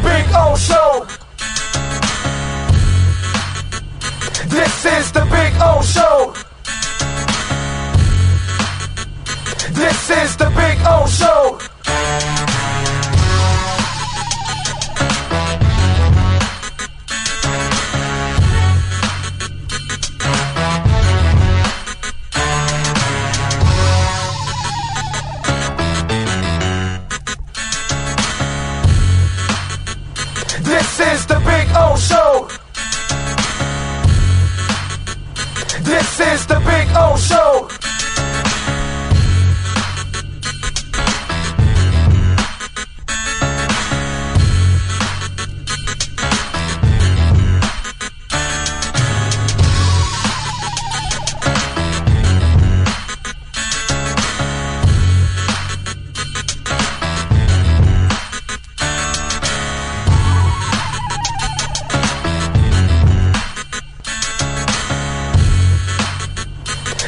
Big O Show. This is the Big O Show. This is the Big O Show. This is the Big O Show. This is the Big O Show.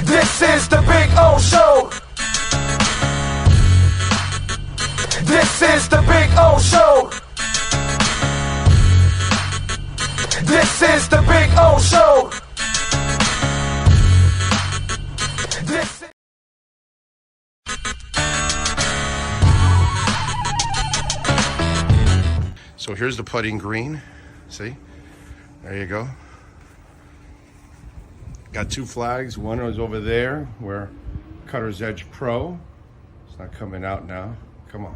This is the Big O Show. This is the Big O Show. This is the Big O Show. This is... So here's the putting green. See? There you go. Got two flags. One is over there where Cutter's Edge Pro. It's not coming out now. Come on.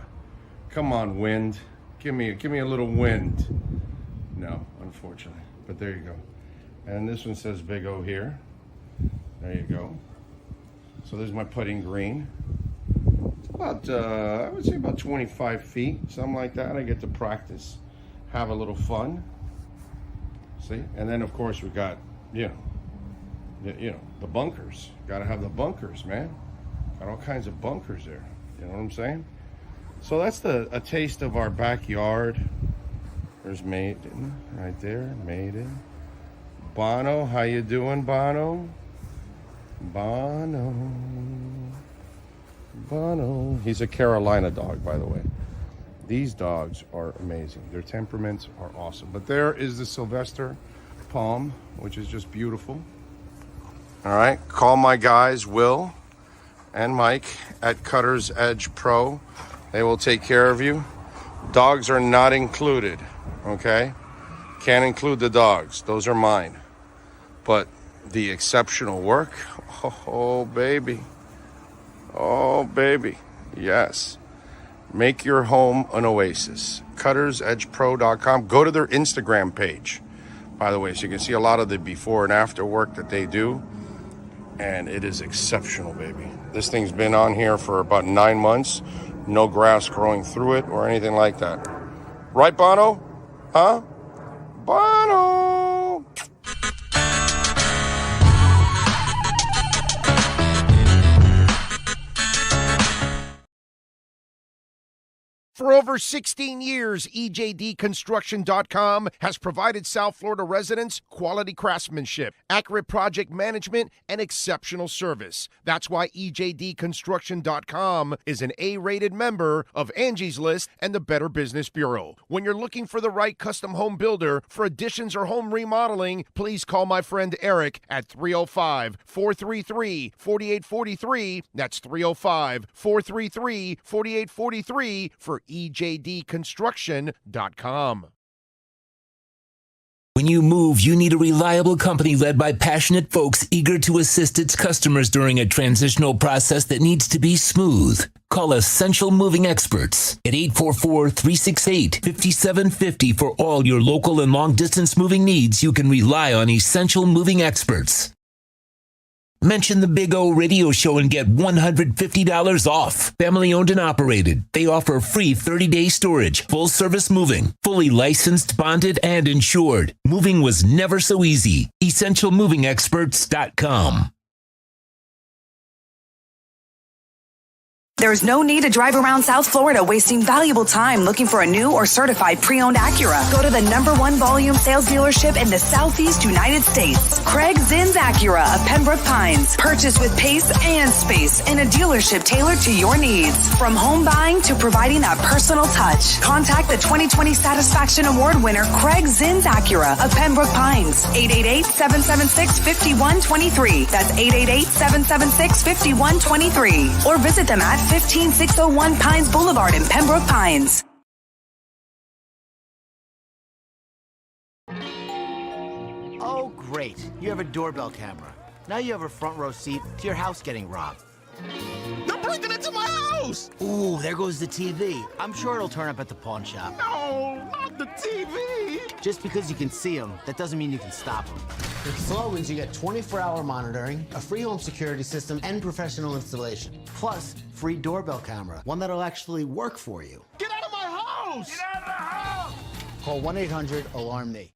Come on, wind. Give me a little wind. No, unfortunately. But there you go. And this one says Big O here. There you go. So there's my putting green. It's about, I would say about 25 feet, something like that. I get to practice, have a little fun. See? And then, of course, we got, the bunkers. Got to have the bunkers, man. Got all kinds of bunkers there. You know what I'm saying? So that's a taste of our backyard. There's Maiden right there. Maiden. Bono, how you doing, Bono? Bono. He's a Carolina dog, by the way. These dogs are amazing. Their temperaments are awesome. But there is the Sylvester Palm, which is just beautiful. All right, call my guys, Will and Mike at Cutter's Edge Pro. They will take care of you. Dogs are not included, okay? Can't include the dogs. Those are mine. But the exceptional work, oh, baby. Oh, baby. Yes. Make your home an oasis. CuttersEdgePro.com. Go to their Instagram page, by the way, so you can see a lot of the before and after work that they do. And it is exceptional, baby. This thing's been on here for about 9 months. No grass growing through it or anything like that. Right, Bono? Huh? Bono! For over 16 years, EJDConstruction.com has provided South Florida residents quality craftsmanship, accurate project management, and exceptional service. That's why EJDConstruction.com is an A-rated member of Angie's List and the Better Business Bureau. When you're looking for the right custom home builder for additions or home remodeling, please call my friend Eric at 305-433-4843. That's 305-433-4843 for EJDConstruction.com. When you move, you need a reliable company led by passionate folks eager to assist its customers during a transitional process that needs to be smooth. Call Essential Moving Experts at 844-368-5750 for all your local and long-distance moving needs. You can rely on Essential Moving Experts. Mention the Big O Radio Show and get $150 off. Family owned and operated. They offer free 30-day storage, full-service moving, fully licensed, bonded, and insured. Moving was never so easy. EssentialMovingExperts.com. There's no need to drive around South Florida wasting valuable time looking for a new or certified pre-owned Acura. Go to the #1 volume sales dealership in the Southeast United States. Craig Zinn's Acura of Pembroke Pines. Purchase with pace and space in a dealership tailored to your needs. From home buying to providing that personal touch. Contact the 2020 Satisfaction Award winner Craig Zinn's Acura of Pembroke Pines. 888-776-5123. That's 888-776-5123. Or visit them at 15601 Pines Boulevard in Pembroke Pines. Oh, great. You have a doorbell camera. Now you have a front row seat to your house getting robbed. They're breaking into my house! Ooh, there goes the TV. I'm sure it'll turn up at the pawn shop. No, not the TV! Just because you can see them, that doesn't mean you can stop them. With Slogans, you get 24-hour monitoring, a free home security system, and professional installation. Plus, free doorbell camera, one that'll actually work for you. Get out of my house! Get out of the house! Call 1-800-ALARM-ME.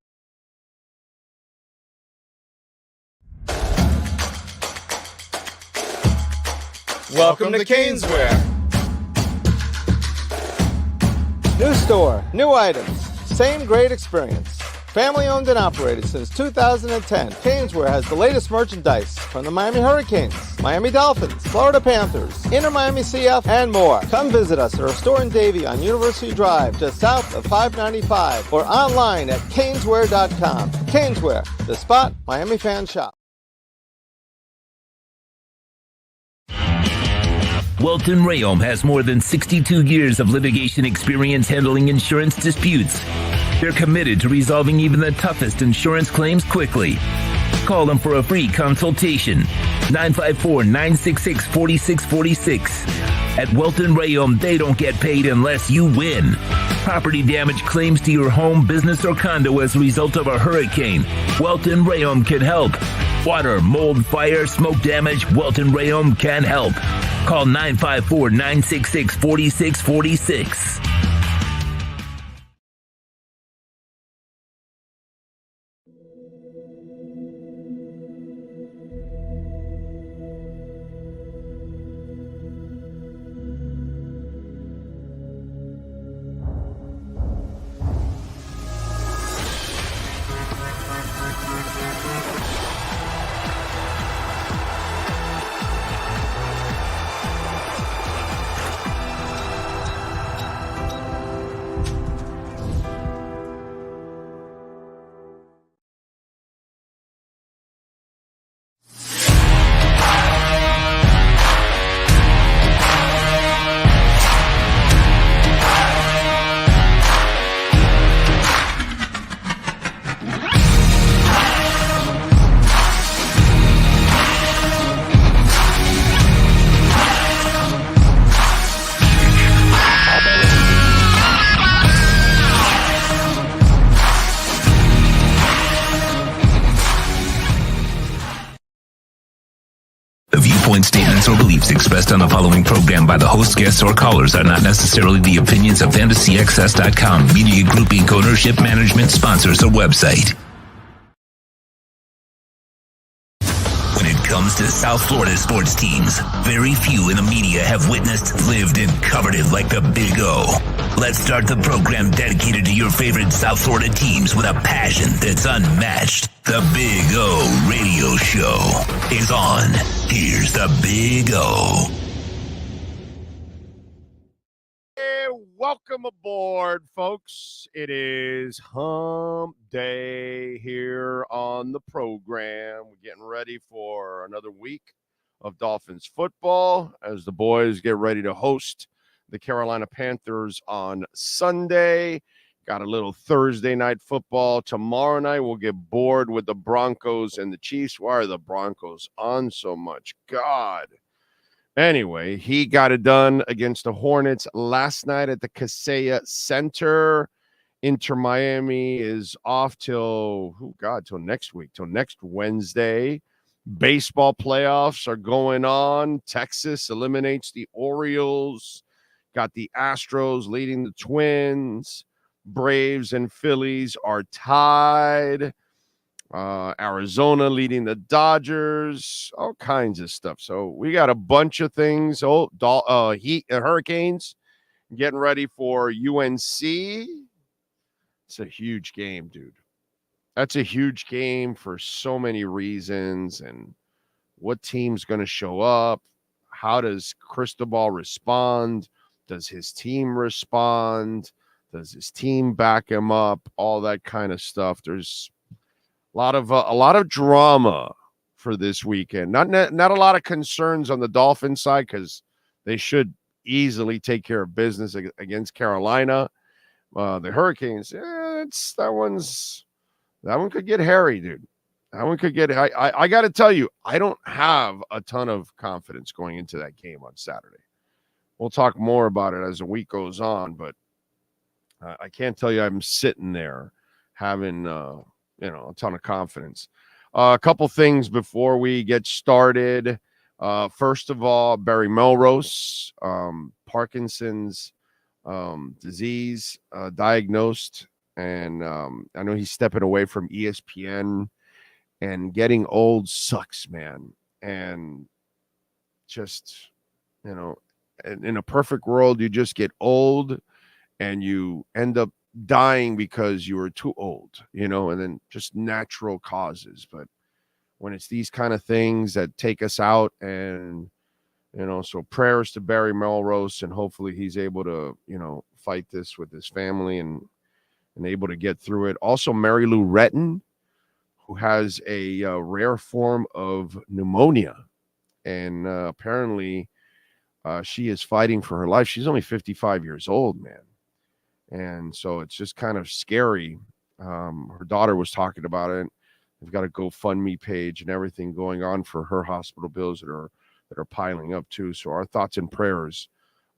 Welcome to Caneswear. New store, new items, same great experience. Family owned and operated since 2010, Caneswear has the latest merchandise from the Miami Hurricanes, Miami Dolphins, Florida Panthers, Inter Miami CF, and more. Come visit us at our store in Davie on University Drive, just south of 595, or online at caneswear.com. Caneswear, the spot Miami fans shop. Welton Rayom has more than 62 years of litigation experience handling insurance disputes. They're committed to resolving even the toughest insurance claims quickly. Call them for a free consultation. 954-966-4646. At Welton Rayom, they don't get paid unless you win. Property damage claims to your home, business, or condo as a result of a hurricane. Welton Rayom can help. Water, mold, fire, smoke damage, Welton Rayom can help. Call 954-966-4646. Statements or beliefs expressed on the following program by the host, guests, or callers are not necessarily the opinions of FantasyXS.com, Media Group Inc. ownership, management, sponsors, or website. When it comes to South Florida sports teams, very few in the media have witnessed, lived, and covered it like the Big O. Let's start the program dedicated to your favorite South Florida teams with a passion that's unmatched. The Big O Radio Show is on. Here's the Big O. Hey, welcome aboard, folks. It is Hump Day here on the program. We're getting ready for another week of Dolphins football as the boys get ready to host the Carolina Panthers on Sunday. Got a little Thursday night football. Tomorrow night, we'll get bored with the Broncos and the Chiefs. Why are the Broncos on so much? God. Anyway, he got it done against the Hornets last night at the Kaseya Center. Inter Miami is off till next week, till next Wednesday. Baseball playoffs are going on. Texas eliminates the Orioles. Got the Astros leading the Twins. Braves and Phillies are tied. Arizona leading the Dodgers, all kinds of stuff. So we got a bunch of things. Hurricanes getting ready for UNC. It's a huge game, dude. That's a huge game for so many reasons. And what team's going to show up? How does Cristobal respond? Does his team respond? Does his team back him up? All that kind of stuff. There's a lot of drama for this weekend. Not a lot of concerns on the Dolphins side because they should easily take care of business against Carolina. The Hurricanes, that one could get hairy, dude. That one could get. I got to tell you, I don't have a ton of confidence going into that game on Saturday. We'll talk more about it as the week goes on, but I can't tell you I'm sitting there having a ton of confidence. A couple things before we get started. First of all, Barry Melrose, Parkinson's disease diagnosed, and I know he's stepping away from ESPN. And getting old sucks, man. And just, in a perfect world, you just get old and you end up dying because you were too old, and then just natural causes. But when it's these kind of things that take us out, and, so prayers to Barry Melrose, and hopefully he's able to, fight this with his family and able to get through it. Also, Mary Lou Retton, who has a rare form of pneumonia. And apparently she is fighting for her life. She's only 55 years old, man. And so it's just kind of scary. Her daughter was talking about it. They've got a GoFundMe page and everything going on for her hospital bills that are piling up too. So our thoughts and prayers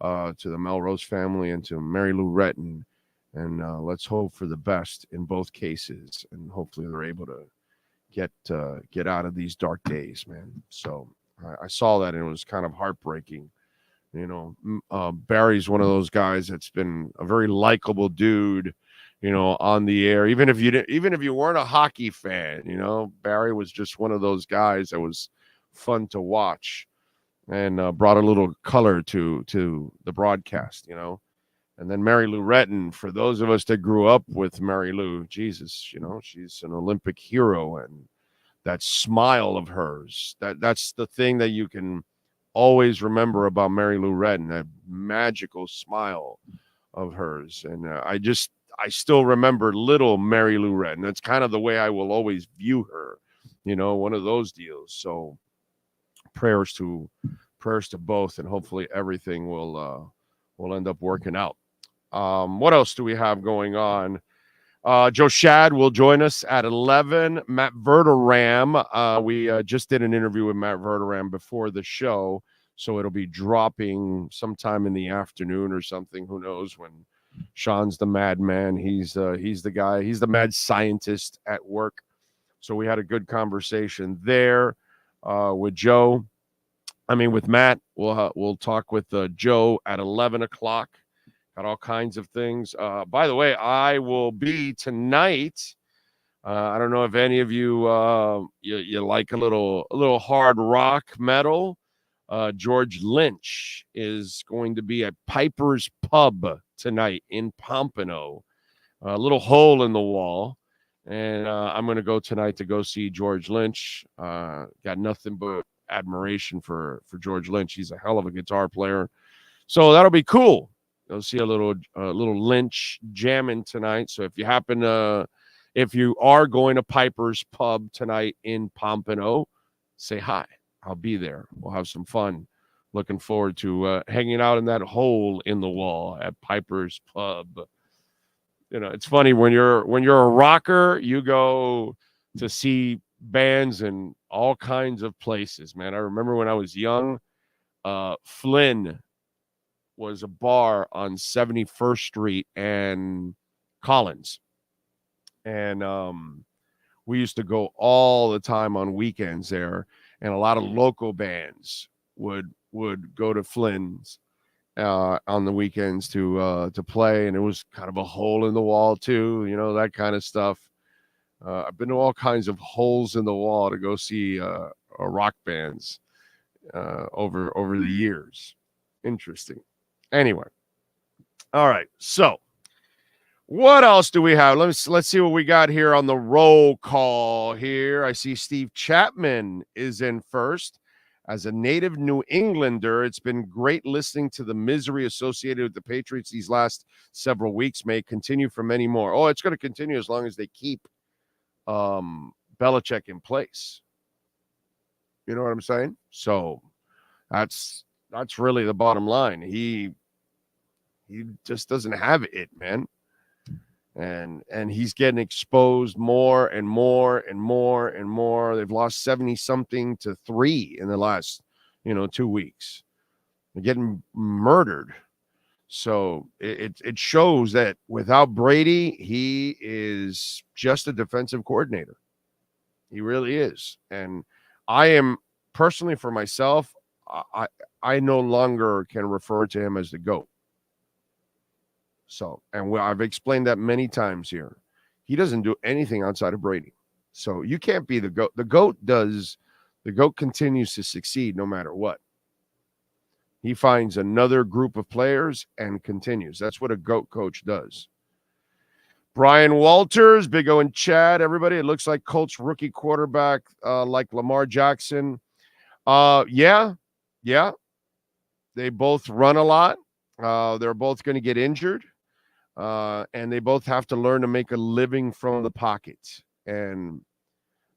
to the Melrose family and to Mary Lou Retton. And let's hope for the best in both cases. And hopefully they're able to get out of these dark days, man. So I saw that and it was kind of heartbreaking. Barry's one of those guys that's been a very likable dude, on the air. Even if you weren't a hockey fan, Barry was just one of those guys that was fun to watch and brought a little color to the broadcast, And then Mary Lou Retton, for those of us that grew up with Mary Lou, Jesus, she's an Olympic hero, and that smile of hers, that's the thing that you can always remember about Mary Lou Retton, that magical smile of hers. And I still remember little Mary Lou Retton. That's kind of the way I will always view her, one of those deals. So prayers to both, and hopefully everything will end up working out. What else do we have going on? Joe Shad will join us at 11. Matt Verderam. We just did an interview with Matt Verderam before the show, so it'll be dropping sometime in the afternoon or something. Who knows when Sean's the madman. He's the guy. He's the mad scientist at work. So we had a good conversation there with Joe. With Matt. We'll talk with Joe at 11 o'clock. Got all kinds of things. By the way, I will be tonight. I don't know if any of you you like a little hard rock metal. George Lynch is going to be at Piper's Pub tonight in Pompano. A little hole in the wall. And I'm going to go tonight to go see George Lynch. Got nothing but admiration for George Lynch. He's a hell of a guitar player. So that'll be cool. You'll see a little Lynch jamming tonight. So if you are going to Piper's Pub tonight in Pompano, say hi. I'll be there. We'll have some fun. Looking forward to hanging out in that hole in the wall at Piper's Pub. It's funny when you're a rocker, you go to see bands in all kinds of places, man. I remember when I was young, Flynn was a bar on 71st Street and Collins. And we used to go all the time on weekends there. And a lot of local bands would go to Flynn's on the weekends to play. And it was kind of a hole in the wall too, that kind of stuff. I've been to all kinds of holes in the wall to go see rock bands over the years. Interesting. Anyway, all right. So, what else do we have? Let's see what we got here on the roll call. Here, I see Steve Chapman is in first. As a native New Englander, it's been great listening to the misery associated with the Patriots these last several weeks. May continue for many more. Oh, it's going to continue as long as they keep Belichick in place. You know what I'm saying? So that's really the bottom line. He just doesn't have it, man. And he's getting exposed more and more and more and more. They've lost 70-something to 3 in the last, 2 weeks. They're getting murdered. So it shows that without Brady, he is just a defensive coordinator. He really is. And I am personally, for myself, I no longer can refer to him as the GOAT. So, and I've explained that many times here. He doesn't do anything outside of Brady. So you can't be the GOAT. The GOAT continues to succeed no matter what. He finds another group of players and continues. That's what a GOAT coach does. Brian Walters, Big O and Chad, everybody. It looks like Colts rookie quarterback like Lamar Jackson. Yeah. They both run a lot. They're both going to get injured. And they both have to learn to make a living from the pocket. And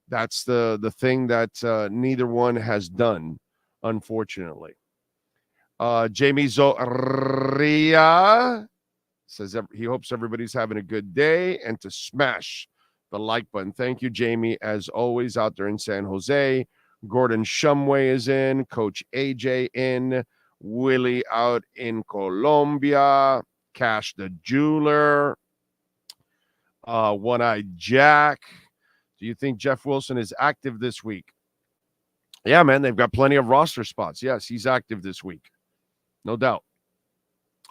that's the thing that neither one has done, unfortunately. Jamie Zoria says he hopes everybody's having a good day and to smash the like button. Thank you, Jamie, as always, out there in San Jose. Gordon Shumway is in. Coach AJ in. Willie out in Colombia. Cash the Jeweler. One-Eyed Jack. Do you think Jeff Wilson is active this week? Yeah, man, they've got plenty of roster spots. Yes, he's active this week. No doubt.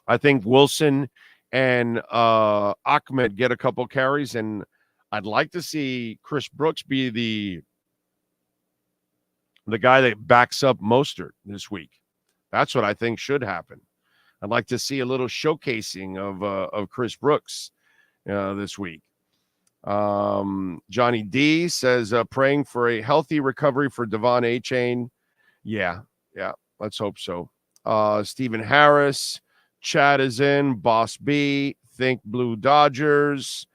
I think Wilson and Ahmed get a couple carries, and I'd like to see Chris Brooks be the guy that backs up Mostert this week. That's what I think should happen. I'd like to see a little showcasing of Chris Brooks this week. Johnny D says, praying for a healthy recovery for Devon Achane. Yeah, let's hope so. Stephen Harris, Chad is in. Boss B, Think Blue Dodgers.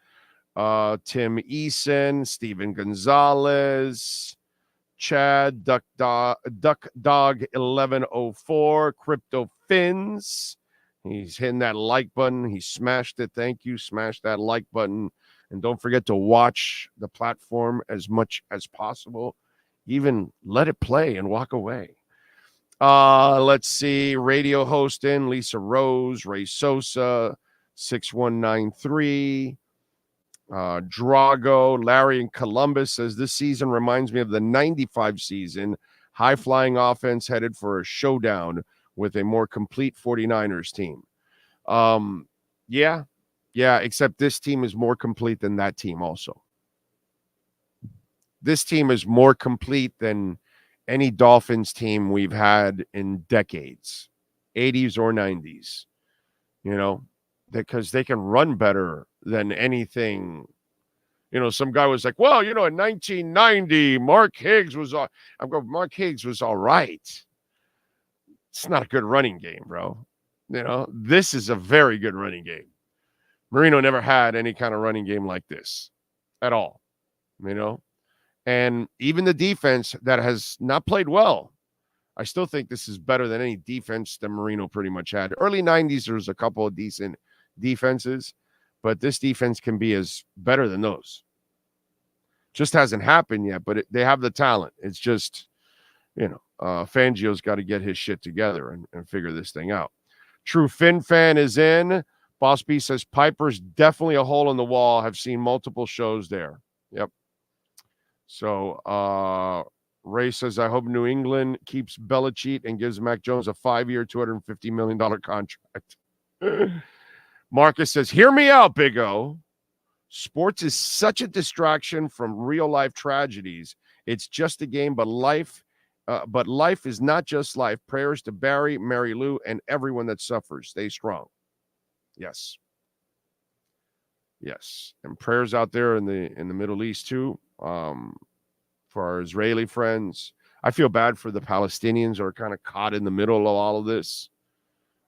Tim Eason, Steven Gonzalez, Chad, Duck Dog 1104, Crypto Fins. He's hitting that like button. He smashed it. Thank you. Smash that like button. And don't forget to watch the platform as much as possible. Even let it play and walk away. Let's see. Radio host in Lisa Rose, Ray Sosa, 6193. Drago, Larry in Columbus says this season reminds me of the 95 season. High-flying offense headed for a showdown with a more complete 49ers team. Yeah, except this team is more complete than that team also. This team is more complete than any Dolphins team we've had in decades, 80s or 90s, because they can run better than anything. Some guy was like, well, in 1990, Mark Higgs was all right. It's not a good running game, bro. This is a very good running game. Marino never had any kind of running game like this at all, and even the defense that has not played well, I still think this is better than any defense that Marino pretty much had. Early 90s, there was a couple of decent defenses, but this defense can be as better than those. Just hasn't happened yet, but they have the talent. It's just, Fangio's got to get his shit together and figure this thing out. True Fin Fan is in. Boss B says Piper's definitely a hole in the wall. Have seen multiple shows there. Yep. So Ray says, I hope New England keeps Belichick and gives Mac Jones a 5-year, $250 million contract. Marcus says, hear me out, Big O. Sports is such a distraction from real life tragedies. It's just a game, but life is not just life. Prayers to Barry, Mary Lou, and everyone that suffers. Stay strong. Yes. Yes. And prayers out there in the Middle East too. For our Israeli friends. I feel bad for the Palestinians who are kind of caught in the middle of all of this.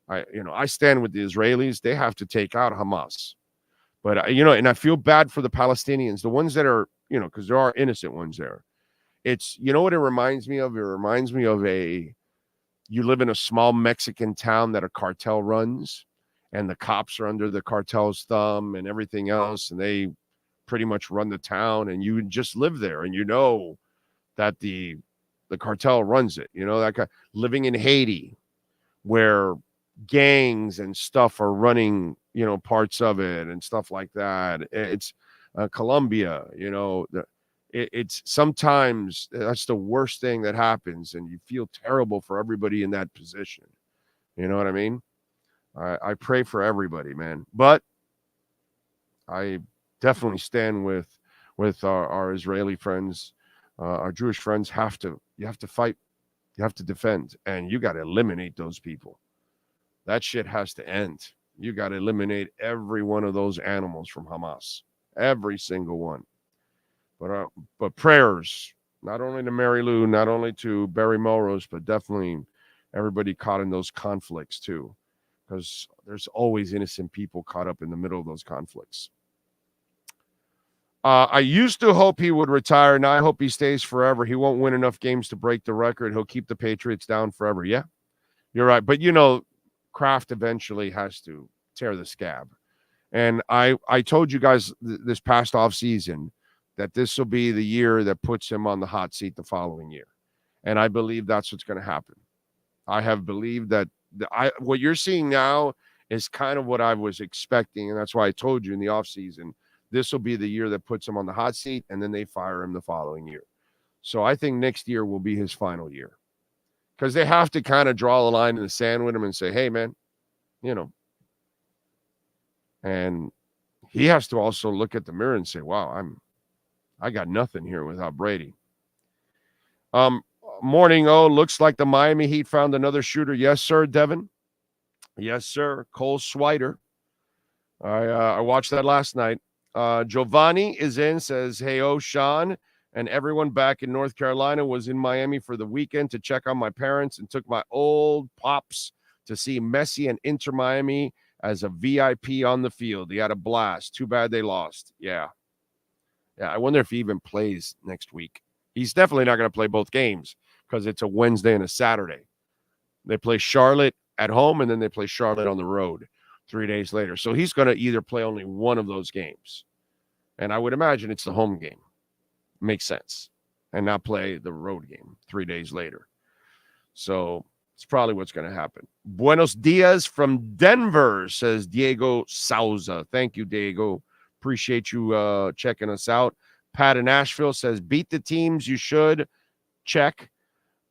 I stand with the Israelis. They have to take out Hamas. But, and I feel bad for the Palestinians, the ones that are, because there are innocent ones there. It's, what it reminds me of? It reminds me of you live in a small Mexican town that a cartel runs, and the cops are under the cartel's thumb and everything else, and they pretty much run the town, and you just live there, and that the cartel runs it. That guy living in Haiti, where gangs and stuff are running, parts of it and stuff like that. It's Colombia, it's sometimes that's the worst thing that happens, and you feel terrible for everybody in that position. You know what I mean? I pray for everybody, man. But I definitely stand with our Israeli friends, our Jewish friends. You have to fight, you have to defend, and you got to eliminate those people. That shit has to end. You got to eliminate every one of those animals from Hamas, every single one. But prayers, not only to Mary Lou, not only to Barry Melrose, but definitely everybody caught in those conflicts too, because there's always innocent people caught up in the middle of those conflicts. I used to hope he would retire. Now I hope he stays forever. He won't win enough games to break the record. He'll keep the Patriots down forever. Yeah, you're right. But, Kraft eventually has to tear the scab. And I told you guys this past offseason that this will be the year that puts him on the hot seat the following year. And I believe that's what's going to happen. I have believed that what you're seeing now is kind of what I was expecting. And that's why I told you in the offseason, this will be the year that puts him on the hot seat, and then they fire him the following year. So I think next year will be his final year, because they have to kind of draw a line in the sand with him and say, hey, man, and he has to also look at the mirror and say, wow, I got nothing here without Brady. Morning, looks like the Miami Heat found another shooter. Yes, sir, Devin. Yes, sir. Cole Swider. I watched that last night. Giovanni is in, says, hey, Sean, and everyone back in North Carolina was in Miami for the weekend to check on my parents and took my old pops to see Messi and Inter Miami as a VIP on the field. He had a blast. Too bad they lost. Yeah. I wonder if he even plays next week. He's definitely not going to play both games because it's a Wednesday and a Saturday. They play Charlotte at home, and then they play Charlotte on the road 3 days later. So he's going to either play only one of those games. And I would imagine it's the home game. Makes sense. And not play the road game 3 days later. So it's probably what's going to happen. Buenos dias from Denver, says Diego Souza. Thank you, Diego. Appreciate you checking us out. Pat in Asheville says, beat the teams you should. Check.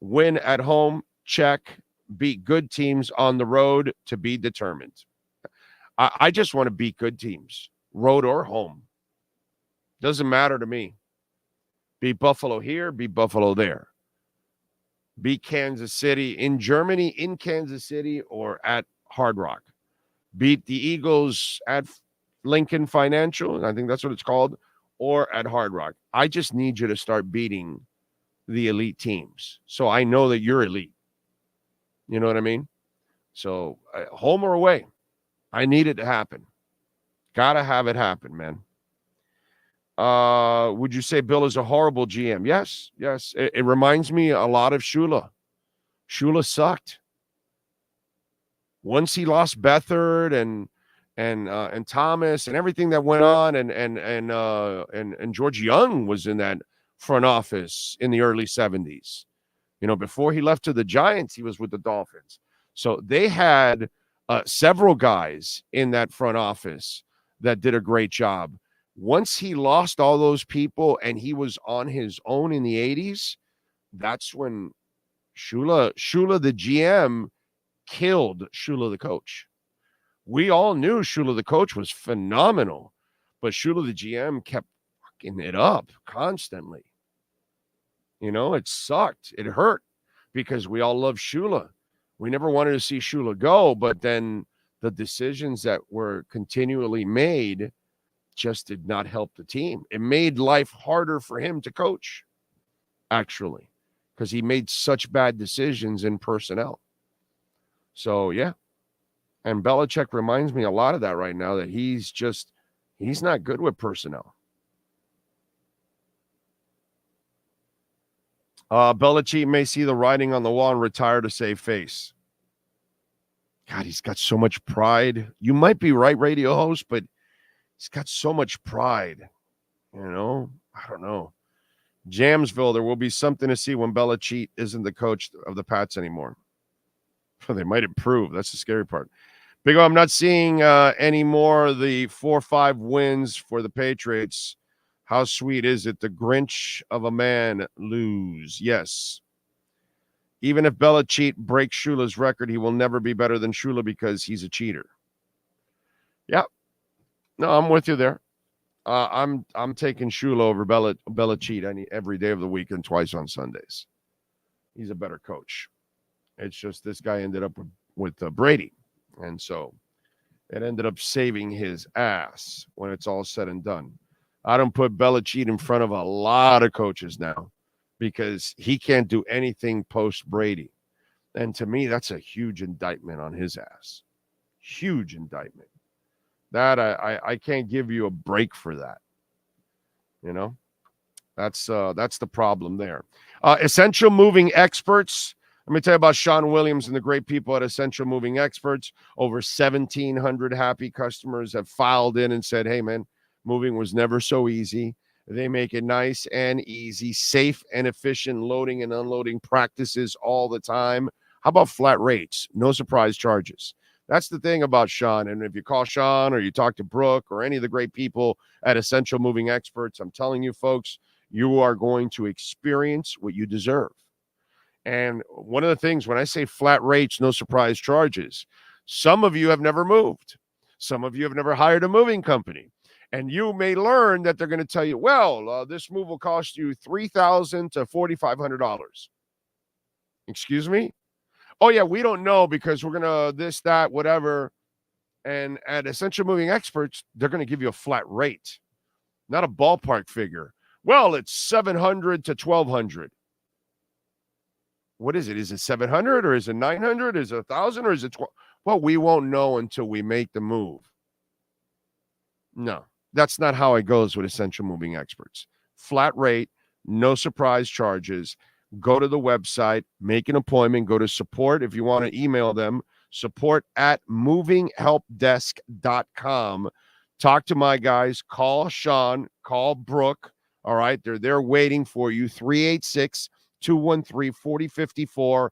Win at home. Check. Beat good teams on the road, to be determined. I just want to beat good teams, road or home. Doesn't matter to me. Beat Buffalo here, beat Buffalo there. Beat Kansas City in Germany, in Kansas City, or at Hard Rock. Beat the Eagles at Lincoln Financial, I think that's what it's called, or at Hard Rock. I just need you to start beating the elite teams, so I know that you're elite. You know what I mean? So home or away, I need it to happen. Gotta have it happen, man. Would you say Bill is a horrible GM? Yes. It reminds me a lot of Shula. Shula sucked. Once he lost Beathard and Thomas and everything that went on, and George Young was in that front office in the early 70s. Before he left to the Giants, he was with the Dolphins. So they had several guys in that front office that did a great job. Once he lost all those people and he was on his own in the 80s, that's when Shula the GM killed Shula the coach. We all knew Shula the coach was phenomenal, But Shula, the GM, kept fucking it up constantly. You know, it sucked. It hurt because we all love Shula. We never wanted to see Shula go, but then the decisions that were continually made just did not help the team. It made life harder for him to coach, actually, because he made such bad decisions in personnel. So, yeah. And Belichick reminds me a lot of that right now, that he's not good with personnel. Belichick may see the writing on the wall and retire to save face. God, he's got so much pride. You might be right, radio host, but he's got so much pride. You know, I don't know. Jamsville, there will be something to see when Belichick isn't the coach of the Pats anymore. They might improve. That's the scary part. Big O, I'm not seeing any more of the 4-5 wins for the Patriots. How sweet is it? The Grinch of a man lose. Yes. Even if Belichick breaks Shula's record, he will never be better than Shula because he's a cheater. Yep. No, I'm with you there. I'm taking Shula over Belichick every day of the week and twice on Sundays. He's a better coach. It's just this guy ended up with Brady. And so it ended up saving his ass when it's all said and done. I don't put Belichick in front of a lot of coaches now because he can't do anything post Brady. And to me, that's a huge indictment on his ass. Huge indictment. That I can't give you a break for that. You know, that's the problem there. Essential Moving Experts. Let me tell you about Sean Williams and the great people at Essential Moving Experts. Over 1,700 happy customers have filed in and said, hey, man, moving was never so easy. They make it nice and easy, safe and efficient loading and unloading practices all the time. How about flat rates? No surprise charges. That's the thing about Sean. And if you call Sean or you talk to Brooke or any of the great people at Essential Moving Experts, I'm telling you, folks, you are going to experience what you deserve. And one of the things, when I say flat rates, no surprise charges, some of you have never moved. Some of you have never hired a moving company. And you may learn that they're going to tell you, well, this move will cost you $3,000 to $4,500. Excuse me? Oh, yeah, we don't know because we're going to this, that, whatever. And at Essential Moving Experts, they're going to give you a flat rate, not a ballpark figure. Well, it's $700 to $1,200. What is it? Is it 700 or is it 900? Is it 1,000 or is it 12? Well, we won't know until we make the move. No, that's not how it goes with Essential Moving Experts. Flat rate, no surprise charges. Go to the website, make an appointment, go to support if you want to email them, support@movinghelpdesk.com. Talk to my guys, call Sean, call Brooke. All right, they're there waiting for you. 386-213-4054.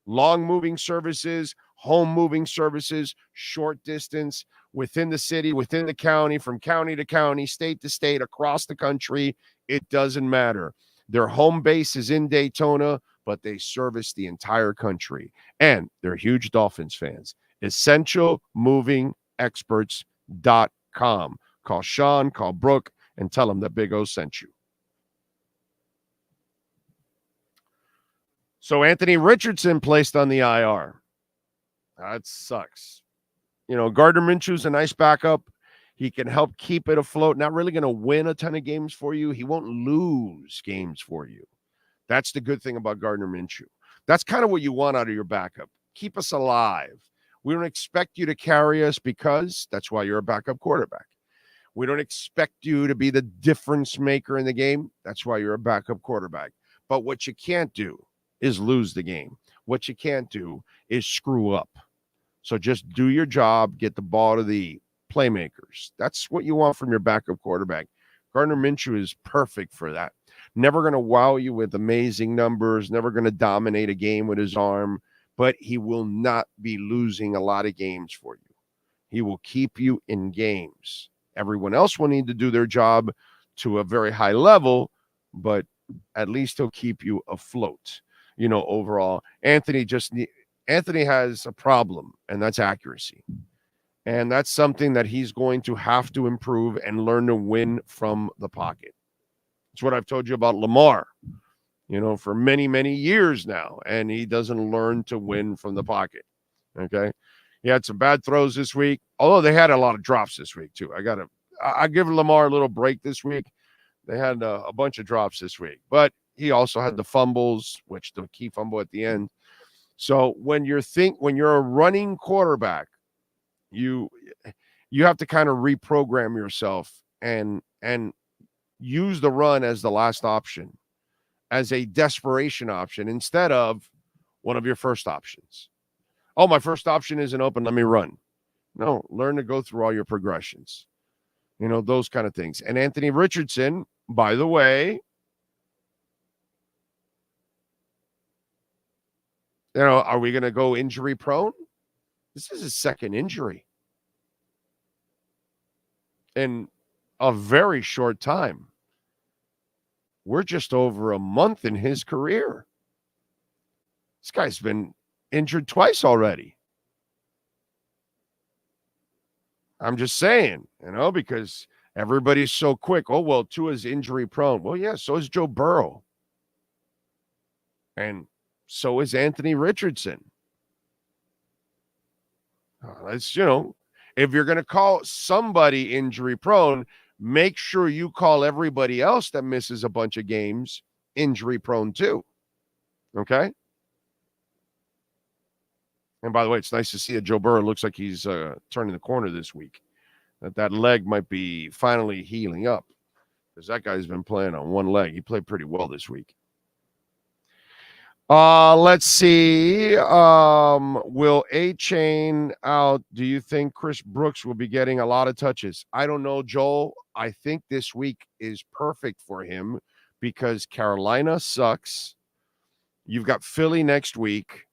Long moving services, home moving services, short distance, within the city, within the county, from county to county, state to state, across the country. It doesn't matter. Their home base is in Daytona, but they service the entire country. And they're huge Dolphins fans. EssentialMovingExperts.com. Call Sean, call Brooke, and tell them that Big O sent you. So Anthony Richardson placed on the IR. That sucks. You know, Gardner Minshew's a nice backup. He can help keep it afloat. Not really going to win a ton of games for you. He won't lose games for you. That's the good thing about Gardner Minshew. That's kind of what you want out of your backup. Keep us alive. We don't expect you to carry us because that's why you're a backup quarterback. We don't expect you to be the difference maker in the game. That's why you're a backup quarterback. But what you can't do is lose the game. What you can't do is screw up. So just do your job, get the ball to the playmakers. That's what you want from your backup quarterback. Gardner Minshew is perfect for that. Never going to wow you with amazing numbers, never going to dominate a game with his arm, but he will not be losing a lot of games for you. He will keep you in games. Everyone else will need to do their job to a very high level, but at least he'll keep you afloat. You know, overall, Anthony has a problem, and that's accuracy. And that's something that he's going to have to improve and learn to win from the pocket. It's what I've told you about Lamar, for many, many years now. And he doesn't learn to win from the pocket. Okay. He had some bad throws this week, although they had a lot of drops this week too. I give Lamar a little break this week. They had a bunch of drops this week, but he also had the fumbles, which the key fumble at the end. So when you're a running quarterback, you have to kind of reprogram yourself and use the run as the last option, as a desperation option instead of one of your first options. Oh, my first option isn't open, let me run. No, learn to go through all your progressions. Those kind of things. And Anthony Richardson, by the way, are we going to go injury prone? This is his second injury in a very short time. We're just over a month in his career. This guy's been injured twice already. I'm just saying, because everybody's so quick. Oh, well, Tua's injury prone. Well, yeah, so is Joe Burrow. And so is Anthony Richardson. That's, if you're going to call somebody injury prone, make sure you call everybody else that misses a bunch of games injury prone too. Okay? And by the way, it's nice to see that Joe Burrow looks like he's turning the corner this week. That leg might be finally healing up, because that guy's been playing on one leg. He played pretty well this week. Let's see. Will A-Chain out? Do you think Chris Brooks will be getting a lot of touches? I don't know, Joel. I think this week is perfect for him because Carolina sucks. You've got Philly next week.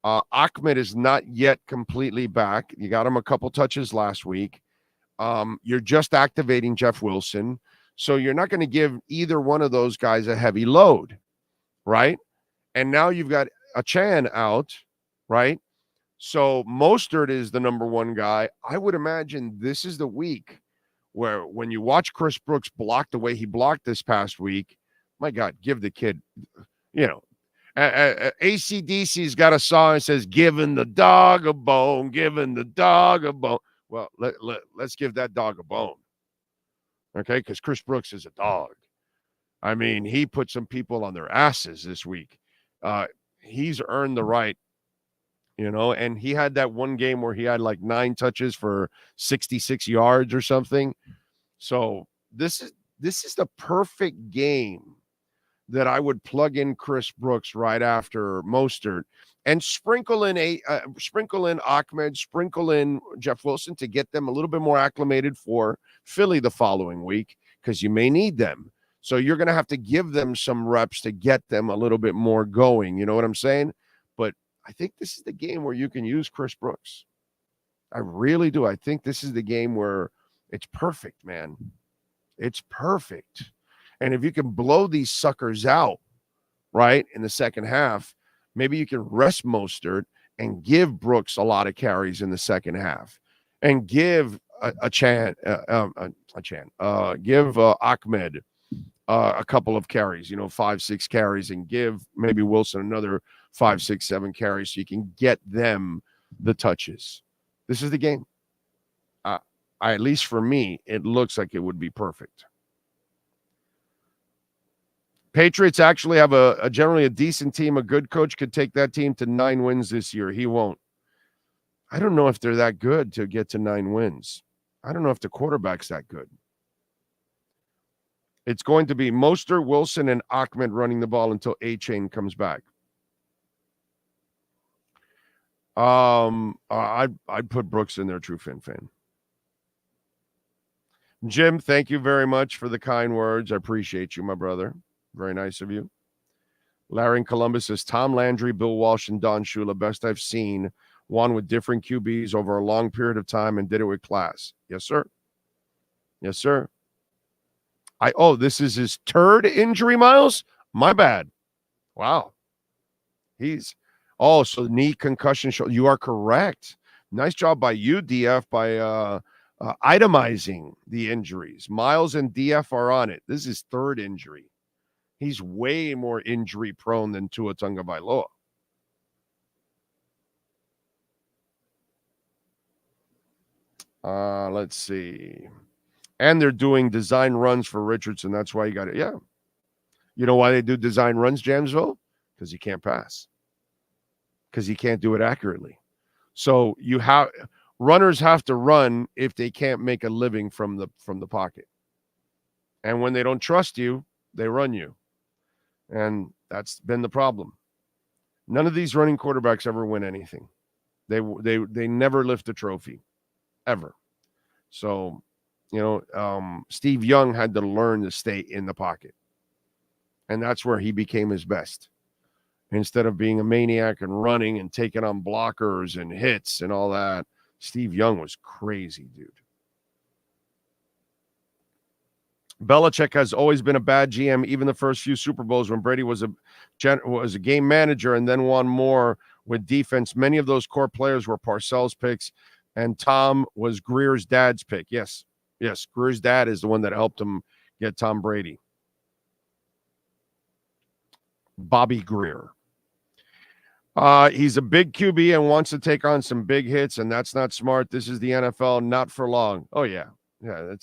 Ahmed is not yet completely back. You got him a couple touches last week. You're just activating Jeff Wilson. So you're not going to give either one of those guys a heavy load, right? And now you've got Achane out, right? So Mostert is the number one guy. I would imagine this is the week where when you watch Chris Brooks block the way he blocked this past week, my God, give the kid, AC/DC's got a song that says, giving the dog a bone, giving the dog a bone. Well, let's give that dog a bone, okay? Because Chris Brooks is a dog. I mean, he put some people on their asses this week. He's earned the right, and he had that one game where he had like 9 touches for 66 yards or something. So this is the perfect game that I would plug in Chris Brooks right after Mostert and sprinkle in Ahmed, sprinkle in Jeff Wilson to get them a little bit more acclimated for Philly the following week, because you may need them. So you're going to have to give them some reps to get them a little bit more going. You know what I'm saying? But I think this is the game where you can use Chris Brooks. I really do. I think this is the game where it's perfect, man. It's perfect. And if you can blow these suckers out, right, in the second half, maybe you can rest Mostert and give Brooks a lot of carries in the second half and give give Ahmed a couple of carries, 5-6 carries, and give maybe Wilson another 5-6-7 carries so you can get them the touches. This is the game. At least for me, it looks like it would be perfect. Patriots actually have a generally a decent team. A good coach could take that team to 9 wins this year. He won't. I don't know if they're that good to get to 9 wins. I don't know if the quarterback's that good. It's going to be Mostert, Wilson, and Ahmed running the ball until A-Chain comes back. I'd put Brooks in there, true fan. Jim, thank you very much for the kind words. I appreciate you, my brother. Very nice of you. Larry in Columbus says, Tom Landry, Bill Walsh, and Don Shula, best I've seen, won with different QBs over a long period of time and did it with class. Yes, sir. Yes, sir. This is his 3rd injury, Miles? My bad. Wow. So knee concussion. You are correct. Nice job by you, DF, by itemizing the injuries. Miles and DF are on it. This is third injury. He's way more injury prone than Tua Tagovailoa. Let's see. And they're doing design runs for Richardson. That's why you got it. Yeah. You know why they do design runs, Jamesville? Because he can't pass. Because he can't do it accurately. So runners have to run if they can't make a living from the pocket. And when they don't trust you, they run you. And that's been the problem. None of these running quarterbacks ever win anything. They never lift a trophy, ever. So, Steve Young had to learn to stay in the pocket. And that's where he became his best. Instead of being a maniac and running and taking on blockers and hits and all that, Steve Young was crazy, dude. Belichick has always been a bad GM, even the first few Super Bowls when Brady was a game manager and then won more with defense. Many of those core players were Parcells picks, and Tom was Greer's dad's pick. Yes, Greer's dad is the one that helped him get Tom Brady. Bobby Greer. He's a big QB and wants to take on some big hits, and that's not smart. This is the NFL, not for long. Oh, yeah. Yeah,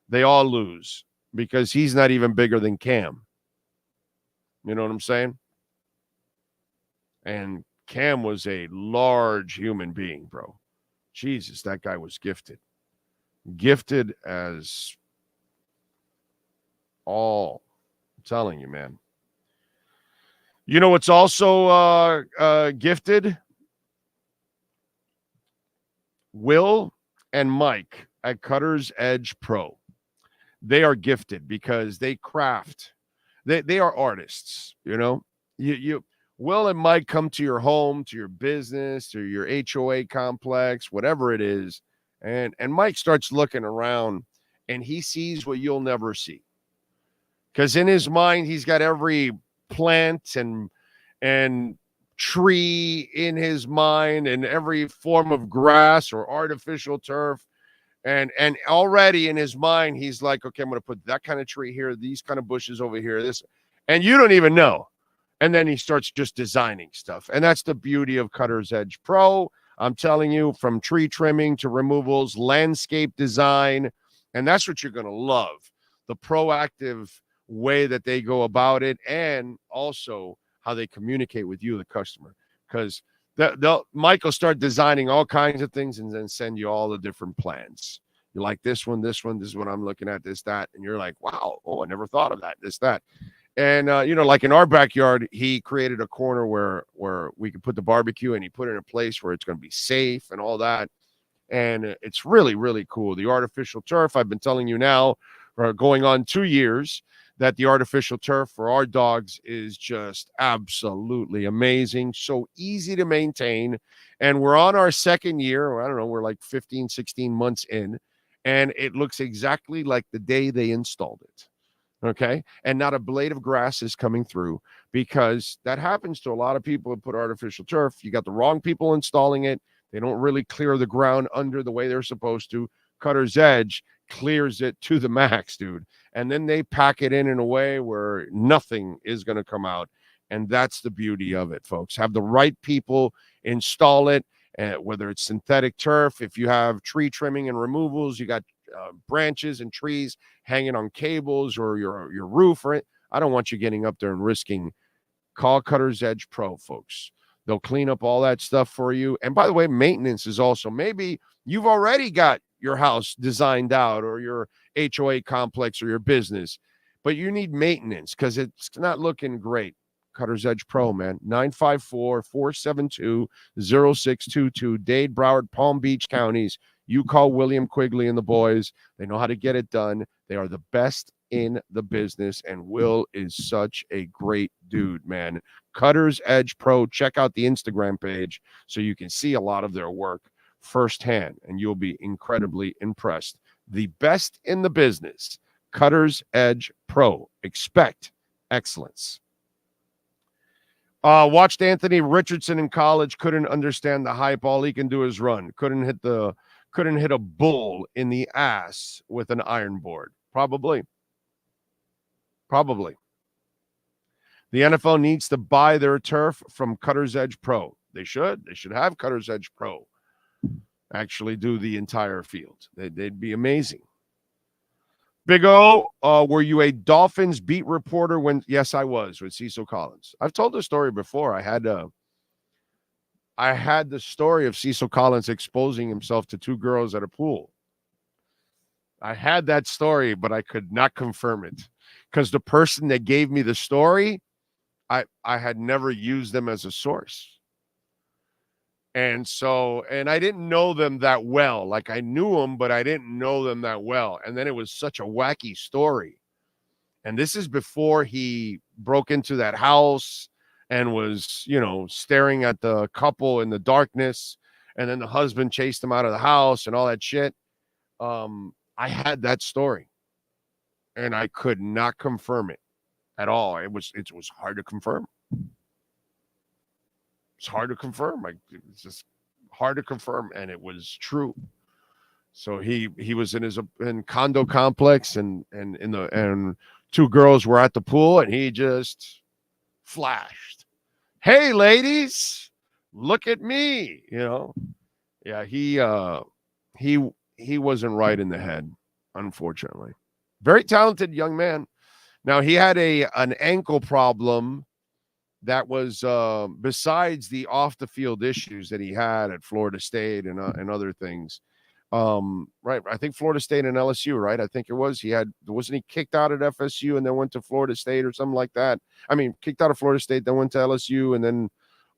they all lose because he's not even bigger than Cam. You know what I'm saying? And Cam was a large human being, bro. Jesus, that guy was gifted. Gifted as all. I'm telling you, man. You know what's also gifted? Will and Mike at Cutter's Edge Pro. They are gifted because they craft. They are artists, you know. You Will and Mike come to your home, to your business, to your HOA complex, whatever it is, and Mike starts looking around and he sees what you'll never see. Because in his mind, he's got every plant and tree in his mind and every form of grass or artificial turf. And already in his mind, he's like, okay, I'm going to put that kind of tree here, these kind of bushes over here, this, and you don't even know. And then he starts just designing stuff. And that's the beauty of Cutter's Edge Pro. I'm telling you, from tree trimming to removals, landscape design, and that's what you're going to love. The proactive way that they go about it, and also how they communicate with you, the customer. Because Mike will start designing all kinds of things and then send you all the different plans. You like this one, this is what I'm looking at, this, that. And you're like, wow, I never thought of that, this, that. And, like in our backyard, he created a corner where we could put the barbecue, and he put it in a place where it's going to be safe and all that. And it's really, really cool. The artificial turf, I've been telling you now, going on 2 years, that the artificial turf for our dogs is just absolutely amazing. So easy to maintain. And we're on our second year. I don't know, we're like 15, 16 months in. And it looks exactly like the day they installed it. Okay. And not a blade of grass is coming through, because that happens to a lot of people who put artificial turf. You got the wrong people installing it. They don't really clear the ground under the way they're supposed to. Cutter's Edge clears it to the max, dude. And then they pack it in a way where nothing is going to come out. And that's the beauty of it, folks. Have the right people install it, whether it's synthetic turf. If you have tree trimming and removals, you got branches and trees hanging on cables or your roof. Or I don't want you getting up there and risking. Call Cutter's Edge Pro, folks. They'll clean up all that stuff for you. And by the way, maintenance is also, maybe you've already got your house designed out, or your HOA complex, or your business, but you need maintenance because it's not looking great. Cutter's Edge Pro, man. 954-472-0622. Dade, Broward, Palm Beach counties. You call William Quigley and the boys. They know how to get it done. They are the best in the business, and Will is such a great dude, man. Cutter's Edge Pro. Check out the Instagram page so you can see a lot of their work firsthand, and you'll be incredibly impressed. The best in the business. Cutter's Edge Pro. Expect excellence. Watched Anthony Richardson in college. Couldn't understand the hype. All he can do is run. Couldn't hit a bull in the ass with an iron board. Probably. The NFL needs to buy their turf from Cutter's Edge Pro. They should. They should have Cutter's Edge Pro actually do the entire field. They'd be amazing. Big O, were you a Dolphins beat reporter when? Yes, I was with Cecil Collins. I've told the story before. I had the story of Cecil Collins exposing himself to two girls at a pool. I had that story, but I could not confirm it because the person that gave me the story, I had never used them as a source. And I didn't know them that well. Like I knew them, but I didn't know them that well. And then it was such a wacky story. And this is before he broke into that house and was, staring at the couple in the darkness. And then the husband chased him out of the house and all that shit. I had that story and I could not confirm it at all. It was hard to confirm. It's hard to confirm. It's just hard to confirm, and it was true. So he was in condo complex, and two girls were at the pool, and he just flashed, "Hey, ladies, look at me!" Yeah, he wasn't right in the head, unfortunately. Very talented young man. Now he had an ankle problem. That was besides the off the field issues that he had at Florida State and other things. Right. I think Florida State and LSU, right? I think it was. Wasn't he kicked out at FSU and then went to Florida State or something like that? I mean, kicked out of Florida State, then went to LSU and then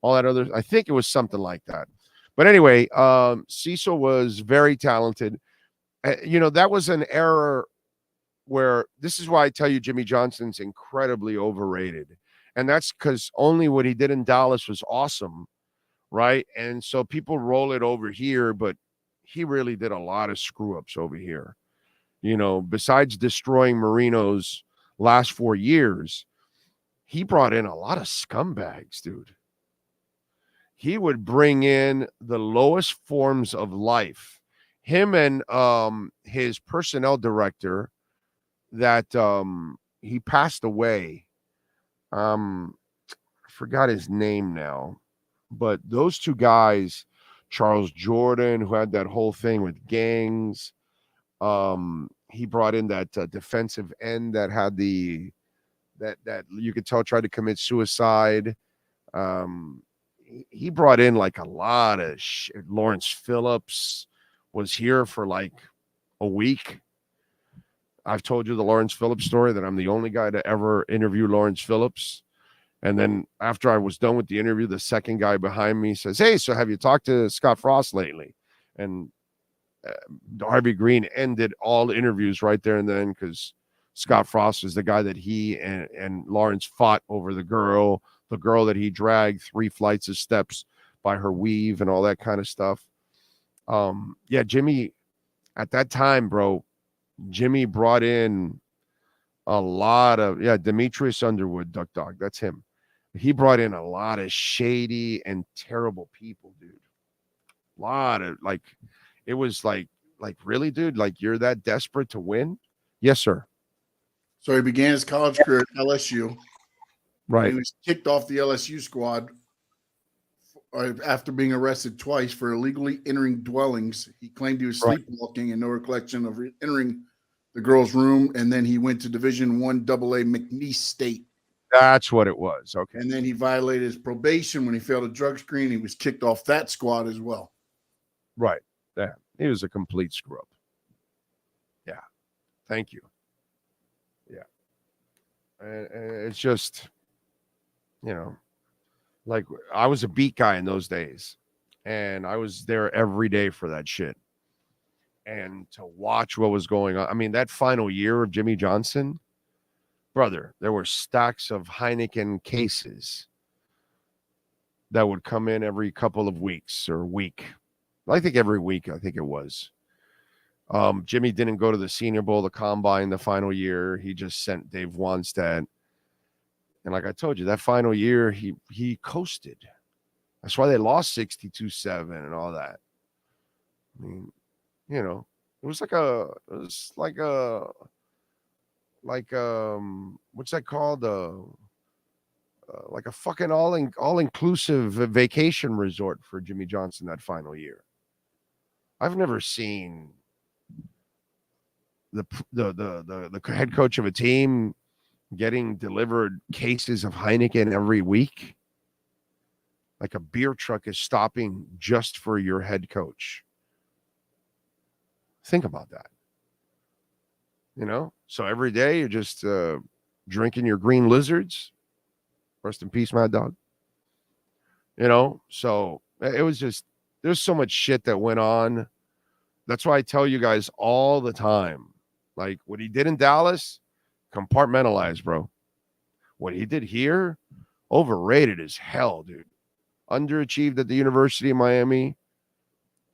all that other. I think it was something like that. But anyway, Cecil was very talented. That was an error where this is why I tell you Jimmy Johnson's incredibly overrated. And that's because only what he did in Dallas was awesome, right? And so people roll it over here, but he really did a lot of screw-ups over here. Besides destroying Marino's last 4 years, he brought in a lot of scumbags, dude. He would bring in the lowest forms of life. Him and his personnel director that he passed away. I forgot his name now, but those two guys, Charles Jordan, who had that whole thing with gangs, he brought in that defensive end that had that you could tell tried to commit suicide. He brought in like a lot of shit. Lawrence Phillips was here for like a week. I've told you the Lawrence Phillips story that I'm the only guy to ever interview Lawrence Phillips. And then after I was done with the interview, the second guy behind me says, "Hey, so have you talked to Scott Frost lately?" And Harvey Green ended all the interviews right there and then because Scott Frost is the guy that he and Lawrence fought over the girl that he dragged 3 flights of steps by her weave and all that kind of stuff. Yeah, Jimmy, at that time, bro, Jimmy brought in a lot of, Demetrius Underwood, Duck Dog. That's him. He brought in a lot of shady and terrible people, dude. A lot of it was like, really, dude? Like, you're that desperate to win? Yes, sir. So he began his college career at LSU. Right. He was kicked off the LSU squad after being arrested twice for illegally entering dwellings. He claimed he was sleepwalking and no recollection of entering the girl's room. And then he went to Division I AA McNeese State. That's what it was. Okay. And then he violated his probation when he failed a drug screen. He was kicked off that squad as well. Right. Yeah. He was a complete screw up. Yeah. Thank you. Yeah. And it's just, like I was a beat guy in those days and I was there every day for that shit. And to watch what was going on. I mean, that final year of Jimmy Johnson, brother, there were stacks of Heineken cases that would come in every couple of weeks or week. I think every week, I think it was. Jimmy didn't go to the Senior Bowl, the Combine, the final year. He just sent Dave Wanstead. And like I told you, that final year, he coasted. That's why they lost 62-7 and all that. I mean, you know, it was like what's that called? Like a fucking all inclusive vacation resort for Jimmy Johnson that final year. I've never seen the head coach of a team getting delivered cases of Heineken every week. Like a beer truck is stopping just for your head coach. Think about that. You know, so every day you're just drinking your green lizards. Rest in peace, Mad Dog. You know, so it was just, there's so much shit that went on. That's why I tell you guys all the time, like what he did in Dallas, compartmentalized, bro. What he did here, overrated as hell, dude. Underachieved at the University of Miami.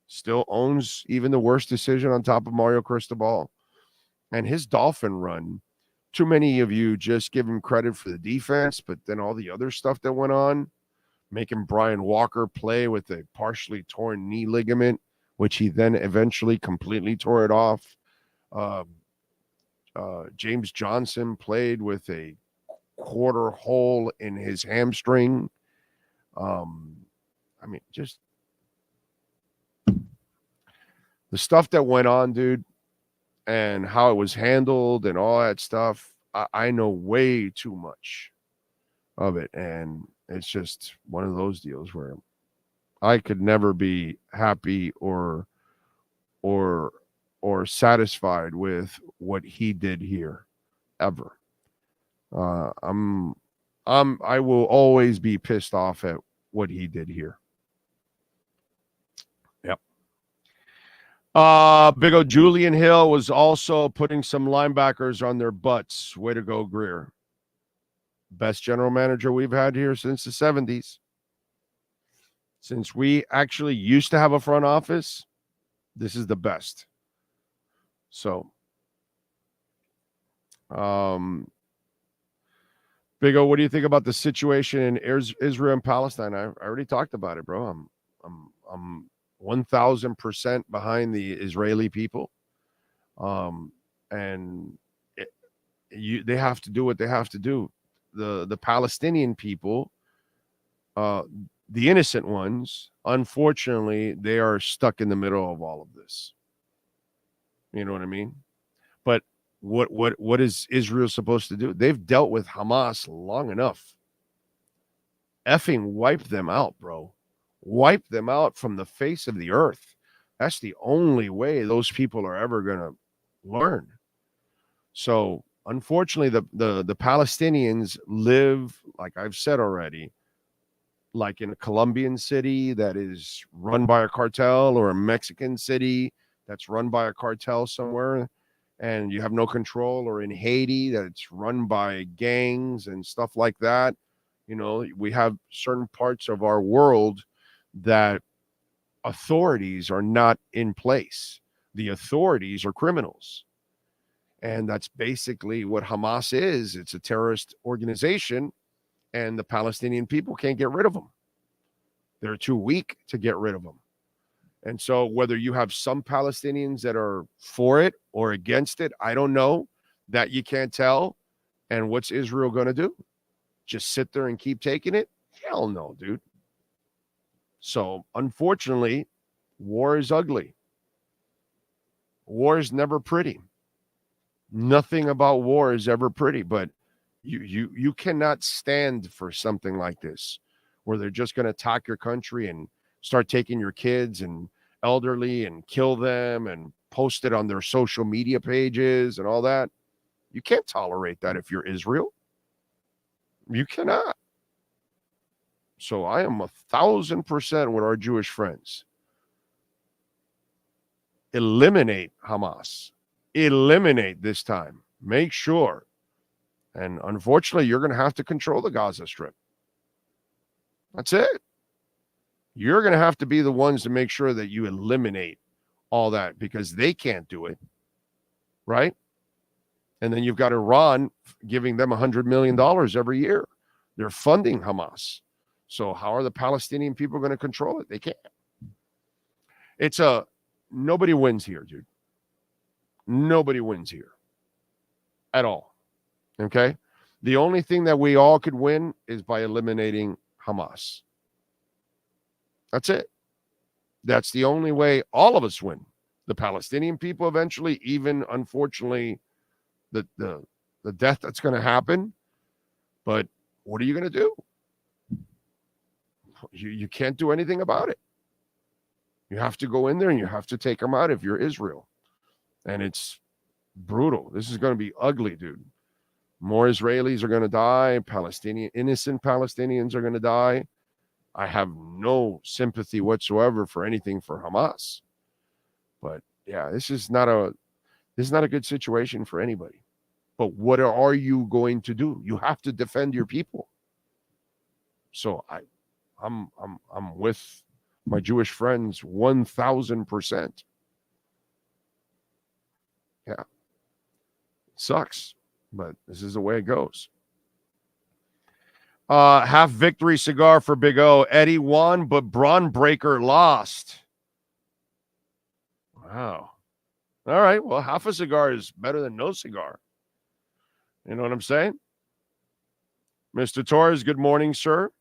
Still owns even the worst decision on top of Mario Cristobal. And his Dolphin run, too many of you just give him credit for the defense, but then all the other stuff that went on, making Brian Walker play with a partially torn knee ligament, which he then eventually completely tore it off. James Johnson played with a quarter hole in his hamstring. I mean, just the stuff that went on, dude, and how it was handled and all that stuff. I know way too much of it. And it's just one of those deals where I could never be happy or satisfied with what he did here ever. I will always be pissed off at what he did here. Yep. Big O Julian Hill was also putting some linebackers on their butts. Way to go, Greer. Best general manager we've had here since the 70s. Since we actually used to have a front office, this is the best. So, Big O, what do you think about the situation in Israel and Palestine? I already talked about it, bro. I'm 1,000% behind the Israeli people. And they have to do what they have to do. The Palestinian people, the innocent ones, unfortunately, they are stuck in the middle of all of this. You know what I mean? But what is Israel supposed to do? They've dealt with Hamas long enough. Effing wipe them out, bro. Wipe them out from the face of the earth. That's the only way those people are ever going to learn. So, unfortunately, the Palestinians live, like I've said already, like in a Colombian city that is run by a cartel, or a Mexican city that's run by a cartel somewhere, and you have no control, or in Haiti that's run by gangs and stuff like that. You know, we have certain parts of our world that authorities are not in place. The authorities are criminals. And that's basically what Hamas is. It's a terrorist organization, and the Palestinian people can't get rid of them. They're too weak to get rid of them. And so whether you have some Palestinians that are for it or against it, I don't know. That you can't tell. And what's Israel going to do? Just sit there and keep taking it? Hell no, dude. So, unfortunately, war is ugly. War is never pretty. Nothing about war is ever pretty, but you cannot stand for something like this, where they're just going to attack your country and start taking your kids and elderly and kill them and post it on their social media pages and all that. You can't tolerate that if you're Israel. You cannot. So I am 1,000% with our Jewish friends. Eliminate Hamas. Eliminate this time. Make sure. And unfortunately, you're going to have to control the Gaza Strip. That's it. You're going to have to be the ones to make sure that you eliminate all that, because they can't do it. Right? And then you've got Iran giving them $100 million every year They're funding Hamas. So how are the Palestinian people going to control it? They can't. Nobody wins here, dude. Nobody wins here at all. Okay? The only thing that we all could win is by eliminating Hamas. That's it. That's the only way all of us win. The Palestinian people eventually, even unfortunately, the death that's going to happen. But what are you going to do? You can't do anything about it. You have to go in there and you have to take them out if you're Israel. And it's brutal. This is going to be ugly, dude. More Israelis are going to die. Innocent Palestinians are going to die. I have no sympathy whatsoever for anything for Hamas. But yeah, this is not a good situation for anybody. But what are you going to do? You have to defend your people. So I'm with my Jewish friends 1,000%. Yeah. It sucks, but this is the way it goes. Half victory cigar for Big O. Eddie won, but Braun Breaker lost. Wow. All right. Well, half a cigar is better than no cigar. You know what I'm saying? Mr. Torres, good morning, sir.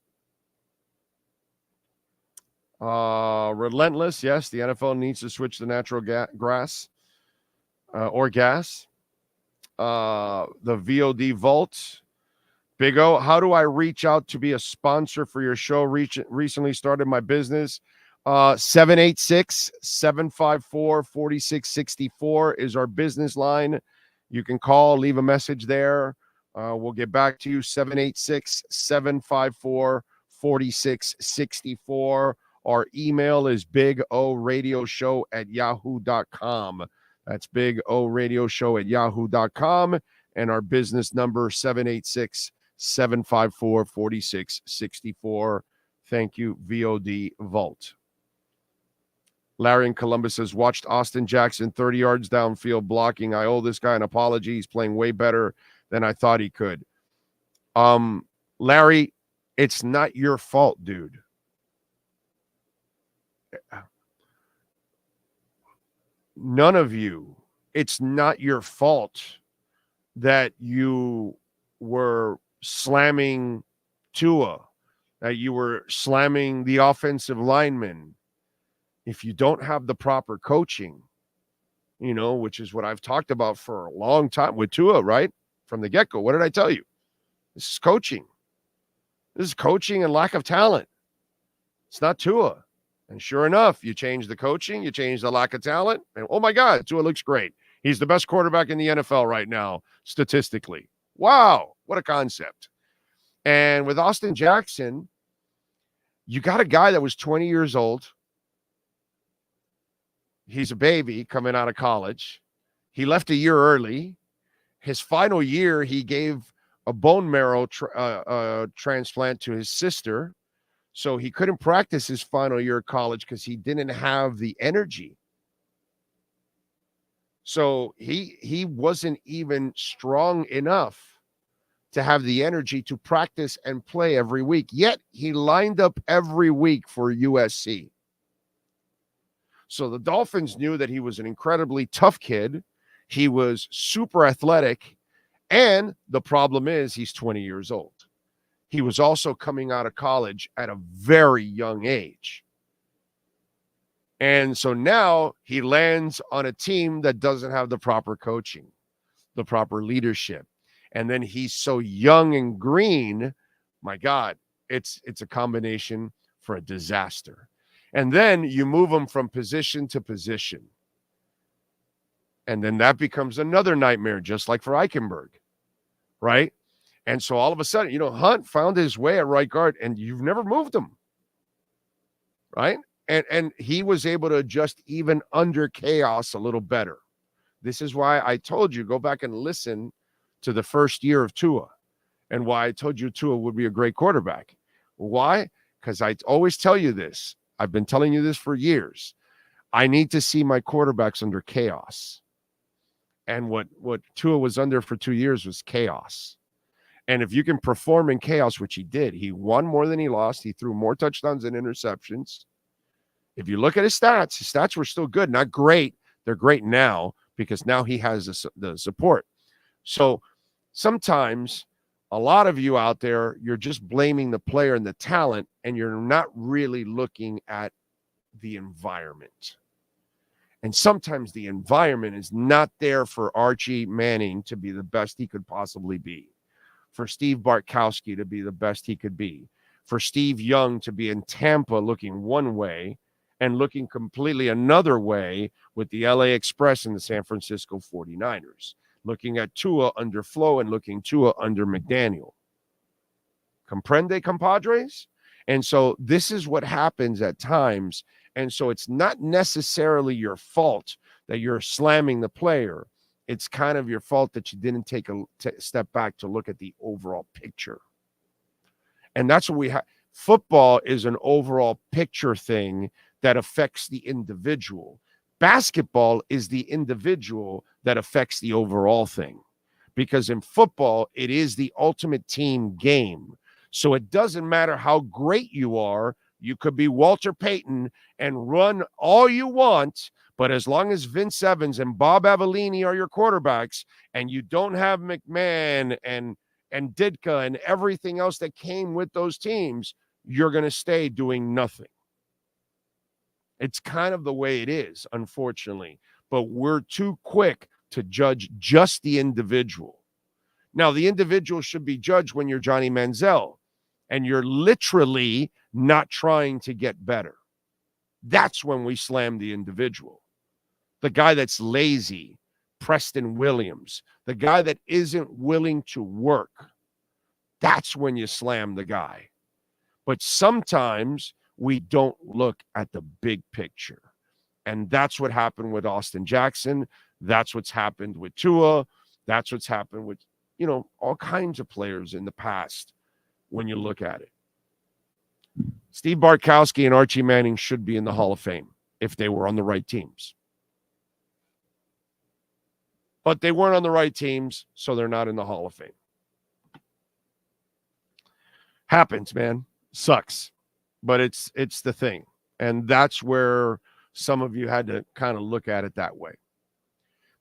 Relentless. Yes, the NFL needs to switch to natural grass or gas. The VOD Vault. Big O, how do I reach out to be a sponsor for your show? Recently started my business. 786-754-4664 is our business line. You can call, leave a message there. We'll get back to you. 786-754-4664. Our email is bigoradioshow@yahoo.com. That's bigoradioshow@yahoo.com. And our business number, 786-754-4664. Thank you, VOD Vault. Larry in Columbus says, watched Austin Jackson 30 yards downfield blocking. I owe this guy an apology. He's playing way better than I thought he could. Larry, it's not your fault, dude. None of you. It's not your fault that you were slamming Tua, that you were slamming the offensive linemen. If you don't have the proper coaching, which is what I've talked about for a long time with Tua, right? From the get-go. What did I tell you? This is coaching. This is coaching and lack of talent. It's not Tua. And sure enough, you change the coaching, you change the lack of talent, and oh my God, Tua looks great. He's the best quarterback in the NFL right now, statistically. Wow, what a concept. And with Austin Jackson, you got a guy that was 20 years old. He's a baby coming out of college. He left a year early. His final year, he gave a bone marrow transplant to his sister. So he couldn't practice his final year of college because he didn't have the energy. So he wasn't even strong enough to have the energy to practice and play every week. Yet he lined up every week for USC. So the Dolphins knew that he was an incredibly tough kid. He was super athletic. And the problem is he's 20 years old. He was also coming out of college at a very young age. And so now he lands on a team that doesn't have the proper coaching, the proper leadership. And then he's so young and green. My God, it's a combination for a disaster. And then you move him from position to position. And then that becomes another nightmare, just like for Eichenberg, right? And so all of a sudden, Hunt found his way at right guard, and you've never moved him, right? And he was able to adjust even under chaos a little better. This is why I told you, go back and listen to the first year of Tua, and why I told you Tua would be a great quarterback. Why? Because I always tell you this. I've been telling you this for years. I need to see my quarterbacks under chaos. And what Tua was under for 2 years was chaos. And if you can perform in chaos, which he did, he won more than he lost. He threw more touchdowns than interceptions. If you look at his stats were still good, not great. They're great now because now he has the support. So sometimes a lot of you out there, you're just blaming the player and the talent, and you're not really looking at the environment. And sometimes the environment is not there for Archie Manning to be the best he could possibly be, for Steve Bartkowski to be the best he could be, for Steve Young to be in Tampa looking one way and looking completely another way with the LA Express and the San Francisco 49ers, looking at Tua under Flo and looking Tua under McDaniel. Comprende, compadres? And so this is what happens at times. And so it's not necessarily your fault that you're slamming the player. It's kind of your fault that you didn't take a step back to look at the overall picture. And that's what we have. Football is an overall picture thing that affects the individual. Basketball is the individual that affects the overall thing. Because in football, it is the ultimate team game. So it doesn't matter how great you are. You could be Walter Payton and run all you want, but as long as Vince Evans and Bob Avellini are your quarterbacks and you don't have McMahon and Ditka and everything else that came with those teams, you're going to stay doing nothing. It's kind of the way it is, unfortunately, but we're too quick to judge just the individual. Now, the individual should be judged when you're Johnny Manziel and you're literally not trying to get better. That's when we slam the individual. The guy that's lazy, Preston Williams, the guy that isn't willing to work, that's when you slam the guy. But sometimes we don't look at the big picture. And that's what happened with Austin Jackson. That's what's happened with Tua. That's what's happened with, all kinds of players in the past when you look at it. Steve Bartkowski and Archie Manning should be in the Hall of Fame if they were on the right teams. But they weren't on the right teams, so they're not in the Hall of Fame. Happens, man. Sucks. But it's the thing. And that's where some of you had to kind of look at it that way.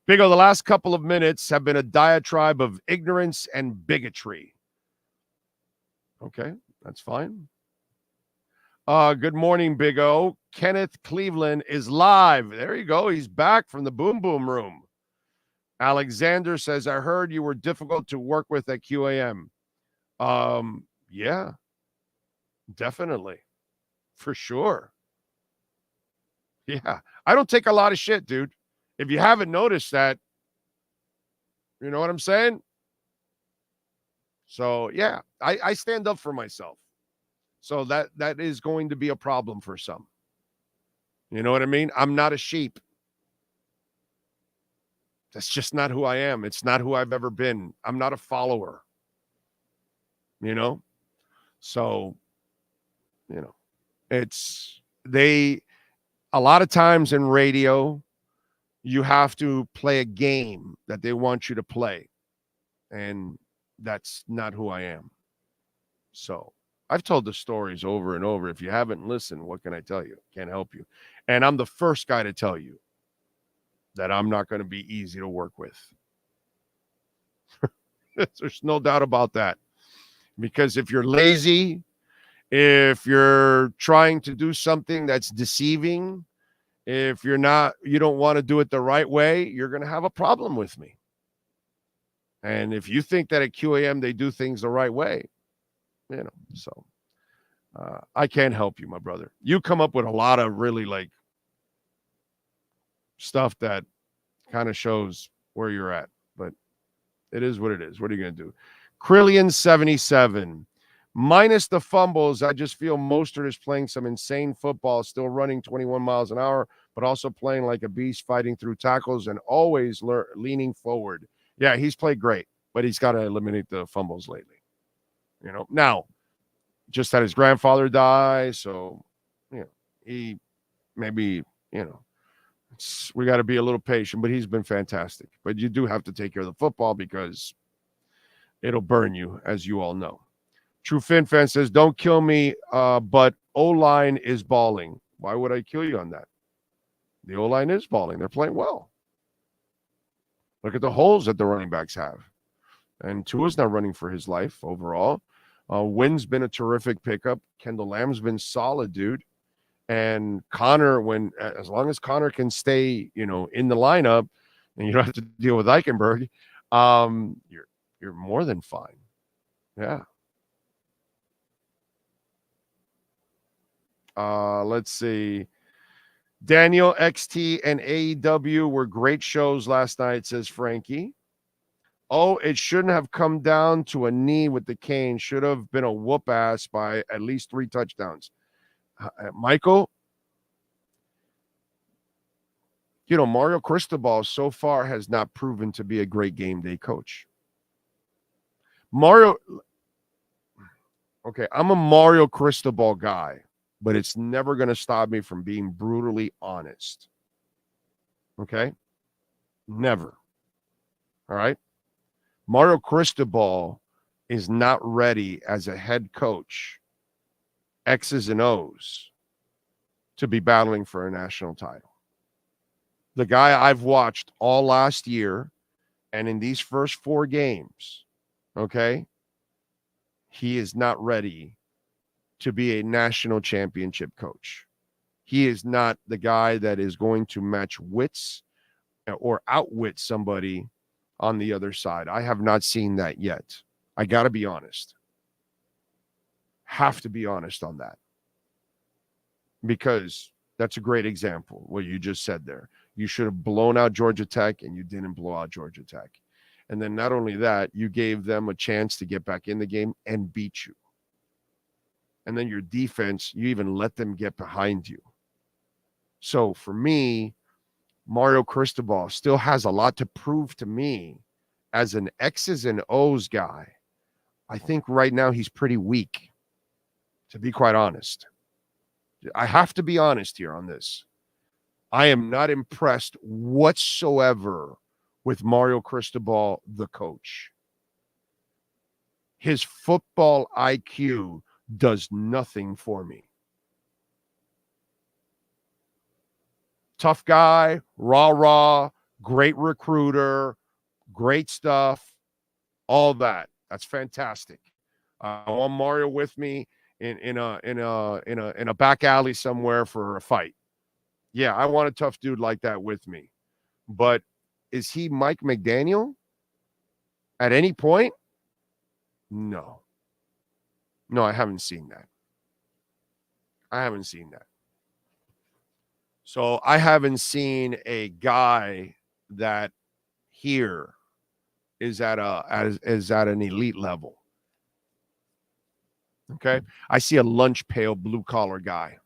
Big O, the last couple of minutes have been a diatribe of ignorance and bigotry. Okay, that's fine. Good morning, Big O. Kenneth Cleveland is live. There you go. He's back from the Boom Boom Room. Alexander says, I heard you were difficult to work with at QAM. Yeah, definitely. For sure. Yeah. I don't take a lot of shit, dude. If you haven't noticed that, you know what I'm saying? So, yeah, I stand up for myself. So that is going to be a problem for some. You know what I mean? I'm not a sheep. That's just not who I am. It's not who I've ever been. I'm not a follower. So, it's a lot of times in radio, you have to play a game that they want you to play. And that's not who I am. So I've told the stories over and over. If you haven't listened, what can I tell you? Can't help you. And I'm the first guy to tell you that I'm not going to be easy to work with. There's no doubt about that. Because if you're lazy, if you're trying to do something that's deceiving, if you don't want to do it the right way, you're going to have a problem with me. And if you think that at QAM they do things the right way, so I can't help you, my brother. You come up with a lot of really stuff that kind of shows where you're at, but it is what it is. What are you going to do? Krillian 77. Minus the fumbles, I just feel Mostert is playing some insane football, still running 21 miles an hour, but also playing like a beast, fighting through tackles and always leaning forward. Yeah, he's played great, but he's got to eliminate the fumbles lately. Now, just had his grandfather die, so, he maybe, we got to be a little patient, but he's been fantastic. But you do have to take care of the football because it'll burn you, as you all know. True Fin Fan says, don't kill me, but O-line is balling. Why would I kill you on that? The O-line is balling. They're playing well. Look at the holes that the running backs have. And Tua's not running for his life overall. Wynn's been a terrific pickup. Kendall Lamb's been solid, dude. And Connor, as long as Connor can stay, in the lineup, and you don't have to deal with Eichenberg, you're more than fine. Yeah. Let's see. Daniel, XT, and AEW were great shows last night, says Frankie. Oh, it shouldn't have come down to a knee with the cane. Should have been a whoop ass by at least 3 touchdowns. Michael, Mario Cristobal so far has not proven to be a great game day coach. Okay, I'm a Mario Cristobal guy, but it's never going to stop me from being brutally honest. Okay? Never. All right? Mario Cristobal is not ready as a head coach, X's and O's, to be battling for a national title. The guy I've watched all last year and in these first 4 games, okay, he is not ready to be a national championship coach. He is not the guy that is going to match wits or outwit somebody on the other side. I have not seen that yet. I got to be honest. Have to be honest on that. Because that's a great example, what you just said there. You should have blown out Georgia Tech, and you didn't blow out Georgia Tech. And then not only that, you gave them a chance to get back in the game and beat you. And then your defense, you even let them get behind you. So for me, Mario Cristobal still has a lot to prove to me as an X's and O's guy. I think right now he's pretty weak, to be quite honest. I have to be honest here on this. I am not impressed whatsoever with Mario Cristobal, the coach. His football IQ does nothing for me. Tough guy, rah, great recruiter, great stuff, all that. That's fantastic. I want Mario with me in a back alley somewhere for a fight. Yeah, I want a tough dude like that with me. But is he Mike McDaniel at any point? No. No, I haven't seen that. So I haven't seen a guy that here is at an elite level. Okay? I see a lunch pail blue collar guy.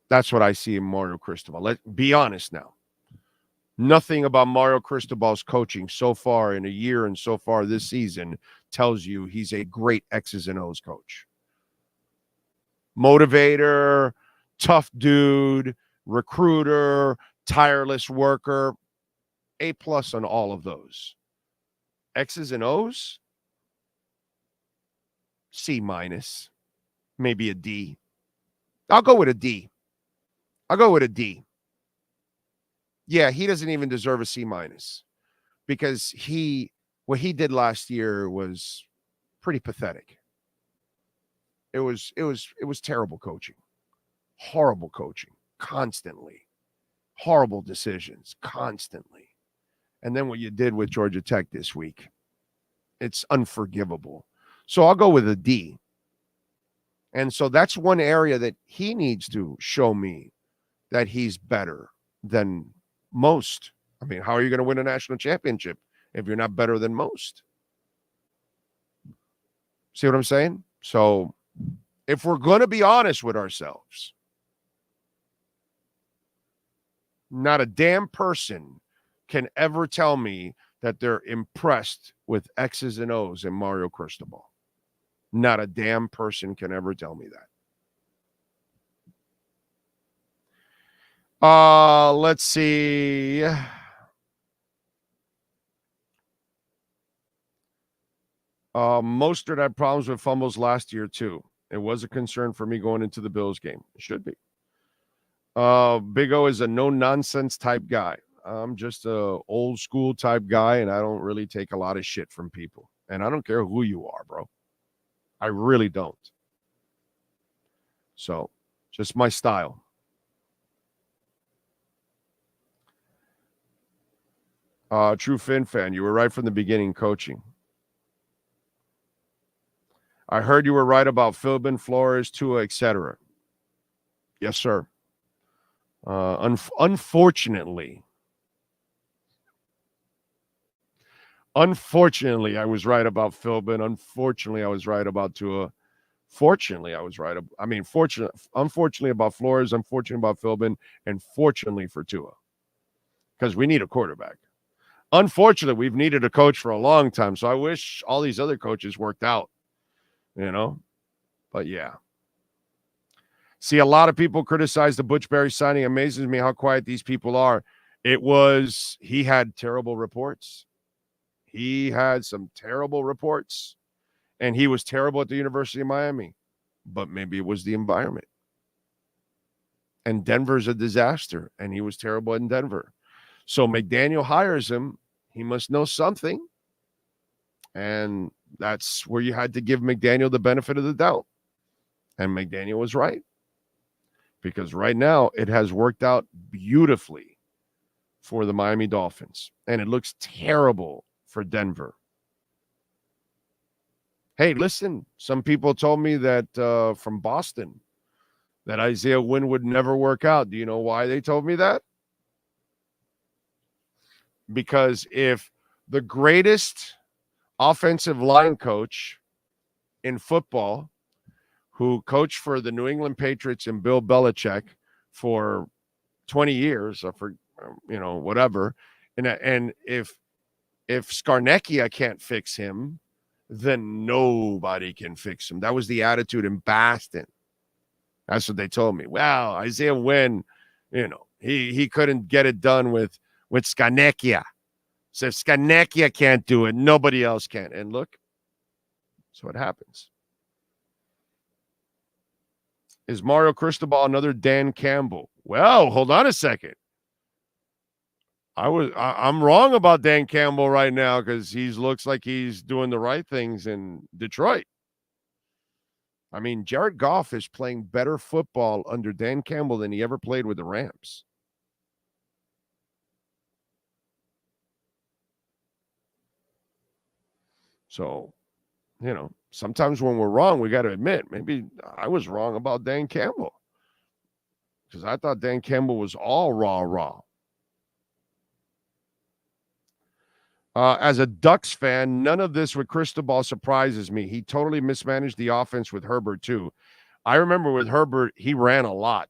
That's what I see in Mario Cristobal. Let's be honest now. Nothing about Mario Cristobal's coaching so far in a year and so far this season tells you he's a great X's and O's coach. Motivator, tough dude, recruiter, tireless worker, A+ on all of those. X's and O's, C-, maybe a D. I'll go with a D. Yeah, he doesn't even deserve a C- because what he did last year was pretty pathetic. It was terrible coaching. Horrible coaching constantly. Horrible decisions constantly. And then what you did with Georgia Tech this week, it's unforgivable. So I'll go with a D. And so that's one area that he needs to show me that he's better than most. I mean, how are you going to win a national championship if you're not better than most? See what I'm saying? So if we're going to be honest with ourselves, not a damn person can ever tell me that they're impressed with X's and O's in Mario Cristobal. Not a damn person can ever tell me that. Let's see. Mostert had problems with fumbles last year, too. It was a concern for me going into the Bills game. It should be. Big O is a no-nonsense type guy. I'm just a old-school type guy, and I don't really take a lot of shit from people. And I don't care who you are, bro. I really don't. So, just my style. True Finn fan, you were right from the beginning coaching. I heard you were right about Philbin, Flores, Tua, etc. Yes, sir. Unfortunately, I was right about Philbin. Unfortunately, I was right about Tua. Fortunately, I was right. Unfortunately about Flores. Unfortunately about Philbin. And fortunately for Tua. Because we need a quarterback. Unfortunately, we've needed a coach for a long time. So I wish all these other coaches worked out. You know? But yeah. See, a lot of people criticize the Butch Berry signing. Amazes me how quiet these people are. He had terrible reports. He had some terrible reports. And he was terrible at the University of Miami. But maybe it was the environment. And Denver's a disaster. And he was terrible in Denver. So McDaniel hires him. He must know something. And that's where you had to give McDaniel the benefit of the doubt. And McDaniel was right. Because right now it has worked out beautifully for the Miami Dolphins. And it looks terrible for Denver. Hey, listen, some people told me that from Boston that Isaiah Wynn would never work out. Do you know why they told me that? Because if the greatest offensive line coach in football, who coached for the New England Patriots and Bill Belichick for 20 years or for, whatever. And if Scarnecchia can't fix him, then nobody can fix him. That was the attitude in Boston. That's what they told me. Well, Isaiah Wynn, he couldn't get it done with Scarnecchia. So if Scarnecchia can't do it, nobody else can. And look, that's what happens. Is Mario Cristobal another Dan Campbell? Well, hold on a second. I'm wrong about Dan Campbell right now because he looks like he's doing the right things in Detroit. I mean, Jared Goff is playing better football under Dan Campbell than he ever played with the Rams. So, sometimes when we're wrong, we got to admit, maybe I was wrong about Dan Campbell. Because I thought Dan Campbell was all raw. As a Ducks fan, none of this with Cristobal surprises me. He totally mismanaged the offense with Herbert, too. I remember with Herbert, he ran a lot.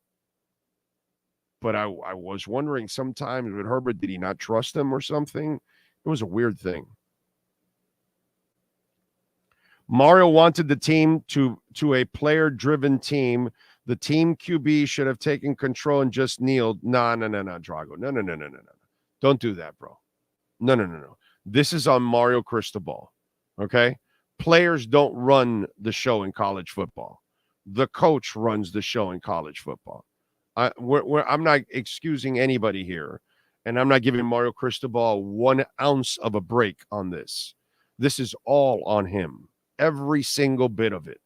But I was wondering sometimes with Herbert, did he not trust him or something? It was a weird thing. Mario wanted the team to a player-driven team. The team QB should have taken control and just kneeled. No, Drago. No. Don't do that, bro. No. This is on Mario Cristobal, okay? Players don't run the show in college football. The coach runs the show in college football. I'm not excusing anybody here, and I'm not giving Mario Cristobal 1 ounce of a break on this. This is all on him. Every single bit of it.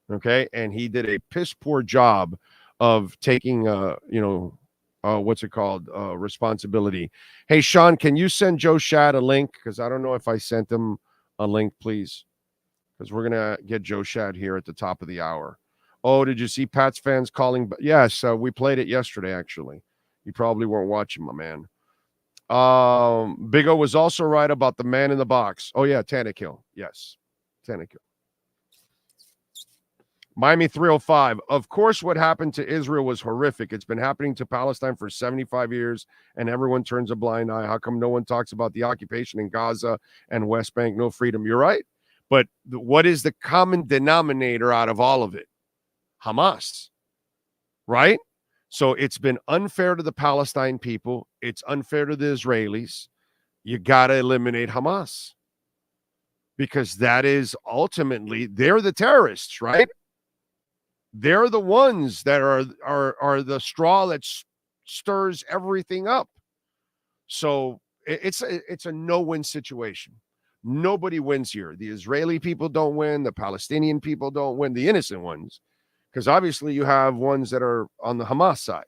Okay. And he did a piss poor job of taking, responsibility. Hey, Sean, can you send Joe Shad a link? Because I don't know if I sent him a link, please. Because we're going to get Joe Shad here at the top of the hour. Oh, did you see Pats fans calling? Yes, we played it yesterday, actually. You probably weren't watching, my man. Big O was also right about the man in the box. Oh, yeah, Tannehill. Yes. Tannehill. Miami 305. Of course, what happened to Israel was horrific. It's been happening to Palestine for 75 years, and everyone turns a blind eye. How come no one talks about the occupation in Gaza and West Bank? No freedom. You're right. But what is the common denominator out of all of it? Hamas. Right? So it's been unfair to the Palestine people. It's unfair to the Israelis. You got to eliminate Hamas. because that is ultimately, they're the terrorists, right? They're the ones that are the straw that stirs everything up. So it's a no-win situation. Nobody wins here. The Israeli people don't win. The Palestinian people don't win. The innocent ones, because obviously you have ones that are on the Hamas side,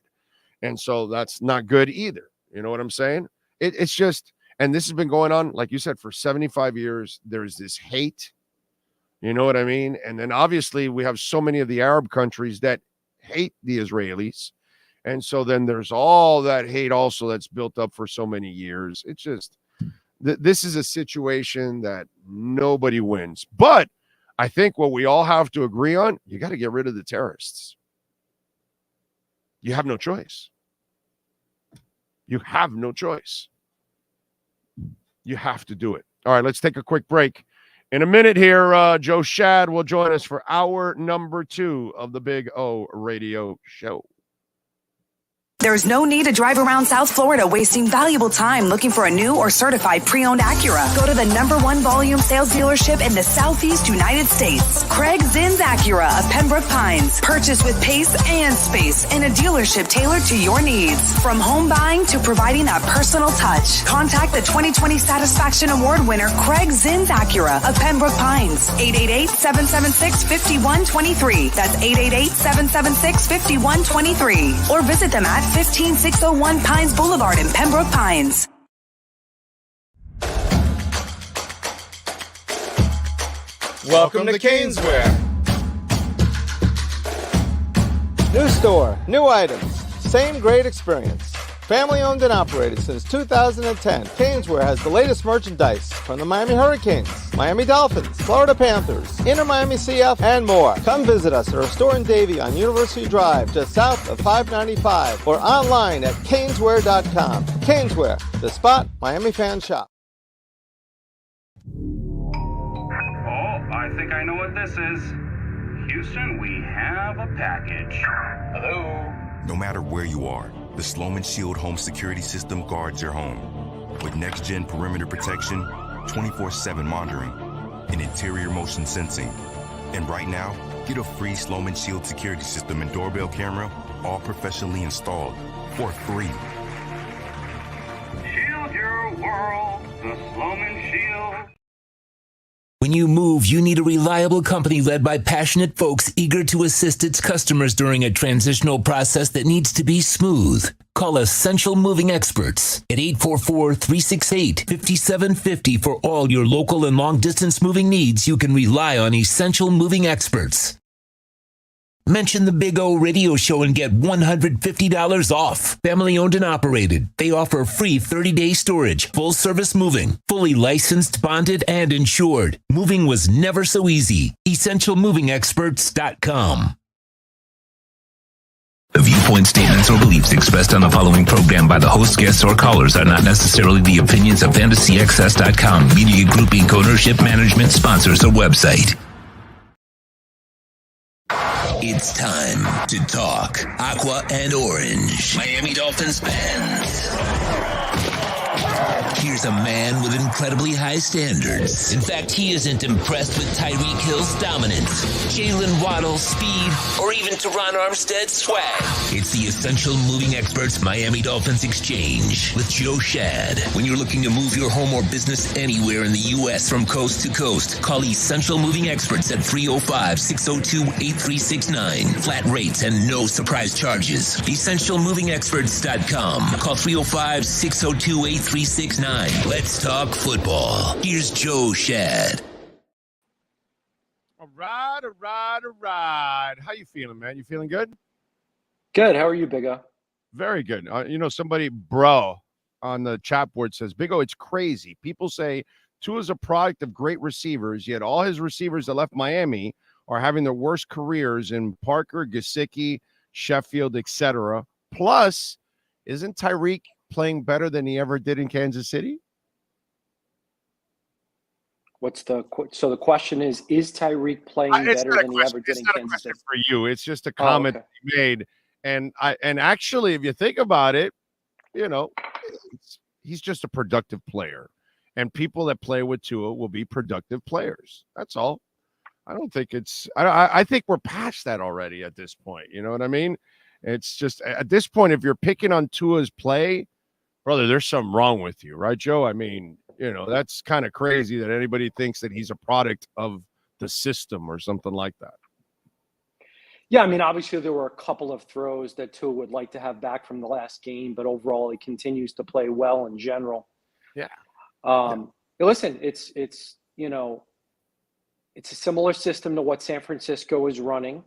and so that's not good either. You know what I'm saying? It's just, and this has been going on, like you said, for 75 years. There's this hate. You know what I mean? And then obviously we have so many of the Arab countries that hate the Israelis. And so then there's all that hate also that's built up for so many years. It's just, this is a situation that nobody wins. But I think what we all have to agree on, you got to get rid of the terrorists. You have no choice. You have no choice. You have to do it. All right, let's take a quick break. In a minute here, Joe Shad will join us for hour number 2 of the Big O Radio Show. There's no need to drive around South Florida wasting valuable time looking for a new or certified pre-owned Acura. Go to the #1 volume sales dealership in the Southeast United States. Craig Zins Acura of Pembroke Pines. Purchase with pace and space in a dealership tailored to your needs. From home buying to providing that personal touch. Contact the 2020 Satisfaction Award winner Craig Zins Acura of Pembroke Pines. 888-776-5123. That's 888-776-5123. Or visit them at 15601 Pines Boulevard in Pembroke Pines. Welcome to Caneswear. New store, new items, same great experience. Family owned and operated since 2010, Caneswear has the latest merchandise from the Miami Hurricanes, Miami Dolphins, Florida Panthers, Inter Miami CF, and more. Come visit us at our store in Davie on University Drive, just south of 595, or online at caneswear.com. Caneswear, the spot Miami fans shop. Oh, I think I know what this is. Houston, we have a package. Hello? No matter where you are, the Sloman Shield home security system guards your home. With next-gen perimeter protection, 24/7 monitoring, and interior motion sensing. And right now, get a free Sloman Shield security system and doorbell camera, all professionally installed, for free. Shield your world, the Sloman Shield. When you move, you need a reliable company led by passionate folks eager to assist its customers during a transitional process that needs to be smooth. Call Essential Moving Experts at 844-368-5750 for all your local and long-distance moving needs. You can rely on Essential Moving Experts. Mention the Big O Radio Show and get $150 off. Family owned and operated. They offer free 30-day storage, full service moving, fully licensed, bonded, and insured. Moving was never so easy. EssentialMovingExperts.com. The viewpoint, statements, or beliefs expressed on the following program by the host, guests, or callers are not necessarily the opinions of FantasyXS.com, Media Group Inc. ownership, management, sponsors, or website. It's time to talk Aqua and Orange. Miami Dolphins fans. Here's a man with incredibly high standards. In fact, he isn't impressed with Tyreek Hill's dominance, Jalen Waddle's speed, or even Teron Armstead's swag. It's the Essential Moving Experts Miami Dolphins Exchange with Joe Shad. When you're looking to move your home or business anywhere in the U.S. from coast to coast, call Essential Moving Experts at 305-602-8369. Flat rates and no surprise charges. EssentialMovingExperts.com. Call 305-602-8369. Let's talk football. Here's Joe Shad. All right. How you feeling, man? You feeling good? Good. How are you, Big O? Very good. Somebody, bro, on the chat board says, Big O, it's crazy. People say Tua is a product of great receivers, yet all his receivers that left Miami are having their worst careers in Parker, Gesicki, Sheffield, etc. Plus, isn't Tyreek playing better than he ever did in Kansas City? So the question is Tyreek playing better than he ever did in Kansas City? For you, it's just a comment that you made, and actually, if you think about it, he's just a productive player, and people that play with Tua will be productive players. That's all. I don't think it's. I think we're past that already at this point. You know what I mean? It's just at this point, if you're picking on Tua's play, brother, there's something wrong with you, right, Joe? I mean, you know, that's kind of crazy that anybody thinks that he's a product of the system or something like that. Yeah, I mean, obviously there were a couple of throws that Tua would like to have back from the last game, but overall he continues to play well in general. Yeah. Listen, it's you know, it's a similar system to what San Francisco is running.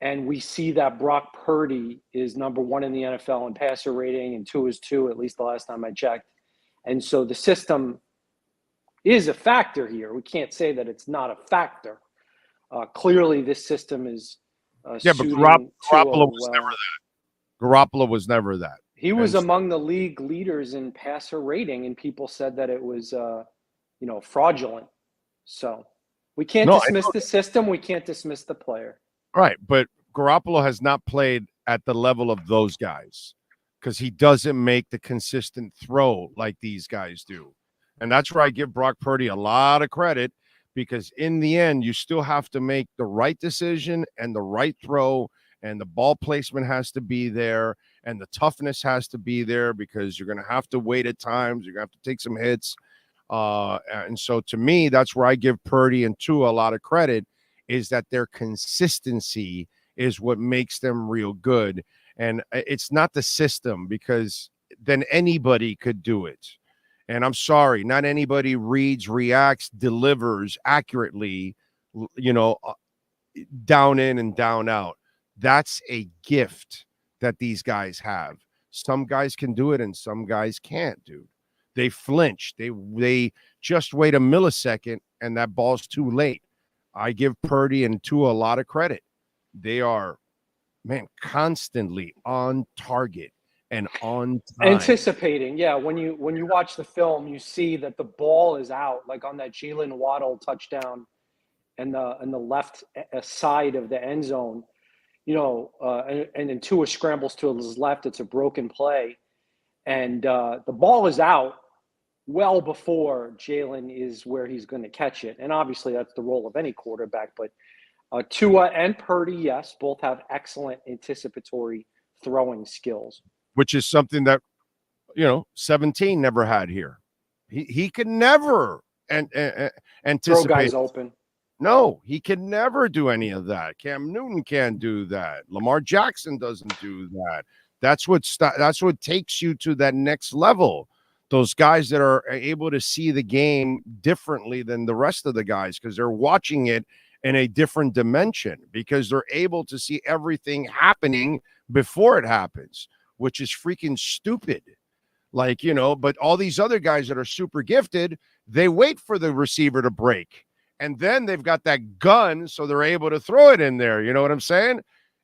And we see that Brock Purdy is number 1 in the NFL in passer rating, and Tua is 2, at least the last time I checked. And so the system is a factor here. We can't say that it's not a factor. Clearly, this system is but suiting Garoppolo was well. never that. Garoppolo was never that. He was among the league leaders in passer rating, and people said that it was, you know, fraudulent. So we can't dismiss the system. We can't dismiss the player. Right, but Garoppolo has not played at the level of those guys because he doesn't make the consistent throw like these guys do. And that's where I give Brock Purdy a lot of credit, because in the end, you still have to make the right decision and the right throw, and the ball placement has to be there, and the toughness has to be there, because you're going to have to wait at times. You're going to have to take some hits. And so to me, that's where I give Purdy and Tua a lot of credit, is that their consistency is what makes them real good. And it's not the system, because then anybody could do it. And I'm sorry, not anybody reads, reacts, delivers accurately, you know, down in and down out. That's a gift that these guys have. Some guys can do it and some guys can't, dude. They flinch. They just wait a millisecond and that ball's too late. I give Purdy and Tua a lot of credit. They are, man, constantly on target and on time. Anticipating, yeah. When you watch the film, you see that the ball is out, like on that Jalen Waddle touchdown, and the left side of the end zone. You know, and then Tua scrambles to his left. It's a broken play, and the ball is out well before Jalen is where he's going to catch it. And obviously that's the role of any quarterback, but Tua and Purdy, yes, both have excellent anticipatory throwing skills. Which is something that, you know, 17 never had here. He could never anticipate. Throw guys open. No, he can never do any of that. Cam Newton can't do that. Lamar Jackson doesn't do that. That's what takes you to that next level. Those guys that are able to see the game differently than the rest of the guys, because they're watching it in a different dimension, because they're able to see everything happening before it happens, which is freaking stupid. Like, you know, but all these other guys that are super gifted, they wait for the receiver to break, and then they've got that gun, so they're able to throw it in there. You know what I'm saying?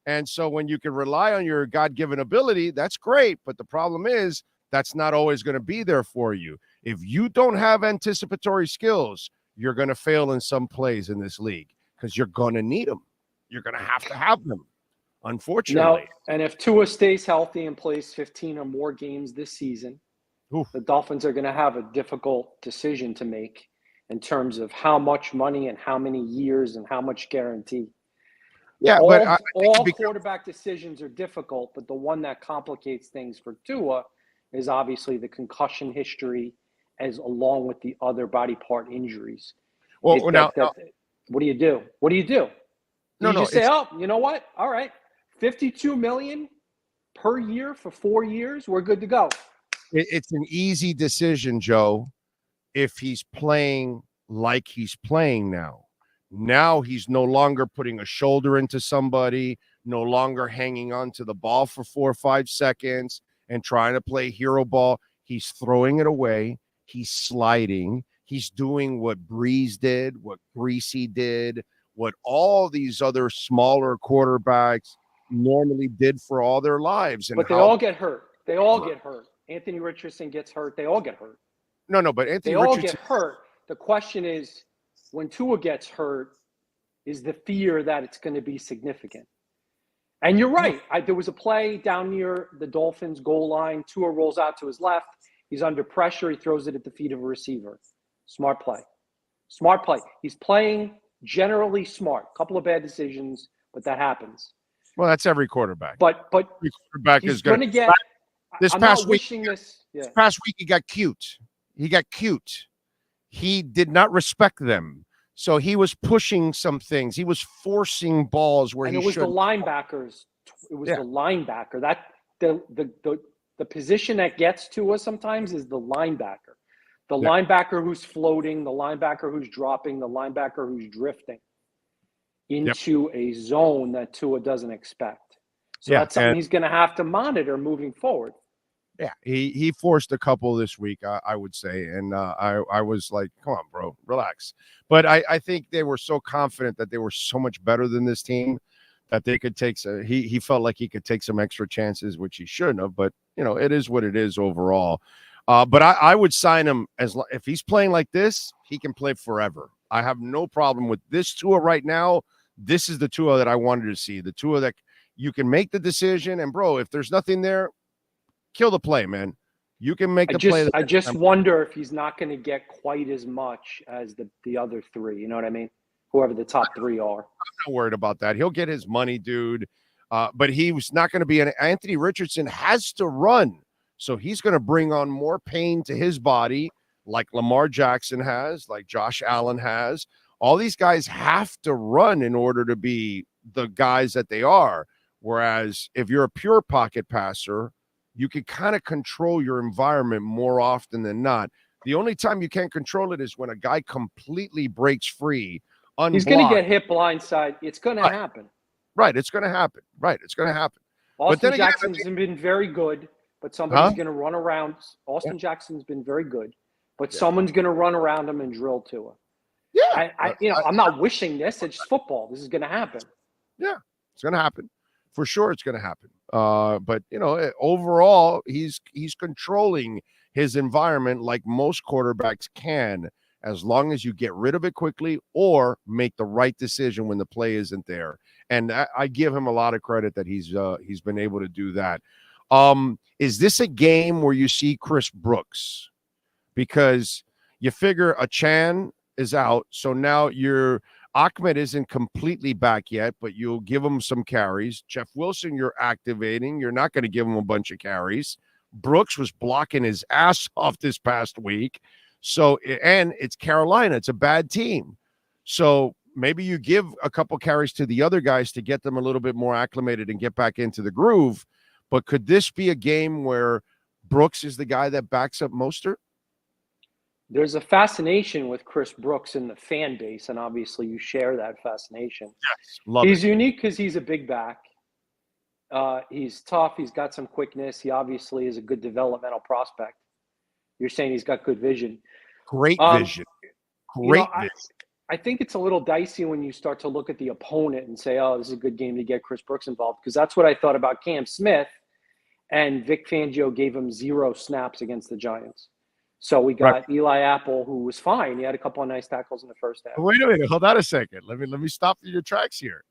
And so when you can rely on your God-given ability, that's great. But the problem is, that's not always going to be there for you. If you don't have anticipatory skills, you're going to fail in some plays in this league, because you're going to need them. You're going to have them, unfortunately. Now, and if Tua stays healthy and plays 15 or more games this season, the Dolphins are going to have a difficult decision to make in terms of how much money and how many years and how much guarantee. Yeah, all quarterback decisions are difficult, but the one that complicates things for Tua is obviously the concussion history, as along with the other body part injuries. Well, what do you do? What do you do? You just say, oh, you know what? All right, $52 million per year for 4 years. We're good to go. It's an easy decision, Joe, if he's playing like he's playing now. Now he's no longer putting a shoulder into somebody, no longer hanging on to the ball for 4 or 5 seconds and trying to play hero ball. He's throwing it away. He's sliding. He's doing what Breeze did, what Greasy did, what all these other smaller quarterbacks normally did for all their lives. But they all get hurt. They all get hurt. Anthony Richardson gets hurt. They all get hurt. No, but Anthony Richardson. They all get hurt. The question is, when Tua gets hurt, is the fear that it's going to be significant. And you're right. There was a play down near the Dolphins goal line. Tua rolls out to his left. He's under pressure. He throws it at the feet of a receiver. Smart play. Smart play. He's playing generally smart. A couple of bad decisions, but that happens. Well, that's every quarterback. But every quarterback he's is going to get. This I'm past not week, wishing this. Yeah. this past week, he got cute. He did not respect them. So he was pushing some things. He was forcing balls where And he it was should. the linebackers. It was the linebacker. That the position that gets to us sometimes is the linebacker. The linebacker who's floating, the linebacker who's dropping, the linebacker who's drifting into a zone that Tua doesn't expect. So that's something he's going to have to monitor moving forward. Yeah, he forced a couple this week, I would say, and I was like, come on, bro, relax. But I think they were so confident that they were so much better than this team that they could take. He felt like he could take some extra chances, which he shouldn't have. But it is what it is overall. But I would sign him if he's playing like this, he can play forever. I have no problem with this Tua right now. This is the Tua that I wanted to see. The Tua that you can make the decision, and bro, if there's nothing there, kill the play, man. You can make the play. I just wonder if he's not going to get quite as much as the other three. You know what I mean? Whoever the top three are. I'm not worried about that. He'll get his money, dude. But he was not going to be Anthony Richardson has to run. So he's going to bring on more pain to his body like Lamar Jackson has, like Josh Allen has. All these guys have to run in order to be the guys that they are. Whereas if you're a pure pocket passer, you can kind of control your environment more often than not. The only time you can't control it is when a guy completely breaks free. Unblocked. He's going to get hit blindside. It's going to happen. Right. It's going to happen. Right. It's going to happen. Austin Jackson's been very good, but somebody's going to run around. Austin Jackson's been very good, but someone's going to run around him and drill to him. Yeah. I'm not wishing this. It's just football. This is going to happen. Yeah. It's going to happen. For sure it's going to happen. But, overall, he's controlling his environment like most quarterbacks can, as long as you get rid of it quickly or make the right decision when the play isn't there. And I give him a lot of credit that he's been able to do that. Is this a game where you see Chris Brooks? Because you figure Achane is out, so now Ahmed isn't completely back yet, but you'll give him some carries. Jeff Wilson, you're activating. You're not going to give him a bunch of carries. Brooks was blocking his ass off this past week. So, and it's Carolina. It's a bad team. So maybe you give a couple carries to the other guys to get them a little bit more acclimated and get back into the groove. But could this be a game where Brooks is the guy that backs up Mostert? There's a fascination with Chris Brooks in the fan base, and obviously you share that fascination. Yes, love He's it. unique because he's a big back. He's tough. He's got some quickness. He obviously is a good developmental prospect. You're saying he's got good vision. Great vision. Great vision. I think it's a little dicey when you start to look at the opponent and say, oh, this is a good game to get Chris Brooks involved, because that's what I thought about Cam Smith, and Vic Fangio gave him 0 snaps against the Giants. So we got Eli Apple, who was fine. He had a couple of nice tackles in the first half. Wait a minute. Hold on a second. Let me stop your tracks here.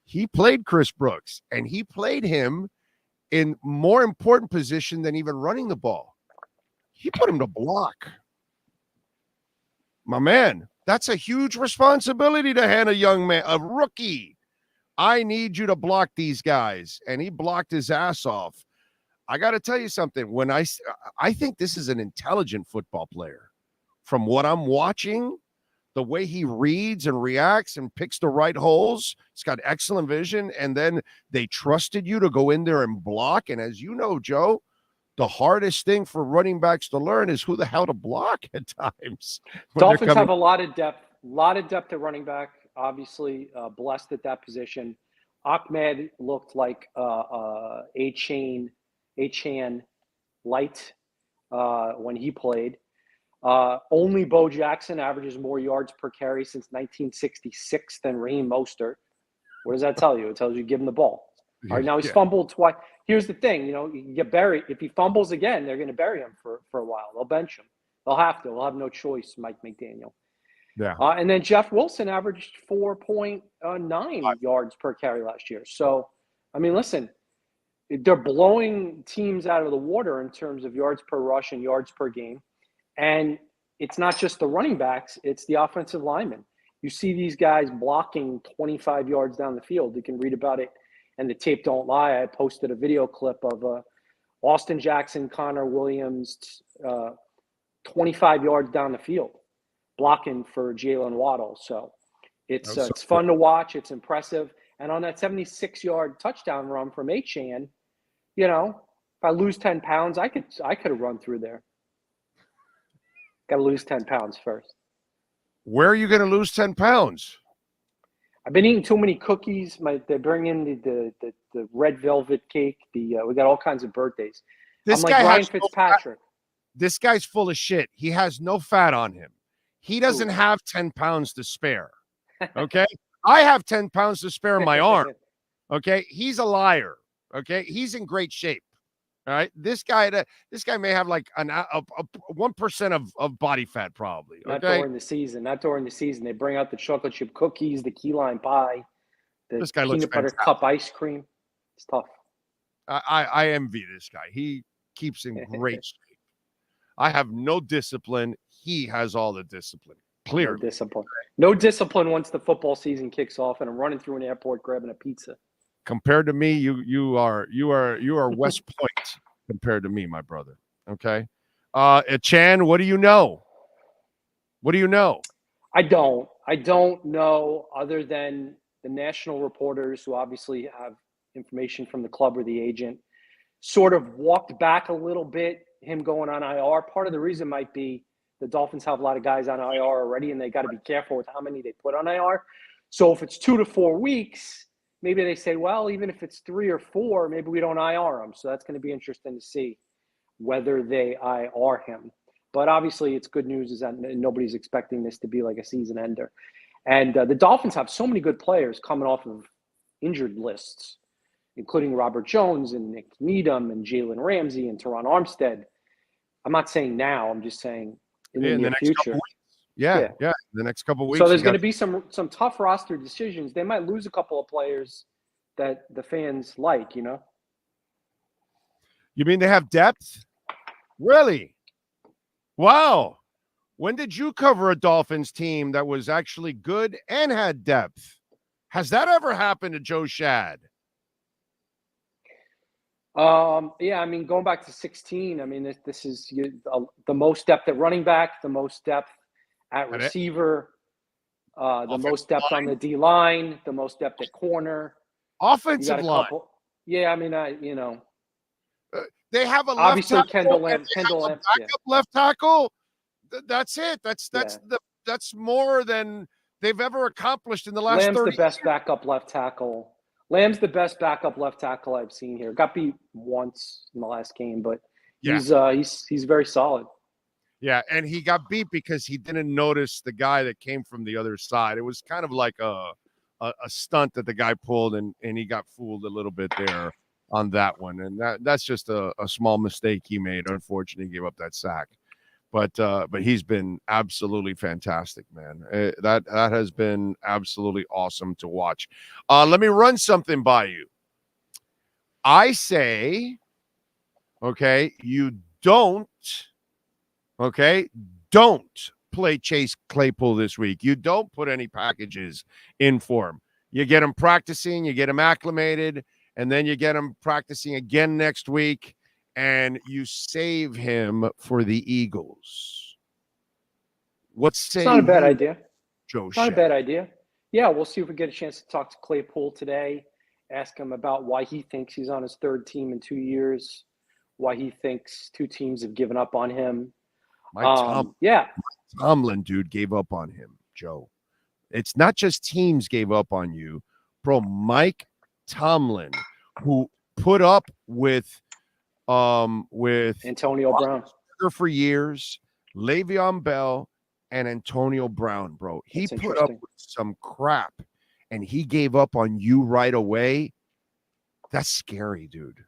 He played Chris Brooks, and he played him in more important position than even running the ball. He put him to block. My man, that's a huge responsibility to hand a young man, a rookie. I need you to block these guys. And he blocked his ass off. I got to tell you something. When I think this is an intelligent football player. From what I'm watching, the way he reads and reacts and picks the right holes, he's got excellent vision. And then they trusted you to go in there and block. And as you know, Joe, the hardest thing for running backs to learn is who the hell to block at times. Dolphins have a lot of depth at running back. Obviously, blessed at that position. Ahmed looked like Achane light when he played. Only Bo Jackson averages more yards per carry since 1966 than Raheem Mostert. What does that tell you? It tells you give him the ball. All right, now he's fumbled twice. Here's the thing, you get buried. If he fumbles again, they're going to bury him for a while. They'll bench him. They'll have to. They'll have no choice, Mike McDaniel. Yeah. And then Jeff Wilson averaged 4.9 yards per carry last year. So, I mean, listen, they're blowing teams out of the water in terms of yards per rush and yards per game. And it's not just the running backs, it's the offensive linemen. You see these guys blocking 25 yards down the field. You can read about it, and the tape don't lie. I posted a video clip of Austin Jackson, Connor Williams, 25 yards down the field, blocking for Jalen Waddle. So it's fun to watch. It's impressive. And on that 76-yard touchdown run from Achane, you know, if I lose 10 pounds, I could have run through there. Got to lose 10 pounds first. Where are you going to lose 10 pounds? I've been eating too many cookies. They bring in the red velvet cake. We got all kinds of birthdays. This I'm guy like Ryan has Fitzpatrick. This guy's full of shit. He has no fat on him. He doesn't have 10 pounds to spare. Okay? I have 10 pounds to spare in my arm. Okay? He's a liar. Okay? He's in great shape. All right? This guy may have like a 1% of body fat probably. Okay? Not during the season. Not during the season. They bring out the chocolate chip cookies, the key lime pie, the This guy looks peanut butter fantastic. cup ice cream. It's tough. I envy this guy. He keeps in great shape. I have no discipline. He has all the discipline. Clearly. No discipline. No discipline once the football season kicks off and I'm running through an airport grabbing a pizza. Compared to me, you are West Point compared to me, my brother. Okay. Chan, what do you know? What do you know? I don't know, other than the national reporters who obviously have information from the club or the agent, sort of walked back a little bit, him going on IR. Part of the reason might be the Dolphins have a lot of guys on IR already, and they got to be careful with how many they put on IR. So if it's 2 to 4 weeks, maybe they say, well, even if it's 3 or 4, maybe we don't IR him. So that's going to be interesting to see whether they IR him. But obviously, it's good news is that nobody's expecting this to be like a season ender. And the Dolphins have so many good players coming off of injured lists, including Robert Jones and Nick Needham and Jalen Ramsey and Teron Armstead. I'm not saying now. I'm just saying in the near next future. couple weeks. Yeah, the next couple of weeks. So there's going to be some tough roster decisions. They might lose a couple of players that the fans like, you know? You mean they have depth? Really? Wow. When did you cover a Dolphins team that was actually good and had depth? Has that ever happened to Joe Shad? Yeah, I mean, going back to 16, I mean, this is the most depth at running back, the most depth at receiver, the most depth on the D line, the most depth at corner. Offensive line. Yeah, I mean, they have a left obviously tackle, Kendall and they have a Lamb, backup left tackle. That's it. That's more than they've ever accomplished in the last Lamb's 30 the best years. backup left tackle. Lamb's the best backup left tackle I've seen here. Got beat once in the last game, but he's very solid. Yeah, and he got beat because he didn't notice the guy that came from the other side. It was kind of like a stunt that the guy pulled, and he got fooled a little bit there on that one. And that's just a small mistake he made. Unfortunately, he gave up that sack. But he's been absolutely fantastic, man. That has been absolutely awesome to watch. Let me run something by you. I say, okay, you don't play Chase Claypool this week. You don't put any packages in for him. You get him practicing, you get him acclimated, and then you get him practicing again next week. And you save him for the Eagles. It's not a bad idea. Joe It's not a bad idea. Yeah, we'll see if we get a chance to talk to Claypool today. Ask him about why he thinks he's on his third team in 2 years. Why he thinks 2 teams have given up on him. Mike Tomlin, dude, gave up on him, Joe. It's not just teams gave up on you, bro. Mike Tomlin, who put up with Antonio Brown for years, Le'Veon Bell, and Antonio Brown, bro. He put up with some crap, and he gave up on you right away. That's scary, dude.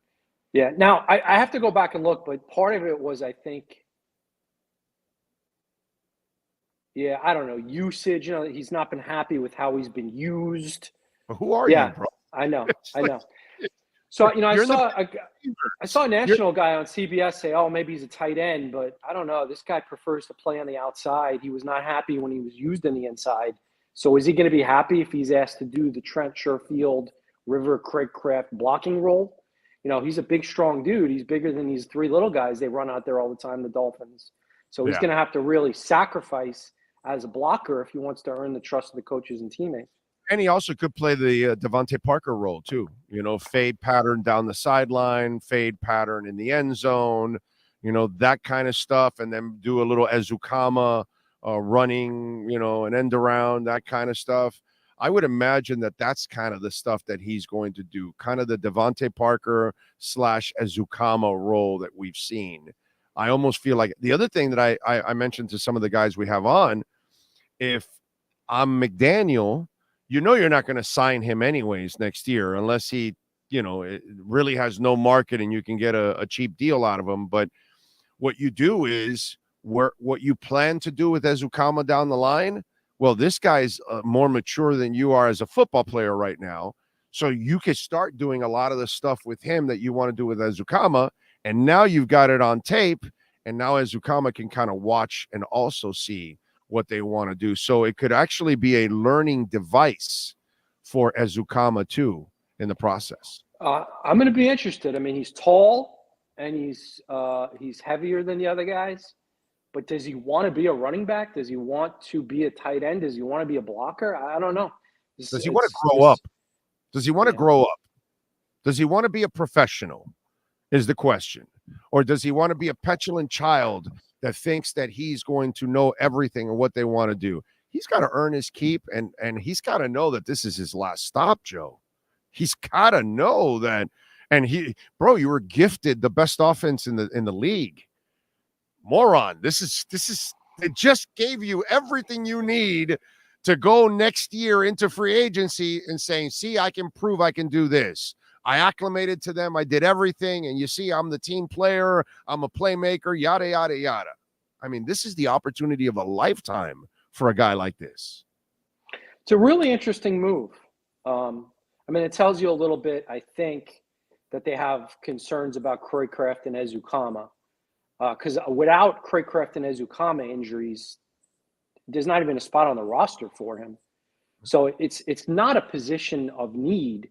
Yeah. Now, I have to go back and look, but part of it was, I think, I don't know, usage. You know, he's not been happy with how he's been used. Who are you, bro? I know. So I You're in the I saw a national guy on CBS say, "Oh, maybe he's a tight end," but I don't know. This guy prefers to play on the outside. He was not happy when he was used in the inside. So is he going to be happy if he's asked to do the Trent Sherfield, River Craig Kraft blocking role? He's a big, strong dude. He's bigger than these three little guys they run out there all the time, the Dolphins. So he's going to have to really sacrifice as a blocker if he wants to earn the trust of the coaches and teammates. And he also could play the Devontae Parker role too. Fade pattern down the sideline, fade pattern in the end zone, that kind of stuff, and then do a little Ezukama running, an end around, that kind of stuff. I would imagine that that's kind of the stuff that he's going to do, kind of the Devontae Parker / Ezukama role that we've seen. I almost feel like the other thing that I mentioned to some of the guys we have on, if I'm McDaniel, you're not going to sign him anyways next year unless he, it really has no market and you can get a cheap deal out of him. But what you do is what you plan to do with Ezukama down the line. Well, this guy's more mature than you are as a football player right now. So you could start doing a lot of the stuff with him that you want to do with Ezukama. And now you've got it on tape. And now Ezukama can kind of watch and also see what they want to do. So it could actually be a learning device for Ezukama too in the process. I'm going to be interested. I mean, he's tall and he's heavier than the other guys. But does he want to be a running back? Does he want to be a tight end? Does he want to be a blocker? I don't know. Does he want to grow up? Does he want to grow up? Does he want to be a professional is the question. Or does he want to be a petulant child that thinks that he's going to know everything and what they want to do? He's got to earn his keep, and he's got to know that this is his last stop, Joe. He's got to know that. And you were gifted the best offense in the league. Moron, it just gave you everything you need to go next year into free agency and saying, see, I can prove I can do this. I acclimated to them. I did everything. And you see, I'm the team player. I'm a playmaker, yada, yada, yada. I mean, this is the opportunity of a lifetime for a guy like this. It's a really interesting move. It tells you a little bit, I think, that they have concerns about Craycraft and Ezukama. Because without Craycraft and Ezukama injuries, there's not even a spot on the roster for him. So it's not a position of need,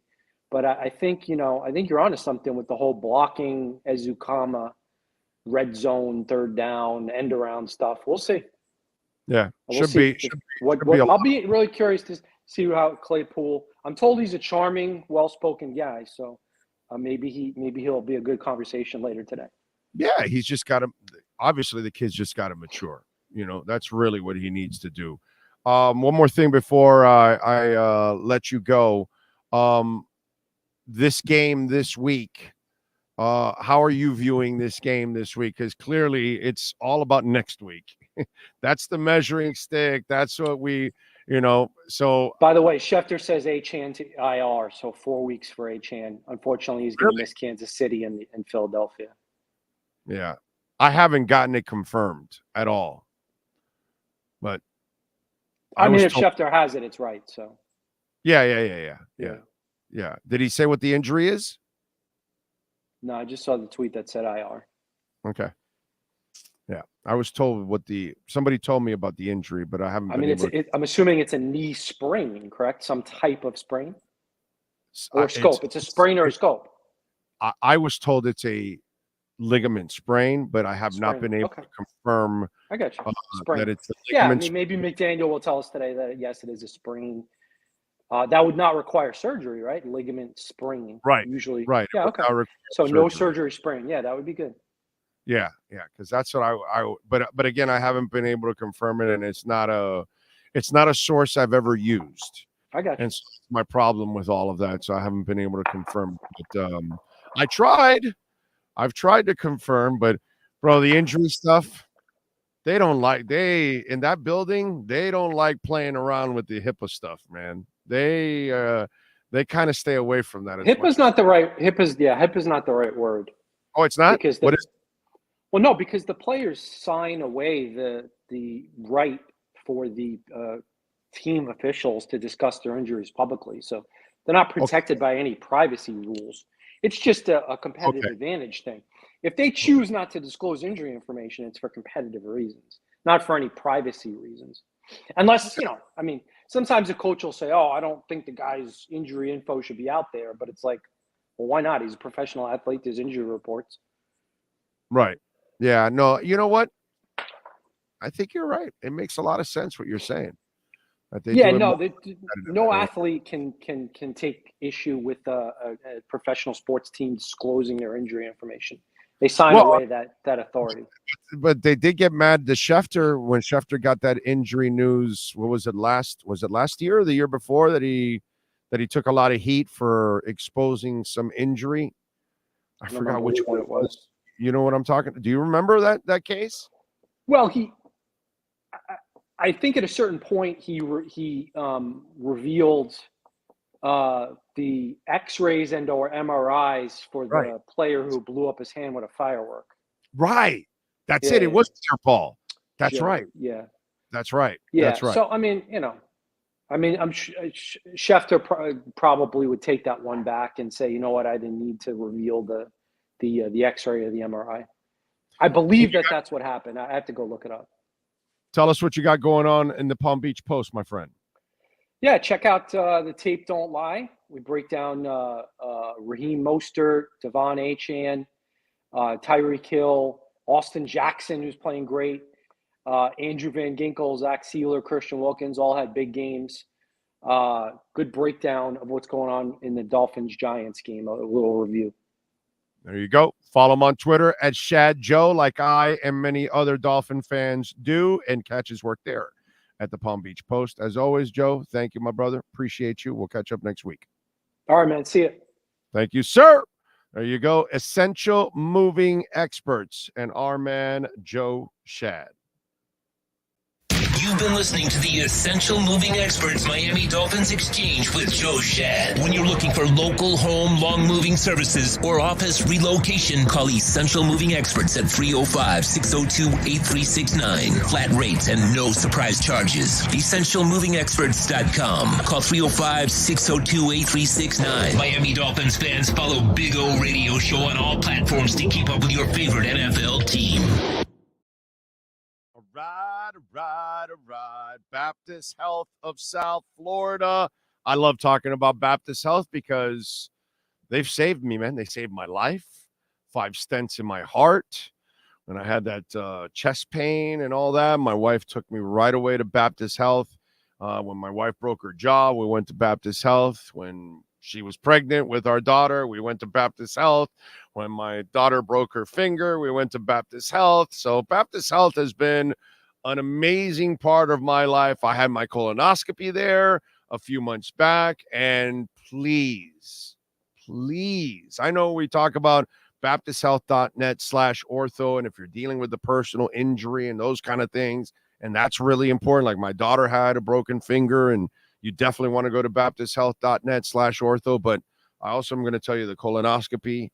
but I think you're onto something with the whole blocking Ezukama, red zone, third down, end around stuff. We'll see. Yeah, I'll be really curious to see how Claypool. I'm told he's a charming, well-spoken guy, so maybe he'll be a good conversation later today. Yeah, he's just got to. Obviously, the kid's just got to mature. That's really what he needs to do. One more thing before I let you go. This game this week. How are you viewing this game this week? Because clearly, it's all about next week. That's the measuring stick. That's what we. So. By the way, Schefter says Achane to IR, so 4 weeks for Achane. Unfortunately, he's going to miss Kansas City and Philadelphia. Yeah, I haven't gotten it confirmed at all. But if Schefter has it, it's right. So. Yeah. Did he say what the injury is? No, I just saw the tweet that said IR. Okay. Yeah, I was told somebody told me about the injury, but I haven't. I'm assuming it's a knee sprain, correct? Some type of sprain or scope. It's a sprain or a scope. I was told it's a ligament sprain, but I have not been able to confirm. I got you. That it's a ligament. Maybe McDaniel will tell us today that yes, it is a sprain. That would not require surgery, right? Ligament sprain, right? Usually, right? Yeah, okay. So no surgery sprain. Yeah, that would be good. Yeah, because that's what I. But again, I haven't been able to confirm it, and it's not a source I've ever used. I got you. And so that's my problem with all of that, so I haven't been able to confirm. But I tried. I've tried to confirm, but bro, the injury stuff, in that building, they don't like playing around with the HIPAA stuff, man. They kind of stay away from that. HIPAA's not the right word. Oh, it's not? Because well, no, because the players sign away the right for the team officials to discuss their injuries publicly. So they're not protected by any privacy rules. It's just a competitive advantage thing. If they choose not to disclose injury information, it's for competitive reasons, not for any privacy reasons. Unless, I mean, sometimes a coach will say, oh, I don't think the guy's injury info should be out there. But it's like, well, why not? He's a professional athlete. There's injury reports. Right. Yeah. No, you know what? I think you're right. It makes a lot of sense what you're saying. No athlete can take issue with a professional sports team disclosing their injury information. They sign away that authority. But they did get mad to Schefter when Schefter got that injury news. What was it last year or the year before that he took a lot of heat for exposing some injury? I forgot which one it was. You know what I'm talking? Do you remember that case? Well, I think at a certain point he revealed the X-rays and or MRIs for the player who blew up his hand with a firework. Right. That's it. It was Pierre Paul. That's right. Yeah. That's right. Yeah. That's right. So I'm Schefter probably would take that one back and say, you know what, I didn't need to reveal the X-ray or the MRI. I believe that's what happened. I have to go look it up. Tell us what you got going on in the Palm Beach Post, my friend. Yeah, check out the Tape Don't Lie. We break down Raheem Mostert, Devon Achane, Tyreek Hill, Austin Jackson, who's playing great, Andrew Van Ginkel, Zach Sealer, Christian Wilkins, all had big games. Good breakdown of what's going on in the Dolphins-Giants game, a little review. There you go. Follow him on Twitter at Shad Joe, like I and many other Dolphin fans do, and catch his work there at the Palm Beach Post. As always, Joe, thank you, my brother. Appreciate you. We'll catch up next week. All right, man. See you. Thank you, sir. There you go. Essential moving experts and our man, Joe Shad. You've been listening to the Essential Moving Experts Miami Dolphins Exchange with Joe Shad. When you're looking for local home, long moving services, or office relocation, call Essential Moving Experts at 305-602-8369. Flat rates and no surprise charges. EssentialMovingExperts.com. Call 305-602-8369. Miami Dolphins fans, follow Big O Radio Show on all platforms to keep up with your favorite NFL team. All right. Baptist Health of South Florida. I love talking about Baptist Health because they've saved me, man. They saved my life. 5 stents in my heart. When I had that chest pain and all that, my wife took me right away to Baptist Health. When my wife broke her jaw, we went to Baptist Health. When she was pregnant with our daughter, we went to Baptist Health. When my daughter broke her finger, we went to Baptist Health. So Baptist Health has been an amazing part of my life. I had my colonoscopy there a few months back. And please, I know we talk about baptisthealth.net/ortho. And if you're dealing with the personal injury and those kind of things, and that's really important. Like my daughter had a broken finger, and you definitely want to go to baptisthealth.net/ortho. But I also am going to tell you the colonoscopy,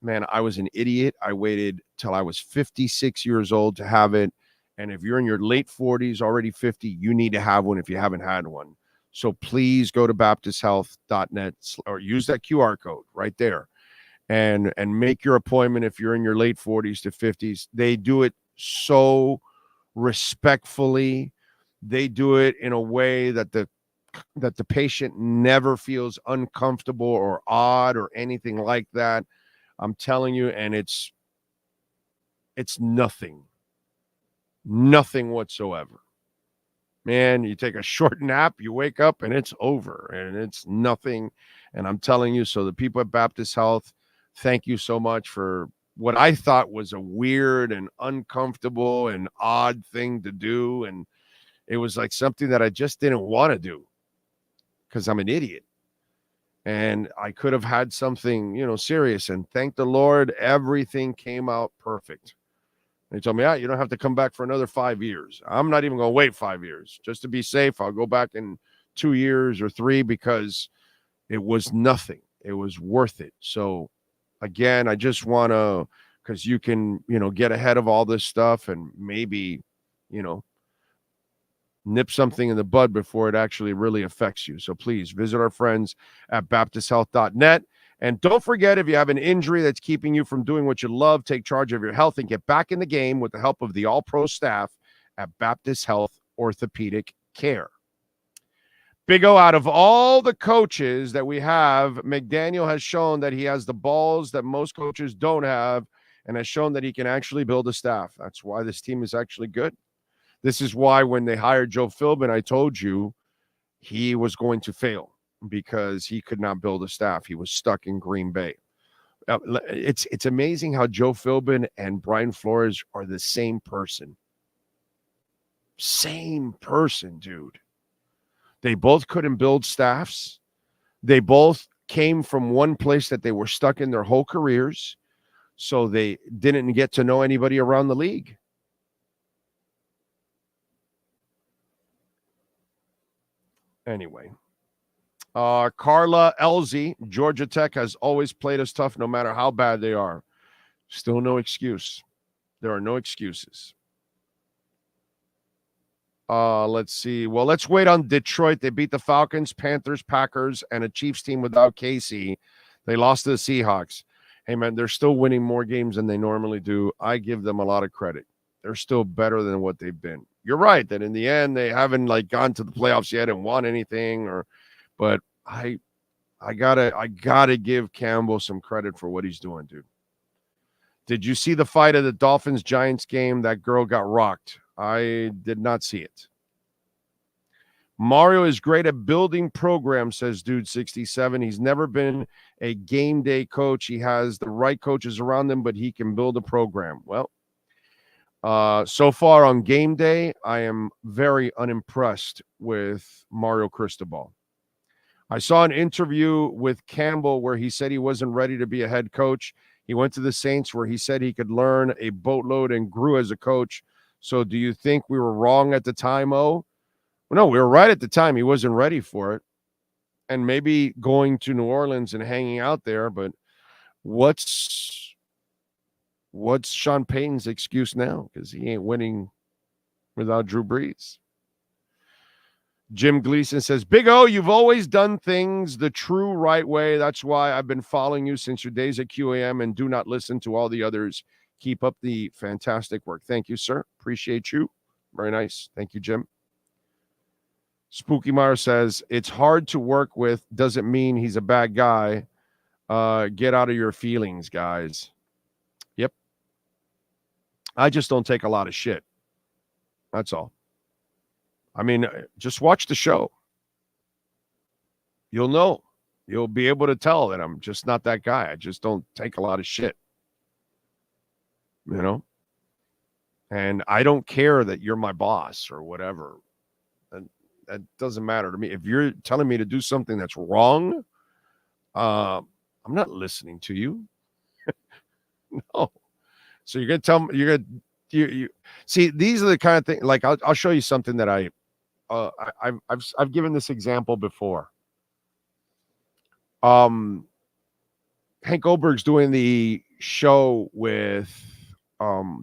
man, I was an idiot. I waited till I was 56 years old to have it. And if you're in your late 40s, already 50, you need to have one if you haven't had one. So please go to baptisthealth.net or use that QR code right there and make your appointment if you're in your late 40s to 50s. They do it so respectfully. They do it in a way that the patient never feels uncomfortable or odd or anything like that. I'm telling you, and it's nothing whatsoever. Man, you take a short nap, you wake up, and it's over, and it's nothing. And I'm telling you, so the people at Baptist Health, thank you so much for what I thought was a weird and uncomfortable and odd thing to do. And it was like something that I just didn't want to do because I'm an idiot. And I could have had something, serious. And thank the Lord, everything came out perfect. They told me, you don't have to come back for another 5 years. I'm not even going to wait 5 years. Just to be safe, I'll go back in 2 years or 3 because it was nothing. It was worth it. So, again, I just want to, because you can, get ahead of all this stuff and maybe, nip something in the bud before it actually really affects you. So please visit our friends at baptisthealth.net And don't forget, if you have an injury that's keeping you from doing what you love, take charge of your health and get back in the game with the help of the all-pro staff at Baptist Health Orthopedic Care. Big O, out of all the coaches that we have, McDaniel has shown that he has the balls that most coaches don't have and has shown that he can actually build a staff. That's why this team is actually good. This is why when they hired Joe Philbin, I told you he was going to fail because he could not build a staff. He was stuck in Green Bay. It's amazing how Joe Philbin and Brian Flores are the same person. Same person, dude. They both couldn't build staffs. They both came from one place that they were stuck in their whole careers, so they didn't get to know anybody around the league. Anyway, Carla Elzy, Georgia Tech has always played us tough no matter how bad they are. Still no excuse. There are no excuses. Let's see. Well, let's wait on Detroit. They beat the Falcons, Panthers, Packers, and a Chiefs team without Casey. They lost to the Seahawks. Hey, man, they're still winning more games than they normally do. I give them a lot of credit. They're still better than what they've been. You're right that in the end, they haven't gone to the playoffs yet and won anything, but I gotta give Campbell some credit for what he's doing, dude. Did you see the fight of the Dolphins-Giants game? That girl got rocked. I did not see it. Mario is great at building programs, says Dude 67. He's never been a game day coach. He has the right coaches around him, but he can build a program. Well, so far on game day, I am very unimpressed with Mario Cristobal. I saw an interview with Campbell where he said he wasn't ready to be a head coach. He went to the Saints where he said he could learn a boatload and grew as a coach. So do you think we were wrong at the time, O? Well, no, we were right at the time. He wasn't ready for it. And maybe going to New Orleans and hanging out there, but what's Sean Payton's excuse now? Because he ain't winning without Drew Brees. Jim Gleason says, Big O, you've always done things the true right way. That's why I've been following you since your days at QAM and do not listen to all the others. Keep up the fantastic work. Thank you, sir. Appreciate you. Very nice. Thank you, Jim. Spooky Meyer says, it's hard to work with. Doesn't mean he's a bad guy. Get out of your feelings, guys. Yep. I just don't take a lot of shit. That's all. I mean, just watch the show. You'll know. You'll be able to tell that I'm just not that guy. I just don't take a lot of shit. You know? And I don't care that you're my boss or whatever. And that doesn't matter to me. If you're telling me to do something that's wrong, I'm not listening to you. No. So you're going to tell me, you see, these are the kind of things, like, I'll show you something that I've given this example before. Hank Goldberg's doing the show with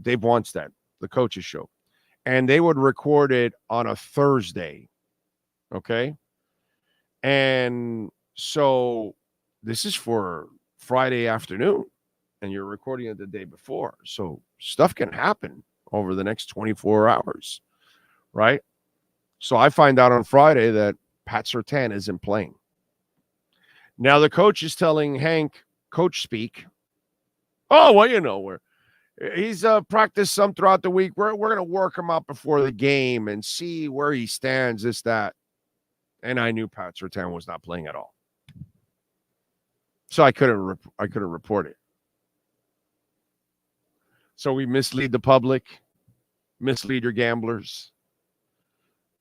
Dave Wanstead, the coach's show, and they would record it on a Thursday. Okay. And so this is for Friday afternoon, and you're recording it the day before. So stuff can happen over the next 24 hours, right? So I find out on Friday that Pat Surtain isn't playing. Now the coach is telling Hank, coach speak. Oh, well, you know, he's practiced some throughout the week. We're going to work him out before the game and see where he stands, this, that. And I knew Pat Surtain was not playing at all. So I couldn't report it. So we mislead the public, mislead your gamblers.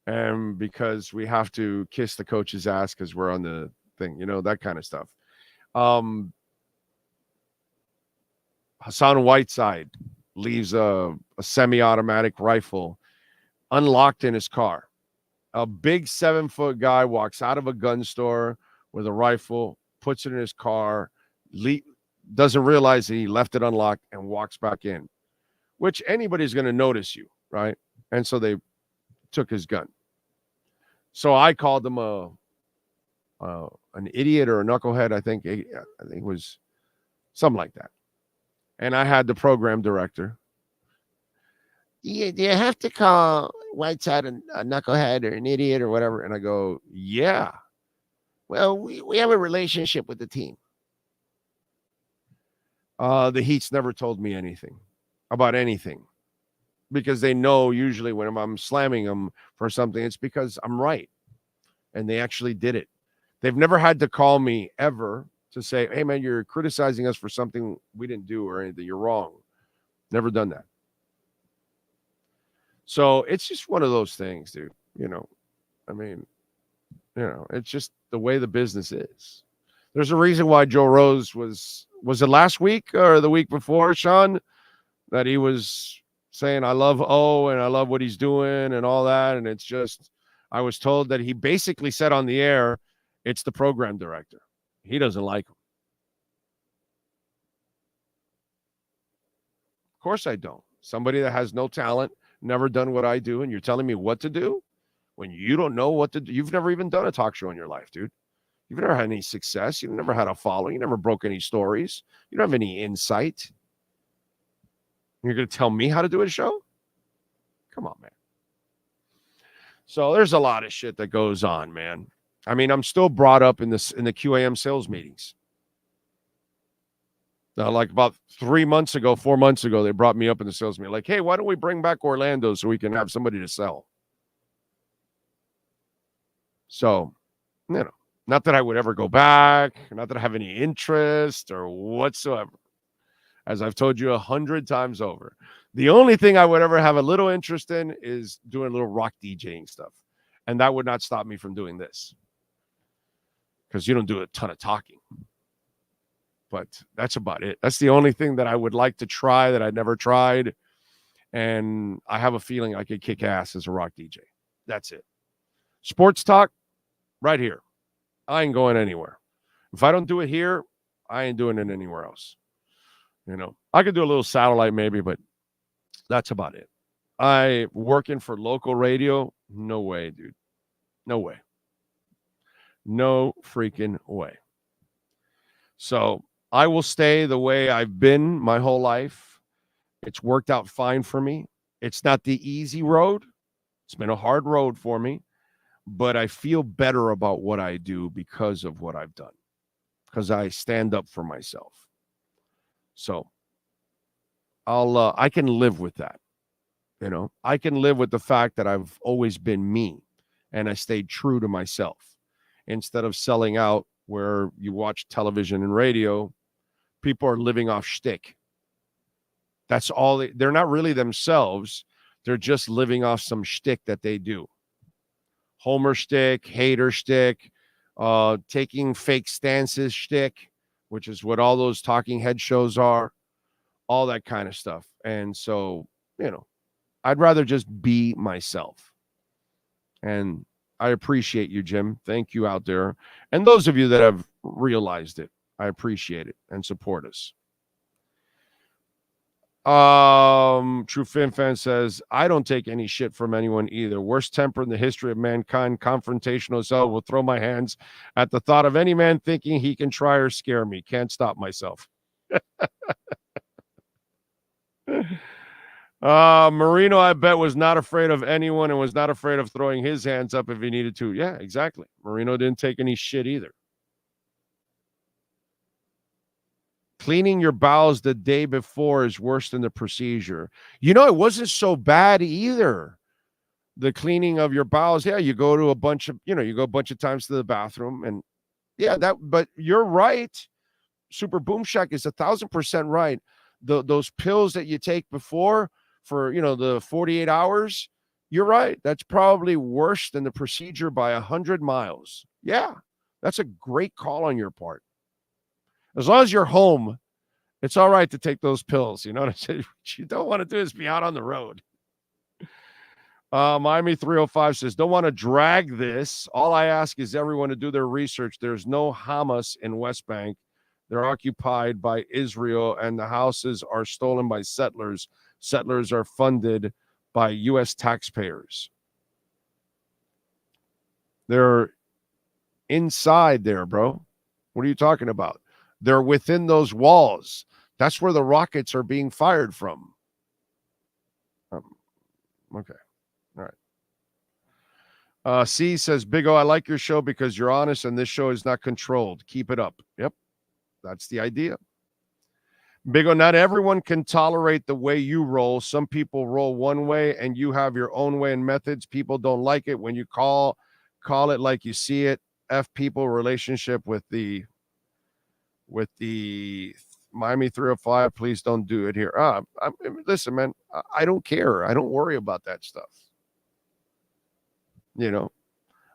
And because we have to kiss the coach's ass because we're on the thing, you know, that kind of stuff. Hassan Whiteside leaves a semi-automatic rifle unlocked in his car. A big 7-foot guy walks out of a gun store with a rifle, puts it in his car, doesn't realize that he left it unlocked and walks back in, which anybody's going to notice you, right? And so they took his gun. So I called him a an idiot or a knucklehead. I think it was something like that. And I had the program director. Do you have to call Whiteside a knucklehead or an idiot or whatever? And I go, yeah. Well, we have a relationship with the team. The Heat's never told me anything about anything, because they know usually when I'm slamming them for something, it's because I'm right. And they actually did it. They've never had to call me ever to say, hey, man, you're criticizing us for something we didn't do or anything. You're wrong. Never done that. So it's just one of those things, dude. I mean, it's just the way the business is. There's a reason why Joe Rose was it last week or the week before, Sean, that he was saying, I love O and I love what he's doing and all that. And it's just, I was told that he basically said on the air, it's the program director. He doesn't like him. Of course I don't. Somebody that has no talent, never done what I do, and you're telling me what to do when you don't know what to do. You've never even done a talk show in your life, dude. You've never had any success. You've never had a following. You never broke any stories. You don't have any insight. You're going to tell me how to do a show? Come on, man. So there's a lot of shit that goes on, man. I mean, I'm still brought up in the QAM sales meetings. Now, like about 4 months ago, they brought me up in the sales meeting. Like, hey, why don't we bring back Orlando so we can have somebody to sell? So, not that I would ever go back, not that I have any interest or whatsoever. As I've told you 100 times over, the only thing I would ever have a little interest in is doing a little rock DJing stuff. And that would not stop me from doing this, because you don't do a ton of talking. But that's about it. That's the only thing that I would like to try that I never tried. And I have a feeling I could kick ass as a rock DJ. That's it. Sports talk, right here. I ain't going anywhere. If I don't do it here, I ain't doing it anywhere else. I could do a little satellite maybe, but that's about it. I working for local radio? No way, dude. No way. No freaking way. So I will stay the way I've been my whole life. It's worked out fine for me. It's not the easy road. It's been a hard road for me, but I feel better about what I do because of what I've done, because I stand up for myself. So I can live with that. I can live with the fact that I've always been me and I stayed true to myself instead of selling out where you watch television and radio. People are living off shtick. That's all. They're not really themselves. They're just living off some shtick that they do. Homer shtick, hater shtick, taking fake stances shtick, which is what all those talking head shows are, all that kind of stuff. And so, I'd rather just be myself. And I appreciate you, Jim. Thank you out there. And those of you that have realized it, I appreciate it and support us. True Fin Fan says, I don't take any shit from anyone either. Worst temper in the history of mankind, confrontational as hell, will throw my hands at the thought of any man thinking he can try or scare me. Can't stop myself. Marino, I bet, was not afraid of anyone and was not afraid of throwing his hands up if he needed to. Yeah, exactly. Marino didn't take any shit either. Cleaning your bowels the day before is worse than the procedure. It wasn't so bad either. The cleaning of your bowels. Yeah, you go to a bunch of, you go a bunch of times to the bathroom, and yeah, but you're right. Super Boom Shack is 1,000% right. Those pills that you take before for, the 48 hours, you're right. That's probably worse than the procedure by 100 miles. Yeah, that's a great call on your part. As long as you're home, it's all right to take those pills. You know what I'm saying? What you don't want to do is be out on the road. Miami 305 says, don't want to drag this. All I ask is everyone to do their research. There's no Hamas in West Bank. They're occupied by Israel, and the houses are stolen by settlers. Settlers are funded by U.S. taxpayers. inside there, bro. What are you talking about? They're within those walls. That's where the rockets are being fired from. Okay. All right. C says, Big O, I like your show because you're honest and this show is not controlled. Keep it up. Yep. That's the idea. Big O, not everyone can tolerate the way you roll. Some people roll one way and you have your own way and methods. People don't like it when you call it like you see it. F people relationship with the Miami 305. Please don't do it here. Listen, man, I don't care. I don't worry about that stuff. You know,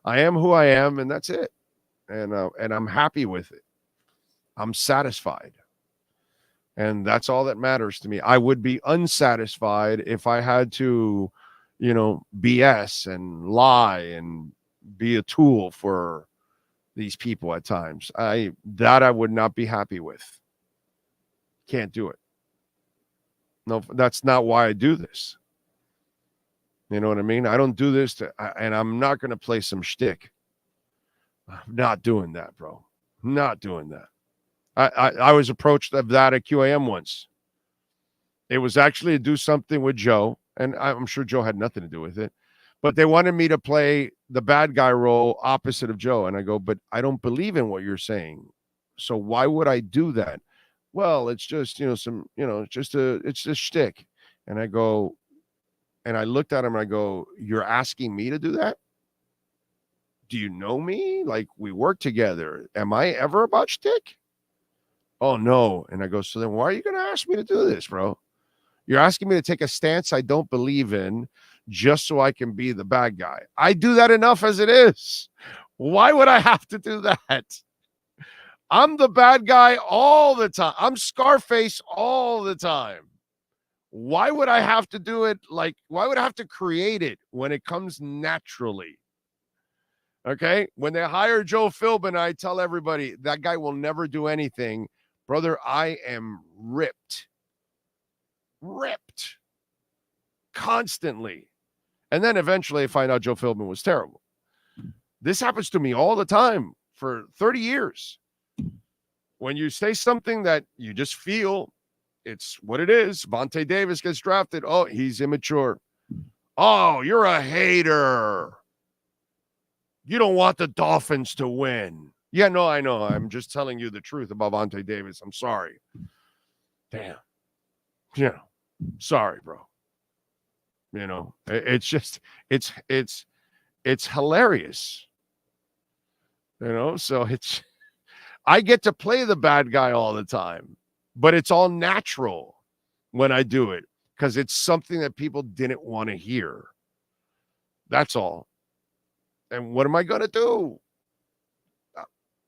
I am who I am, and that's it. And I'm happy with it. I'm satisfied. And that's all that matters to me. I would be unsatisfied if I had to, BS and lie and be a tool for these people at times. I would not be happy with. Can't do it. No, that's not why I do this. You know what I mean? I don't do this and I'm not going to play some shtick. I'm not doing that, bro. Not doing that. I was approached of that at QAM once. It was actually to do something with Joe, and I'm sure Joe had nothing to do with it, but they wanted me to play the bad guy role opposite of Joe. And I go, but I don't believe in what you're saying. So why would I do that? Well, it's just, it's a shtick. And I go, and I looked at him and I go, you're asking me to do that? Do you know me? Like, we work together. Am I ever about shtick? Oh, no. And I go, so then why are you going to ask me to do this, bro? You're asking me to take a stance I don't believe in just so I can be the bad guy. I do that enough as it is. Why would I have to do that? I'm the bad guy all the time. I'm Scarface all the time. Why would I have to do it? Why would I have to create it when it comes naturally? Okay? When they hire Joe Philbin, I tell everybody, that guy will never do anything. Brother, I am ripped. Constantly. And then eventually I find out Joe Philbin was terrible. This happens to me all the time for 30 years. When you say something that you just feel it's what it is. Vontae Davis gets drafted. Oh, he's immature. Oh, you're a hater. You don't want the Dolphins to win. Yeah, no, I know. I'm just telling you the truth about Vontae Davis. I'm sorry. Damn. Sorry, bro. It's just, it's hilarious. So I get to play the bad guy all the time, but it's all natural when I do it because it's something that people didn't want to hear. That's all. And what am I going to do?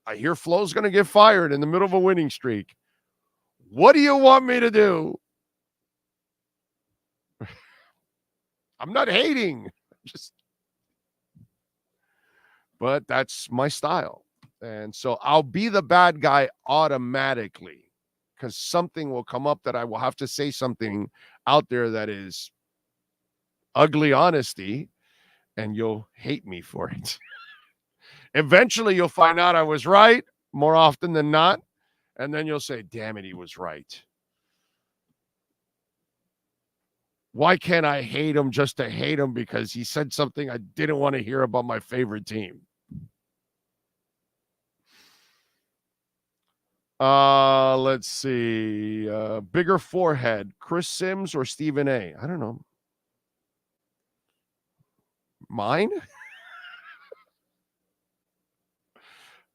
I hear Flo's going to get fired in the middle of a winning streak. What do you want me to do? I'm not hating. But that's my style. And so I'll be the bad guy automatically because something will come up that I will have to say something out there that is ugly honesty, and you'll hate me for it. Eventually, you'll find out I was right more often than not, and then you'll say, damn it, he was right. Why can't I hate him just to hate him because he said something I didn't want to hear about my favorite team? Let's see. Bigger forehead, Chris Sims or Stephen A? I don't know. Mine?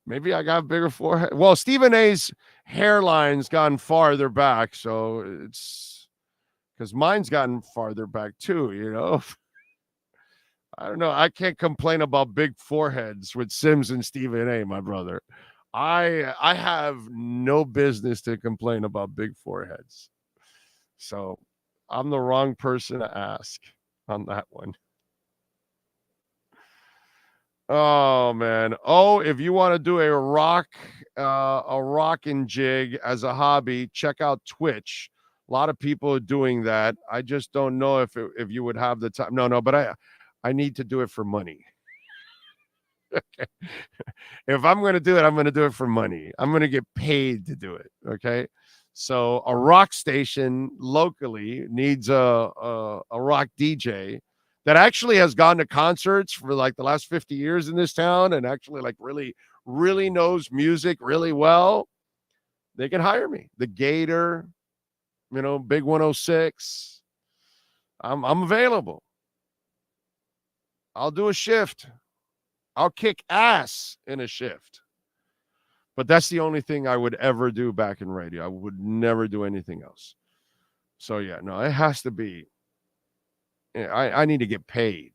Maybe I got bigger forehead. Well, Stephen A's hairline's gone farther back, so it's because mine's gotten farther back too, I don't know. I can't complain about big foreheads with Sims and Stephen A, my brother. I have no business to complain about big foreheads. So I'm the wrong person to ask on that one. Oh, man. Oh, if you want to do a rockin' jig as a hobby, check out Twitch. A lot of people are doing that. I just don't know if you would have the time. No, but I need to do it for money. Okay. If I'm going to do it, I'm going to do it for money. I'm going to get paid to do it. Okay. So a rock station locally needs a rock DJ that actually has gone to concerts for like the last 50 years in this town and actually like really, really knows music really well. They can hire me. The Gator, Big 106. I'm available. I'll do a shift. I'll kick ass in a shift. But that's the only thing I would ever do back in radio. I would never do anything else. So, yeah, no, it has to be. I need to get paid.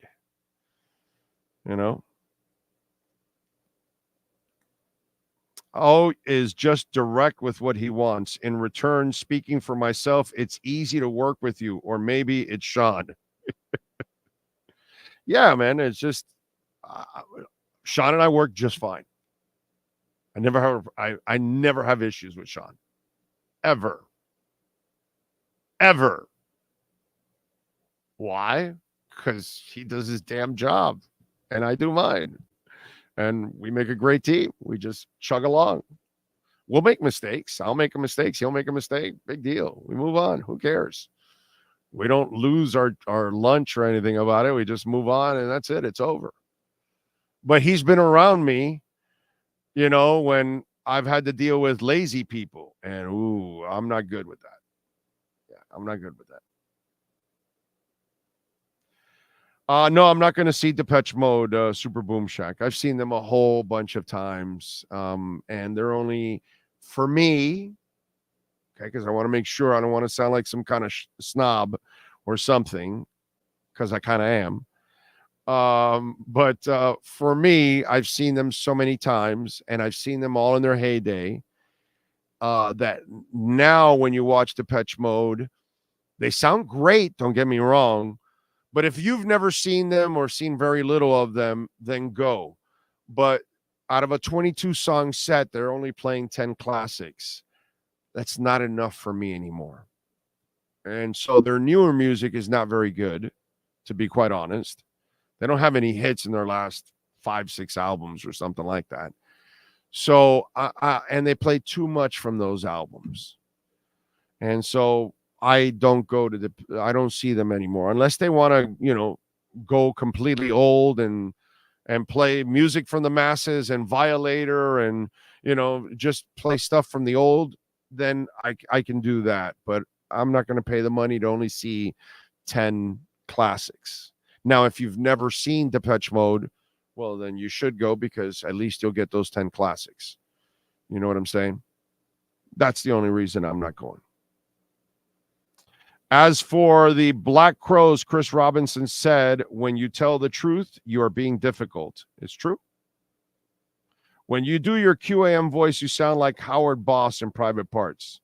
O is just direct with what he wants. In return, speaking for myself, it's easy to work with you. Or maybe it's Sean. Yeah, man, it's just Sean and I work just fine. I never have issues with Sean. Ever. Why? Because he does his damn job and I do mine. And we make a great team. We just chug along. We'll make mistakes. I'll make a mistake. He'll make a mistake. Big deal. We move on. Who cares? We don't lose our lunch or anything about it. We just move on and that's it. It's over. But he's been around me, when I've had to deal with lazy people. And, I'm not good with that. Yeah, I'm not good with that. No, I'm not going to see Depeche Mode, Super Boom Shack. I've seen them a whole bunch of times. And they're only, for me, okay, because I want to make sure I don't want to sound like some kind of snob or something, because I kind of am. But for me, I've seen them so many times, and I've seen them all in their heyday. That now, when you watch Depeche Mode, they sound great. Don't get me wrong, but if you've never seen them or seen very little of them, then go. But out of a 22-song set, they're only playing 10 classics. That's not enough for me anymore. And so their newer music is not very good, to be quite honest. They don't have any hits in their last 5-6 albums or something like that. So, and they play too much from those albums. And so I don't see them anymore unless they want to, go completely old and play music from the masses and Violator and, just play stuff from the old. Then I can do that. But I'm not going to pay the money to only see 10 classics. Now, if you've never seen Depeche Mode, well, then you should go because at least you'll get those 10 classics. You know what I'm saying? That's the only reason I'm not going. As for the Black Crowes, Chris Robinson said, when you tell the truth, you are being difficult. It's true. When you do your QAM voice, you sound like Howard Boss in Private Parts.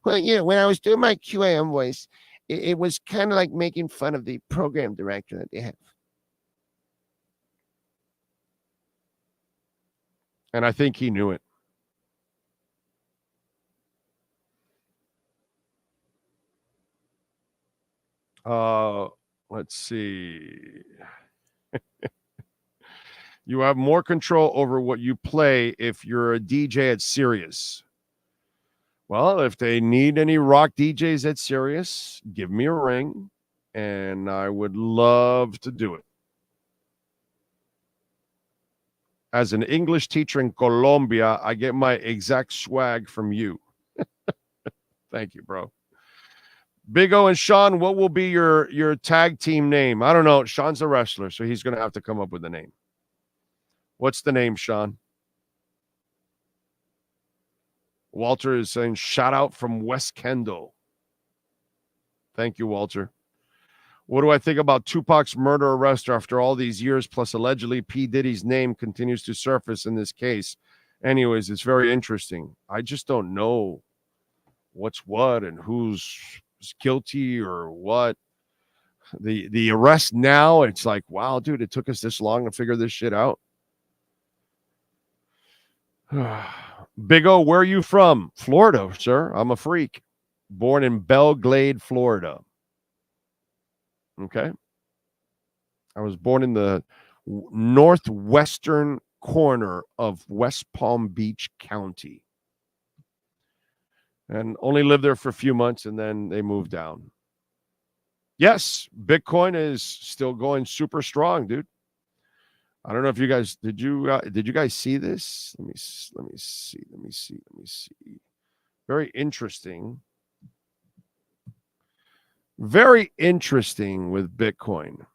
Well, when I was doing my QAM voice, it was kind of like making fun of the program director that they have. And I think he knew it. Let's see. You have more control over what you play if you're a DJ at Sirius. Well, if they need any rock DJs at Sirius, give me a ring, and I would love to do it. As an English teacher in Colombia, I get my exact swag from you. Thank you, bro. Big O and Sean, what will be your tag team name? I don't know. Sean's a wrestler, so he's going to have to come up with a name. What's the name, Sean? Walter is saying, shout out from West Kendall. Thank you, Walter. What do I think about Tupac's murder arrest after all these years, plus allegedly P. Diddy's name continues to surface in this case? Anyways, it's very interesting. I just don't know what's what and who's guilty or what. The arrest now, it's like, wow, dude, it took us this long to figure this shit out. Big O, where are you from? Florida, sir. I'm a freak. Born in Belle Glade, Florida. Okay. I was born in the northwestern corner of West Palm Beach County. And only lived there for a few months, and then they moved down. Yes, Bitcoin is still going super strong, dude. I don't know if you guys did you guys see this? Let me see. Very interesting. Very interesting with Bitcoin.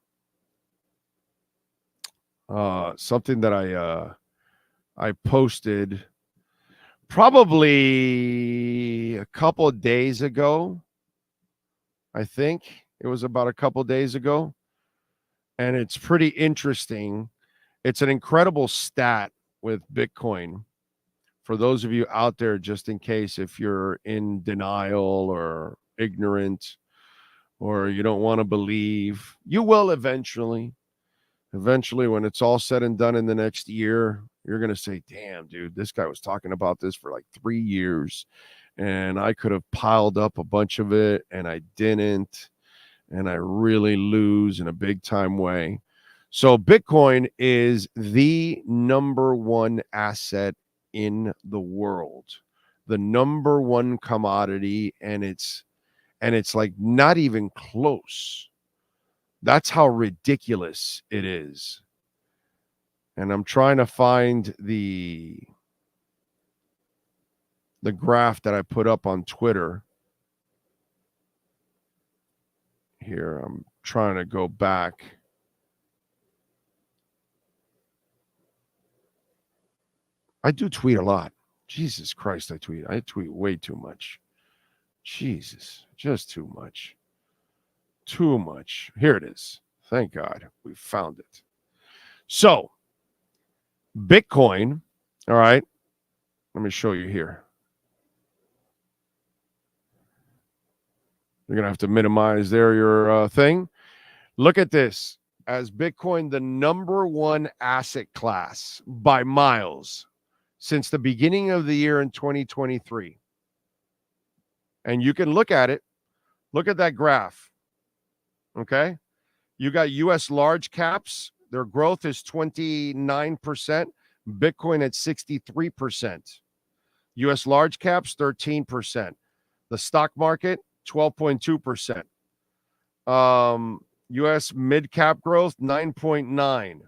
Something that I posted probably a couple of days ago. I think it was about a couple of days ago, and it's pretty interesting. It's an incredible stat with Bitcoin. For those of you out there, just in case if you're in denial or ignorant or you don't want to believe, you will eventually. Eventually, when it's all said and done in the next year, you're going to say, damn, dude, this guy was talking about this for like 3 years, and I could have piled up a bunch of it, and I didn't, and I really lose in a big time way. So Bitcoin is the number one asset in the world, the number one commodity, and it's like not even close. That's how ridiculous it is. And I'm trying to find the graph that I put up on Twitter. Here, I'm trying to go back. I do tweet a lot. Jesus Christ, I tweet way too much. Jesus, just too much. Too much. Here it is. Thank God we found it. So, Bitcoin, all right, let me show you here. You're going to have to minimize there your thing. Look at this. As Bitcoin, the number one asset class by miles since the beginning of the year in 2023. And you can look at it. Look at that graph. Okay? You got U.S. large caps. Their growth is 29%. Bitcoin at 63%. U.S. large caps, 13%. The stock market, 12.2%. U.S. mid-cap growth, 9.9%.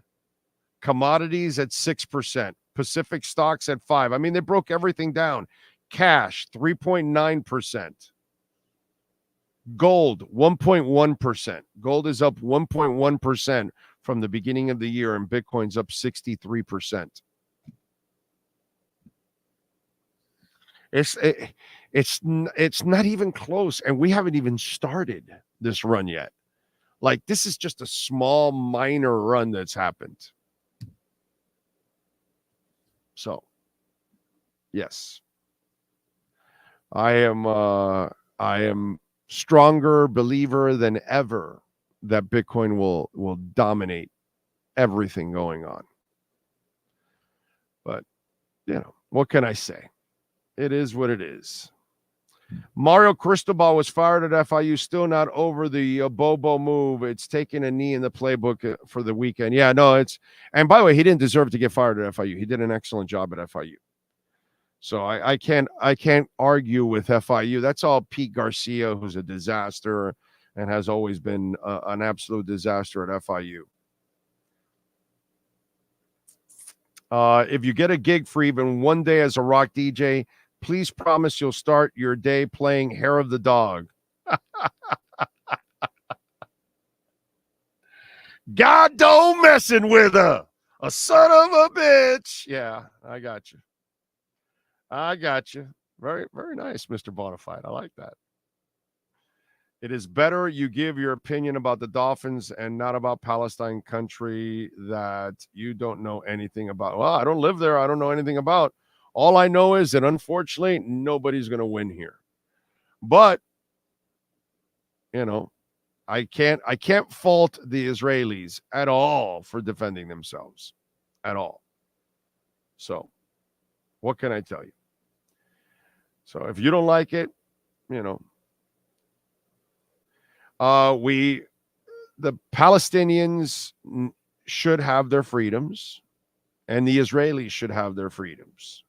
Commodities at 6%. Pacific stocks at 5%. I mean, they broke everything down. Cash, 3.9%. Gold, 1.1%. Gold is up 1.1% from the beginning of the year, and Bitcoin's up 63%. It's not even close, and we haven't even started this run yet. Like, this is just a small, minor run that's happened. So, yes, I am stronger believer than ever that Bitcoin will dominate everything going on. But, you know, what can I say? It is what it is. Mario Cristobal was fired at FIU, still not over the Bobo move. It's taking a knee in the playbook for the weekend. Yeah, no, and by the way, he didn't deserve to get fired at FIU. He did an excellent job at FIU. So I can't argue with FIU. That's all Pete Garcia, who's a disaster and has always been an absolute disaster at FIU. If you get a gig for even one day as a rock DJ, please promise you'll start your day playing Hair of the Dog. God don't messing with her. A son of a bitch. Yeah, I got you. Very, very nice, Mr. Bonafide. I like that. It is better you give your opinion about the Dolphins and not about Palestine country that you don't know anything about. Well, I don't live there. I don't know anything about. All I know is that, unfortunately, nobody's going to win here. But, you know, I can't fault the Israelis at all for defending themselves. At all. So, what can I tell you? So, if you don't like it, you know, the Palestinians should have their freedoms. and the Israelis should have their freedoms.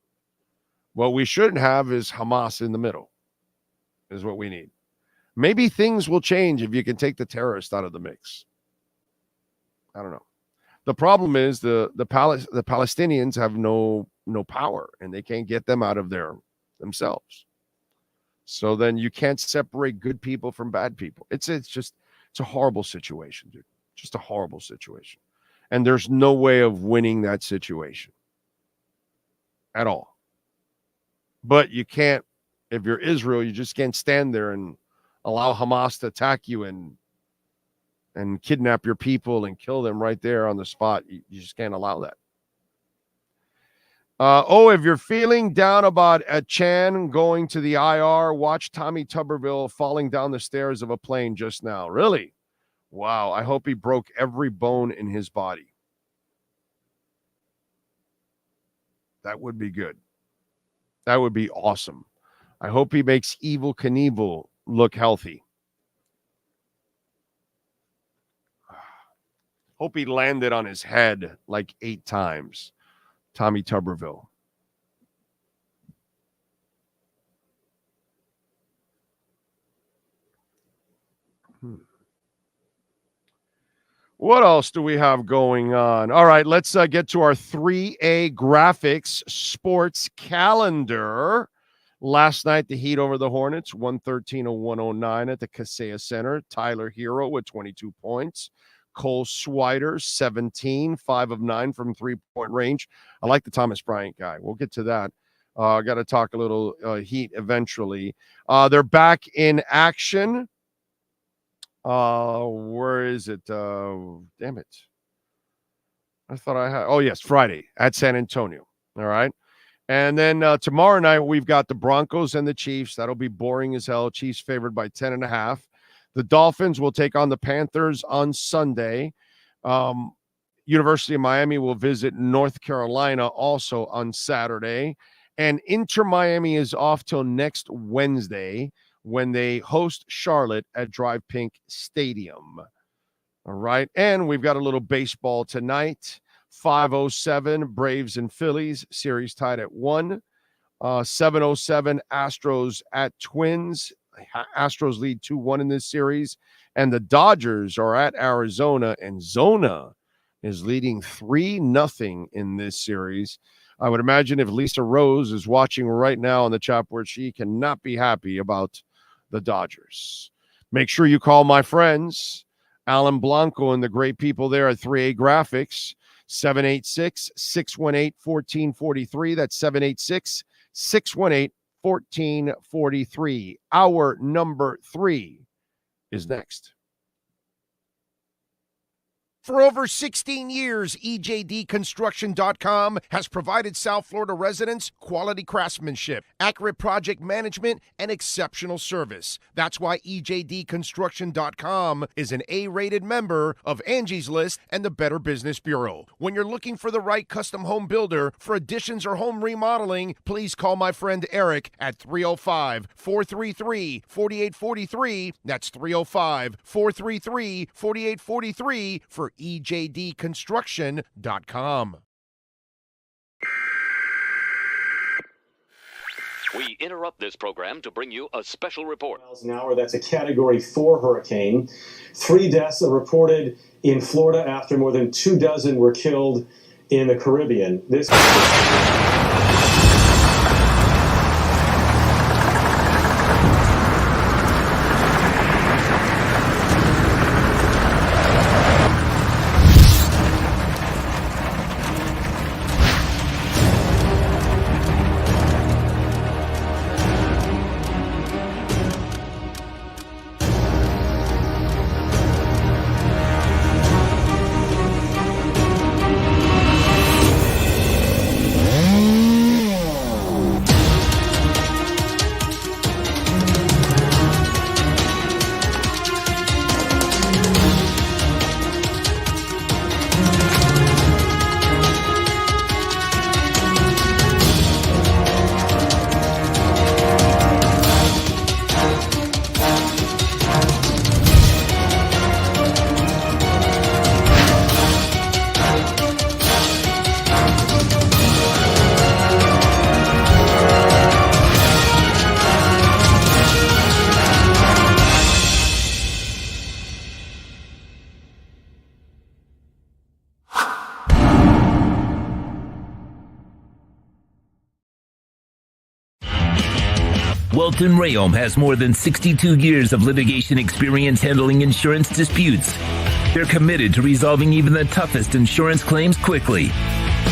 What we shouldn't have is Hamas in the middle, is what we need. Maybe things will change if you can take the terrorists out of the mix. I don't know. The problem is the Palestinians have no power, and they can't get them out of there themselves. So then you can't separate good people from bad people. It's a horrible situation, dude. Just a horrible situation. And there's no way of winning that situation at all. But you can't, if you're Israel, you just can't stand there and allow Hamas to attack you and kidnap your people and kill them right there on the spot. You just can't allow that. If you're feeling down about Chan going to the IR, watch Tommy Tuberville falling down the stairs of a plane just now. Really? Wow. I hope he broke every bone in his body. That would be good. That would be awesome. I hope he makes Evel Knievel look healthy. Hope he landed on his head like 8 times. Tommy Tuberville. What else do we have going on? All right, let's get to our 3A Graphics sports calendar. Last night, the Heat over the Hornets, 113-109 at the Kaseya Center. Tyler Hero with 22 points. Cole Swider, 17, 5 of 9 from three-point range. I like the Thomas Bryant guy. We'll get to that. I got to talk a little Heat eventually. They're back in action. Where is it? Damn it. I thought I had. Oh, yes, Friday at San Antonio. All right. And then tomorrow night, we've got the Broncos and the Chiefs. That'll be boring as hell. Chiefs favored by 10.5. The Dolphins will take on the Panthers on Sunday. University of Miami will visit North Carolina also on Saturday. And Inter Miami is off till next Wednesday when they host Charlotte at Drive Pink Stadium. All right. And we've got a little baseball tonight. 5:07 Braves and Phillies, series tied at 1. 7:07 Astros at Twins. Astros lead 2-1 in this series. And the Dodgers are at Arizona, and Zona is leading 3-0 in this series. I would imagine if Lisa Rose is watching right now on the chat board, she cannot be happy about the Dodgers. Make sure you call my friends, Alan Blanco and the great people there at 3A Graphics, 786-618-1443. That's 786-618-1443. Hour number 3 is next. For over 16 years, EJDConstruction.com has provided South Florida residents quality craftsmanship, accurate project management, and exceptional service. That's why EJDConstruction.com is an A-rated member of Angie's List and the Better Business Bureau. When you're looking for the right custom home builder for additions or home remodeling, please call my friend Eric at 305-433-4843. That's 305-433-4843 for EJDConstruction.com. We interrupt this program to bring you a special report. Miles an hour, that's a Category 4 hurricane. 3 deaths are reported in Florida after more than 24 were killed in the Caribbean. This Welton Rayom has more than 62 years of litigation experience handling insurance disputes. They're committed to resolving even the toughest insurance claims quickly.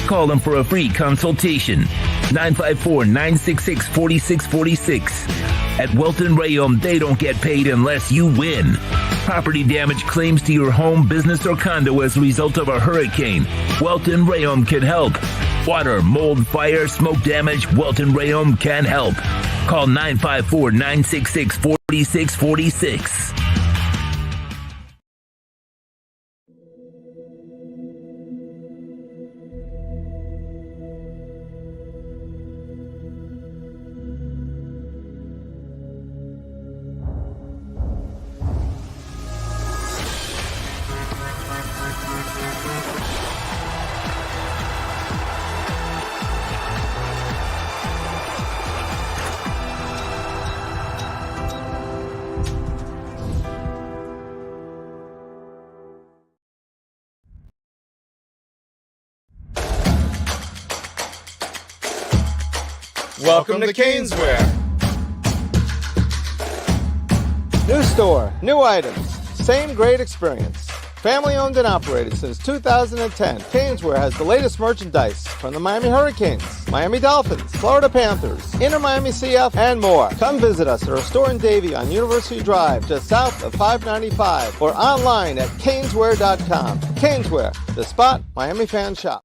Call them for a free consultation. 954-966-4646. At Welton Rayom, they don't get paid unless you win. Property damage claims to your home, business, or condo as a result of a hurricane. Welton Rayom can help. Water, mold, fire, smoke damage, Welton Rayom can help. Call 954-966-4646. Welcome to Caneswear. New store, new items, same great experience. Family owned and operated since 2010, Caneswear has the latest merchandise from the Miami Hurricanes, Miami Dolphins, Florida Panthers, Inter Miami CF, and more. Come visit us at our store in Davie on University Drive, just south of 595, or online at caneswear.com. Caneswear, the spot Miami fans shop.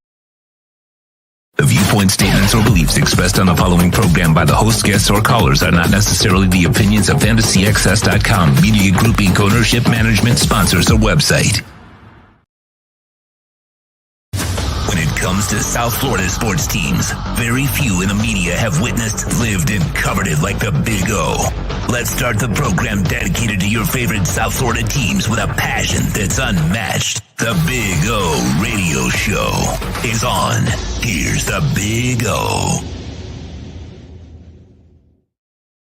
The viewpoint, statements, or beliefs expressed on the following program by the host, guests, or callers are not necessarily the opinions of FantasyXS.com, Media Group Inc. ownership, management, sponsors, or website. When it comes to South Florida sports teams, very few in the media have witnessed, lived, and covered it like the Big O. Let's start the program dedicated to your favorite South Florida teams with a passion that's unmatched. The Big O Radio Show is on. Here's the Big O.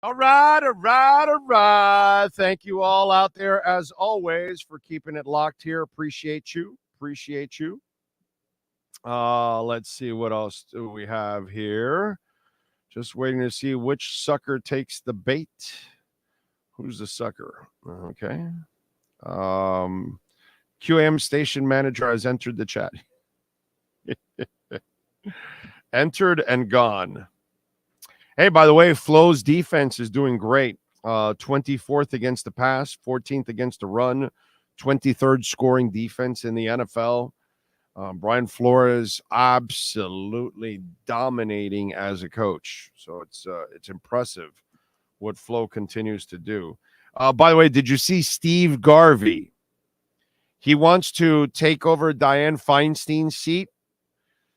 All right. Thank you all out there, as always, for keeping it locked here. Appreciate you. Let's see, what else do we have here? Just waiting to see which sucker takes the bait. Who's the sucker? Okay. QAM station manager has entered the chat. Entered and gone. Hey, by the way, Flo's defense is doing great. 24th against the pass, 14th against the run, 23rd scoring defense in the NFL. Brian Flores absolutely dominating as a coach. So it's impressive what Flo continues to do. By the way, did you see Steve Garvey? He wants to take over Dianne Feinstein's seat.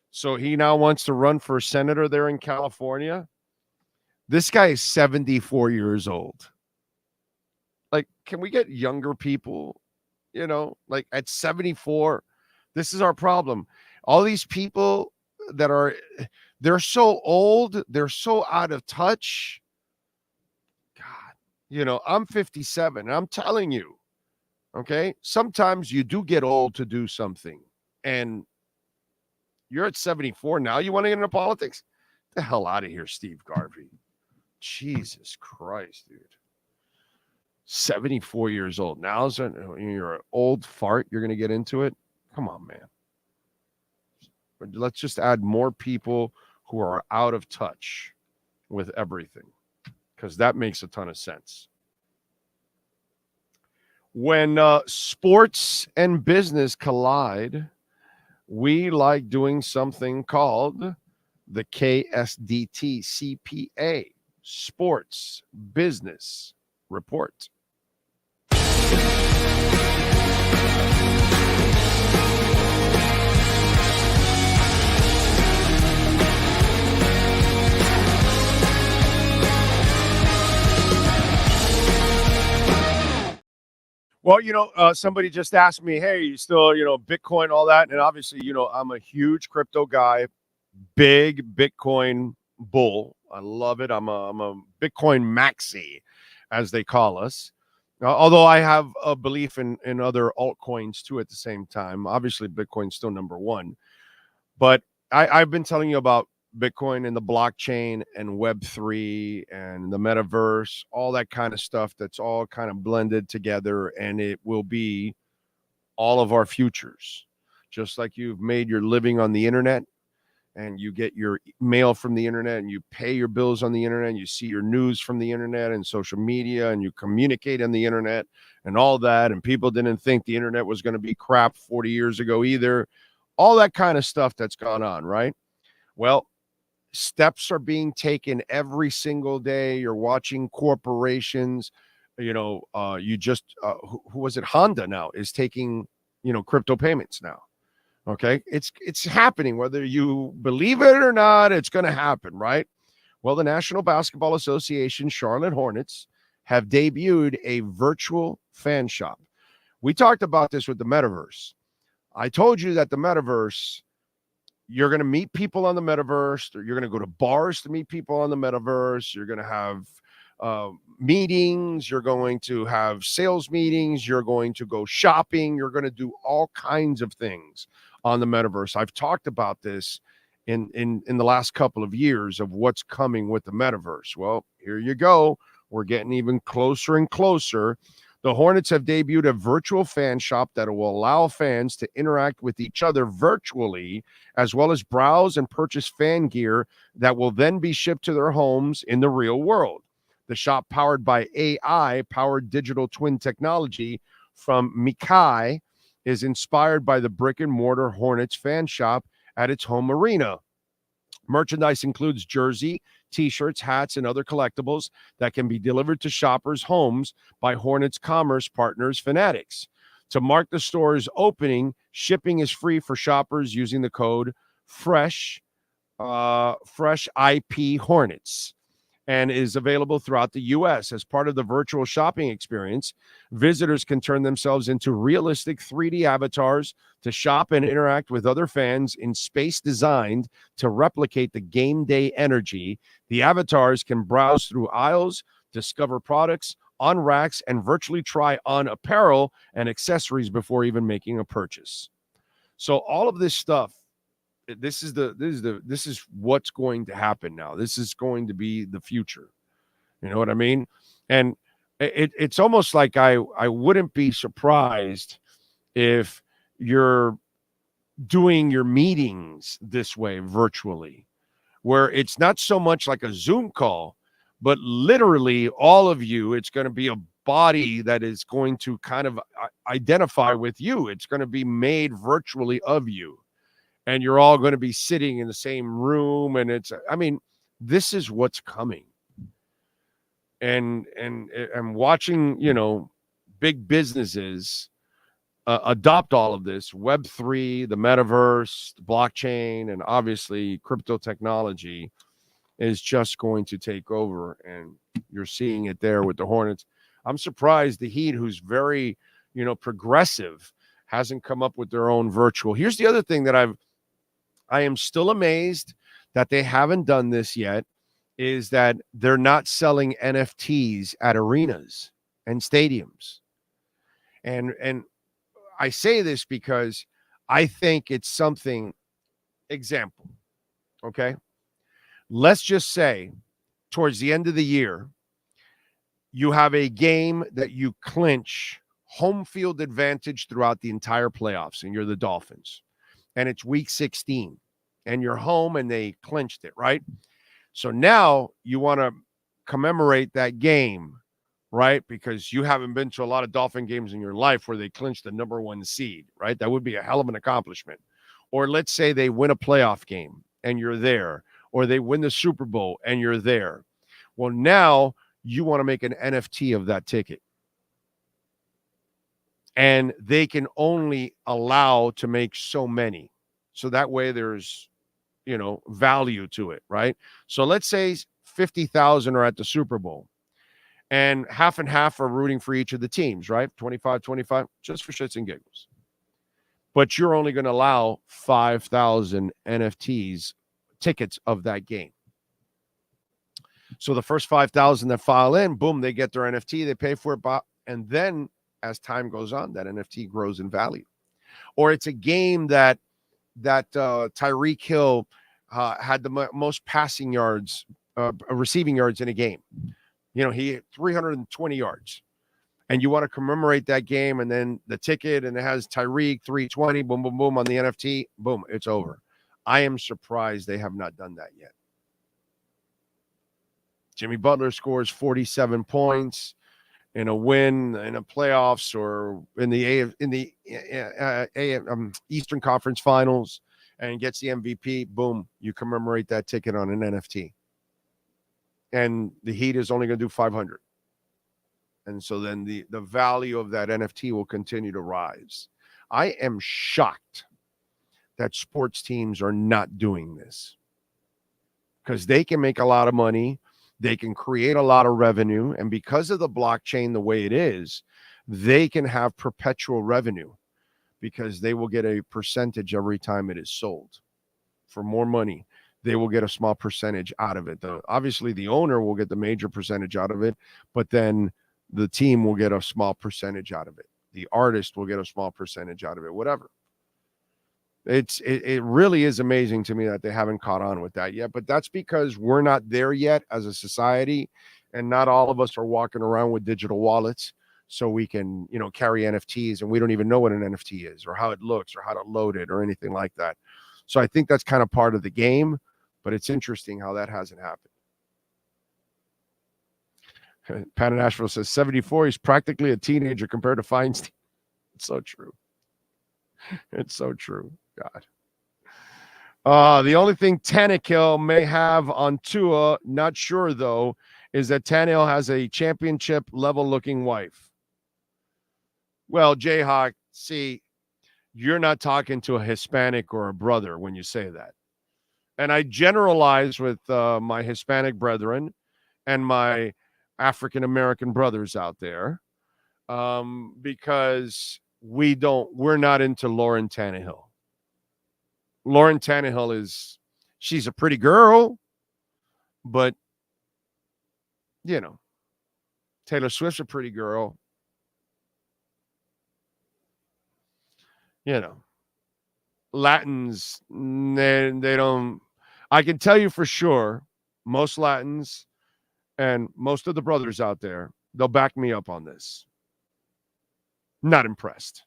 So he now wants to run for senator there in California. This guy is 74 years old. Like, can we get younger people? You know, like at 74, this is our problem. All these people that they're so old, they're so out of touch. God, you know, I'm 57, and I'm telling you, okay, sometimes you do get old to do something, and you're at 74 now. You want to get into politics? Get the hell out of here, Steve Garvey. Jesus Christ, dude. 74 years old. Now you're an old fart. You're going to get into it? Come on, man. Let's just add more people who are out of touch with everything, because that makes a ton of sense. When sports and business collide, we like doing something called the KSDT CPA, Sports Business Report. Well, you know, somebody just asked me, hey, you still, you know, Bitcoin, all that. And obviously, you know, I'm a huge crypto guy, big Bitcoin bull. I love it. I'm a Bitcoin maxi, as they call us. Although I have a belief in other altcoins too at the same time. Obviously, Bitcoin's still number one. But I've been telling you about Bitcoin and the blockchain and Web3 and the metaverse, all that kind of stuff that's all kind of blended together, and it will be all of our futures. Just like you've made your living on the internet and you get your mail from the internet and you pay your bills on the internet and you see your news from the internet and social media and you communicate on the internet and all that, and people didn't think the internet was going to be crap 40 years ago either. All that kind of stuff that's gone on, right? Well, steps are being taken every single day. You're watching corporations, you just who was it? Honda now is taking, crypto payments now. Okay, it's happening whether you believe it or not. It's going to happen, right? Well, the National Basketball Association Charlotte Hornets have debuted a virtual fan shop. We talked about this with the metaverse. I told you that the metaverse, you're going to meet people on the metaverse. You're going to go to bars to meet people on the metaverse. You're going to have meetings. You're going to have sales meetings. You're going to go shopping. You're going to do all kinds of things on the metaverse. I've talked about this in the last couple of years of what's coming with the metaverse. Well, here you go. We're getting even closer and closer. The Hornets have debuted a virtual fan shop that will allow fans to interact with each other virtually, as well as browse and purchase fan gear that will then be shipped to their homes in the real world. The shop, powered by AI-powered digital twin technology from Mikai, is inspired by the brick-and-mortar Hornets fan shop at its home arena. Merchandise includes jersey, T-shirts, hats, and other collectibles that can be delivered to shoppers' homes by Hornets commerce partners Fanatics. To mark the store's opening, shipping is free for shoppers using the code FRESH IP Hornets, and is available throughout the U.S. As part of the virtual shopping experience, visitors can turn themselves into realistic 3D avatars to shop and interact with other fans in space designed to replicate the game day energy. The avatars can browse through aisles, discover products on racks, and virtually try on apparel and accessories before even making a purchase. So all of this stuff, this is what's going to happen now. This is going to be the future. You know what I mean? And it's almost like I wouldn't be surprised if you're doing your meetings this way virtually, where it's not so much like a Zoom call, but literally all of you, it's going to be a body that is going to kind of identify with you. It's going to be made virtually of you. And you're all going to be sitting in the same room. And this is what's coming. And I'm watching, big businesses adopt all of this. Web3, the metaverse, the blockchain, and obviously crypto technology is just going to take over. And you're seeing it there with the Hornets. I'm surprised the Heat, who's very, progressive, hasn't come up with their own virtual. Here's the other thing that I am still amazed that they haven't done this yet, is that they're not selling NFTs at arenas and stadiums. And I say this because I think it's something, example, okay? Let's just say towards the end of the year, you have a game that you clinch home field advantage throughout the entire playoffs, and you're the Dolphins. And it's week 16 and you're home and they clinched it, right? So now you want to commemorate that game, right? Because you haven't been to a lot of Dolphin games in your life where they clinched the number 1 seed, right? That would be a hell of an accomplishment. Or let's say they win a playoff game and you're there, or they win the Super Bowl and you're there. Well, now you want to make an NFT of that ticket. And they can only allow to make so many. So that way there's, value to it, right? So let's say 50,000 are at the Super Bowl and half and half are rooting for each of the teams, right? 25, just for shits and giggles. But you're only going to allow 5,000 NFTs, tickets of that game. So the first 5,000 that file in, boom, they get their NFT, they pay for it, and then as time goes on, that NFT grows in value. Or it's a game that Tyreek Hill had the most passing yards, receiving yards in a game. You know, he hit 320 yards. And you want to commemorate that game, and then the ticket, and it has Tyreek 320, boom, boom, boom on the NFT, boom, it's over. I am surprised they have not done that yet. Jimmy Butler scores 47 points in a win in a playoffs or in the Eastern Conference Finals and gets the MVP. Boom, you commemorate that ticket on an NFT. And the Heat is only going to do 500. And so then the value of that NFT will continue to rise. I am shocked that sports teams are not doing this because they can make a lot of money. They can create a lot of revenue. And because of the blockchain the way it is, they can have perpetual revenue because they will get a percentage every time it is sold for more money. They will get a small percentage out of it. Obviously, the owner will get the major percentage out of it, but then the team will get a small percentage out of it. The artist will get a small percentage out of it, whatever. It really is amazing to me that they haven't caught on with that yet, but that's because we're not there yet as a society, and not all of us are walking around with digital wallets so we can, carry NFTs, and we don't even know what an NFT is or how it looks or how to load it or anything like that. So I think that's kind of part of the game, but it's interesting how that hasn't happened. Pat in Nashville says 74. He's practically a teenager compared to Feinstein. It's so true. It's so true. God. The only thing Tannehill may have on Tua, not sure though, is that Tannehill has a championship level looking wife. Well, Jayhawk, see, you're not talking to a Hispanic or a brother when you say that. And I generalize with my Hispanic brethren and my African-American brothers out there because we're not into Lauren Tannehill. Lauren Tannehill she's a pretty girl, but Taylor Swift's a pretty girl. Latins, they don't, I can tell you for sure, most Latins and most of the brothers out there, they'll back me up on this. Not impressed.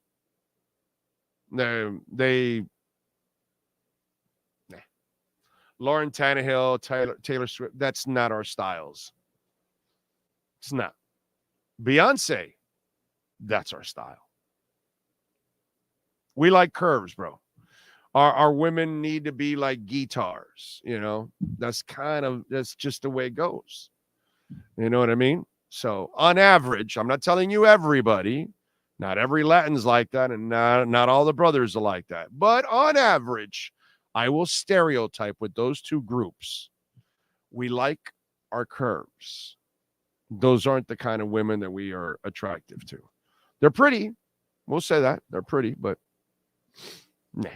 They Lauren Tannehill, Taylor Swift, that's not our styles. It's not. Beyonce, that's our style. We like curves, bro. Our women need to be like guitars, That's just the way it goes. You know what I mean? So on average, I'm not telling you everybody, not every Latin's like that, and not all the brothers are like that. But on average, I will stereotype with those two groups. We like our curves. Those aren't the kind of women that we are attractive to. They're pretty. We'll say that. They're pretty, but nah.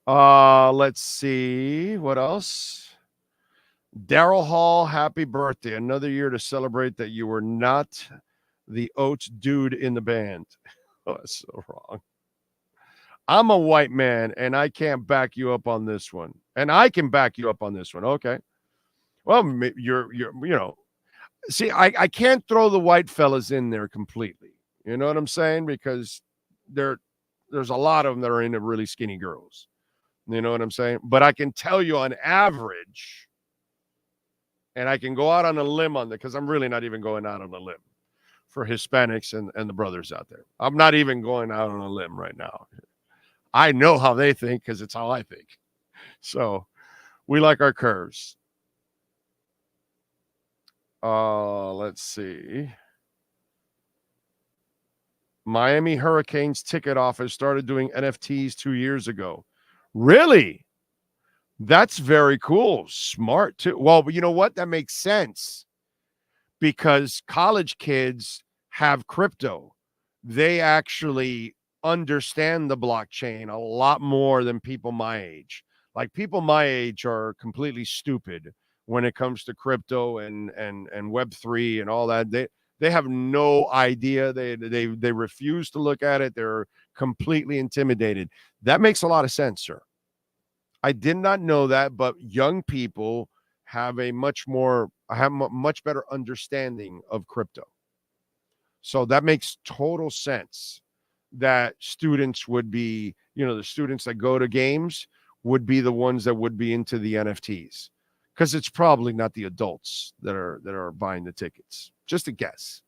Let's see. What else? Daryl Hall, happy birthday. Another year to celebrate that you were not the Oates dude in the band. Oh, that's so wrong. I'm a white man, and I can't back you up on this one. And I can back you up on this one. Okay. Well, you're see, I can't throw the white fellas in there completely. You know what I'm saying? Because there's a lot of them that are into really skinny girls. You know what I'm saying? But I can tell you on average, and I can go out on a limb on that because I'm really not even going out on a limb for Hispanics and the brothers out there. I'm not even going out on a limb right now. I know how they think because it's how I think. So we like our curves. Let's see. Miami Hurricanes ticket office started doing NFTs 2 years ago. Really? That's very cool. Smart too. Well, but you know what? That makes sense because college kids have crypto. They actually understand the blockchain a lot more than people my age. Like people my age are completely stupid when it comes to crypto and Web3 and all that. They have no idea. They refuse to look at it. They're completely intimidated. That makes a lot of sense, sir. I did not know that, but young people have a much better understanding of crypto. So that makes total sense that students would be, the students that go to games would be the ones that would be into the NFTs, because it's probably not the adults that are buying the tickets. Just a guess.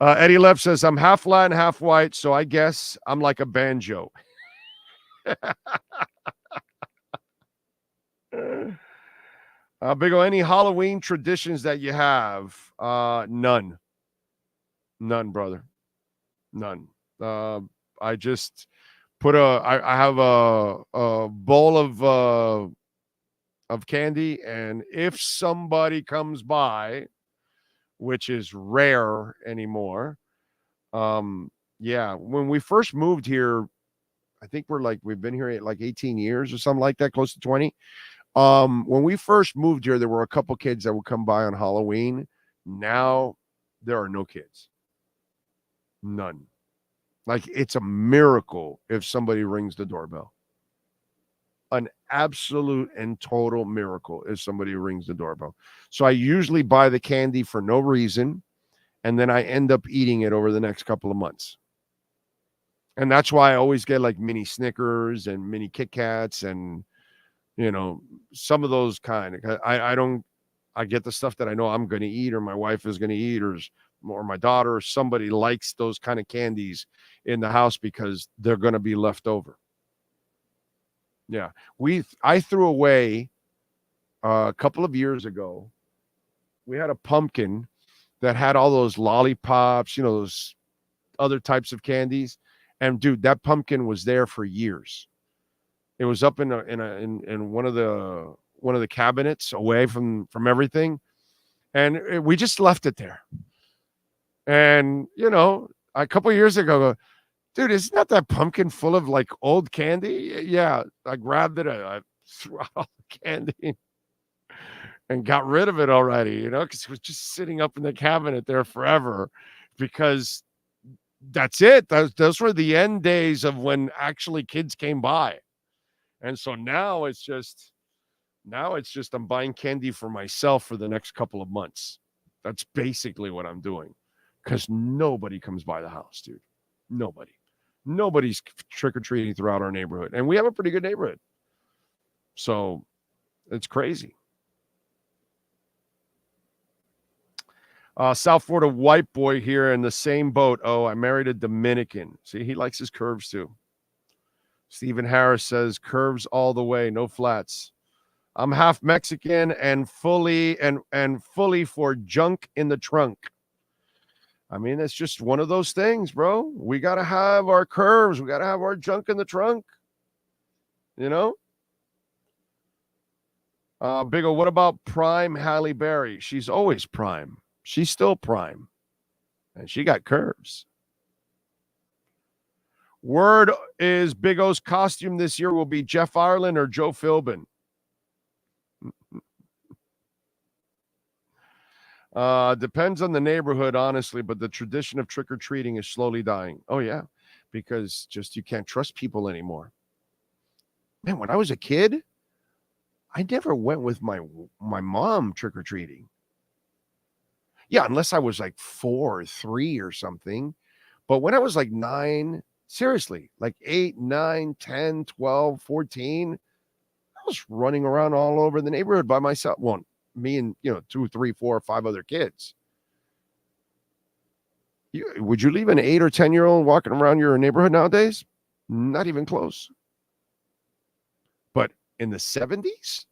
Eddie Lev says, I'm half Latin, half white, so I guess I'm like a banjo. Big O, any Halloween traditions that you have? None, brother. None. I just put I have a bowl of candy, and if somebody comes by, which is rare anymore, when we first moved here, I think we've been here like 18 years or something like that, close to 20. When we first moved here, there were a couple kids that would come by on Halloween. Now there are no kids. None. Like, it's a miracle if somebody rings the doorbell. An absolute and total miracle if somebody rings the doorbell. So I usually buy the candy for no reason, and then I end up eating it over the next couple of months. And that's why I always get like mini Snickers and mini Kit Kats and, some of those kind of, I get the stuff that I know I'm going to eat, or my wife is going to eat, or my daughter, or somebody likes those kind of candies in the house because they're going to be left over. Yeah. I threw away a couple of years ago. We had a pumpkin that had all those lollipops, those other types of candies. And dude, that pumpkin was there for years. It was up in one of the cabinets away from everything, and we just left it there. And a couple of years ago, dude, isn't that pumpkin full of like old candy? Yeah, I grabbed it, I threw out all the candy and got rid of it already. Because it was just sitting up in the cabinet there forever, because that's it. Those were the end days of when actually kids came by. And so now it's just I'm buying candy for myself for the next couple of months. That's basically what I'm doing, because nobody comes by the house, dude. Nobody's trick-or-treating throughout our neighborhood. And we have a pretty good neighborhood. So it's crazy. South Florida white boy here in the same boat. Oh, I married a Dominican. See, he likes his curves too. Stephen Harris says curves all the way, no flats. I'm half Mexican and fully for junk in the trunk. I mean, it's just one of those things, bro. We got to have our curves. We got to have our junk in the trunk. Big O, what about prime Halle Berry? She's always prime. She's still prime. And she got curves. Word is Big O's costume this year will be Jeff Ireland or Joe Philbin. Depends on the neighborhood, honestly, but the tradition of trick-or-treating is slowly dying. Oh, yeah, because you can't trust people anymore. Man, when I was a kid, I never went with my mom trick-or-treating. Yeah, unless I was like 4 or 3 or something. But when I was like 9, seriously, like 8, 9, 10, 12, 14, I was running around all over the neighborhood by myself. Well, me and 2, 3, 4, 5 other kids. Would you leave an 8 or 10-year-old walking around your neighborhood nowadays? Not even close. But in the 70s,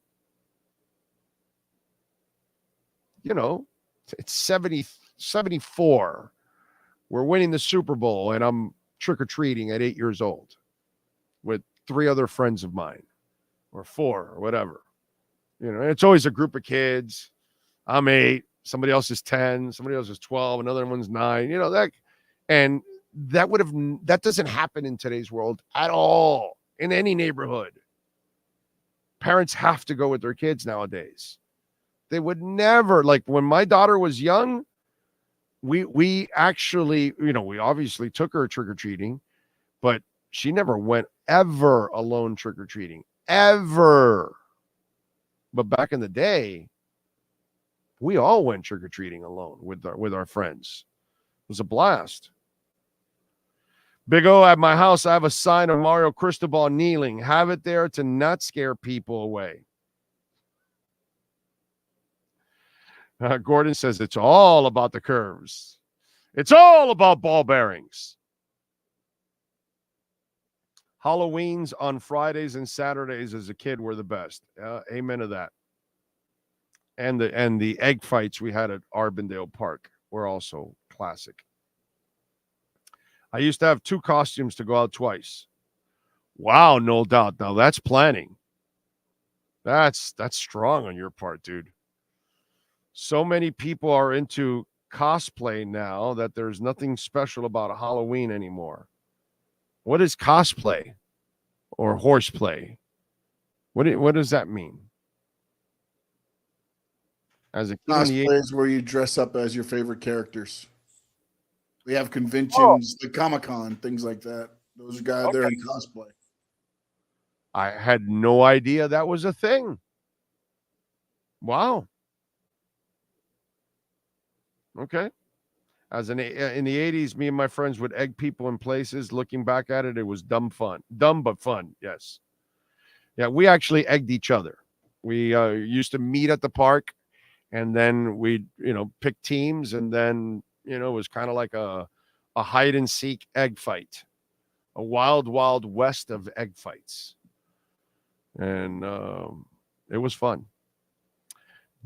it's 74. We're winning the Super Bowl, and I'm trick-or-treating at 8 years old with 3 other friends of mine, or 4, or whatever. And it's always a group of kids. I'm 8, somebody else is 10, somebody else is 12, another one's 9. That doesn't happen in today's world at all, in any neighborhood. Parents have to go with their kids nowadays. They would never, like when my daughter was young, we actually, we obviously took her trick-or-treating, but she never went ever alone trick-or-treating. Ever. But back in the day, we all went trick-or-treating alone with our friends. It was a blast. Big O, at my house, I have a sign of Mario Cristobal kneeling. Have it there to not scare people away. Gordon says it's all about the curves. It's all about ball bearings. Halloweens on Fridays and Saturdays as a kid were the best. Amen to that. And the egg fights we had at Arbondale Park were also classic. I used to have 2 costumes to go out twice. Wow, no doubt. Now that's planning. That's strong on your part, dude. So many people are into cosplay now that there's nothing special about Halloween anymore. What is cosplay or horseplay? What does that mean? As a cosplay is where you dress up as your favorite characters. We have conventions, the Comic-Con, things like that. Those guys, they're in cosplay. I had no idea that was a thing. Wow. Okay. In the 80s, me and my friends would egg people in places. Looking back at it, it was dumb but fun. Yes. Yeah, we actually egged each other. We used to meet at the park, and then we'd, pick teams, and then, it was kind of like a hide and seek egg fight, a wild, wild west of egg fights. And it was fun.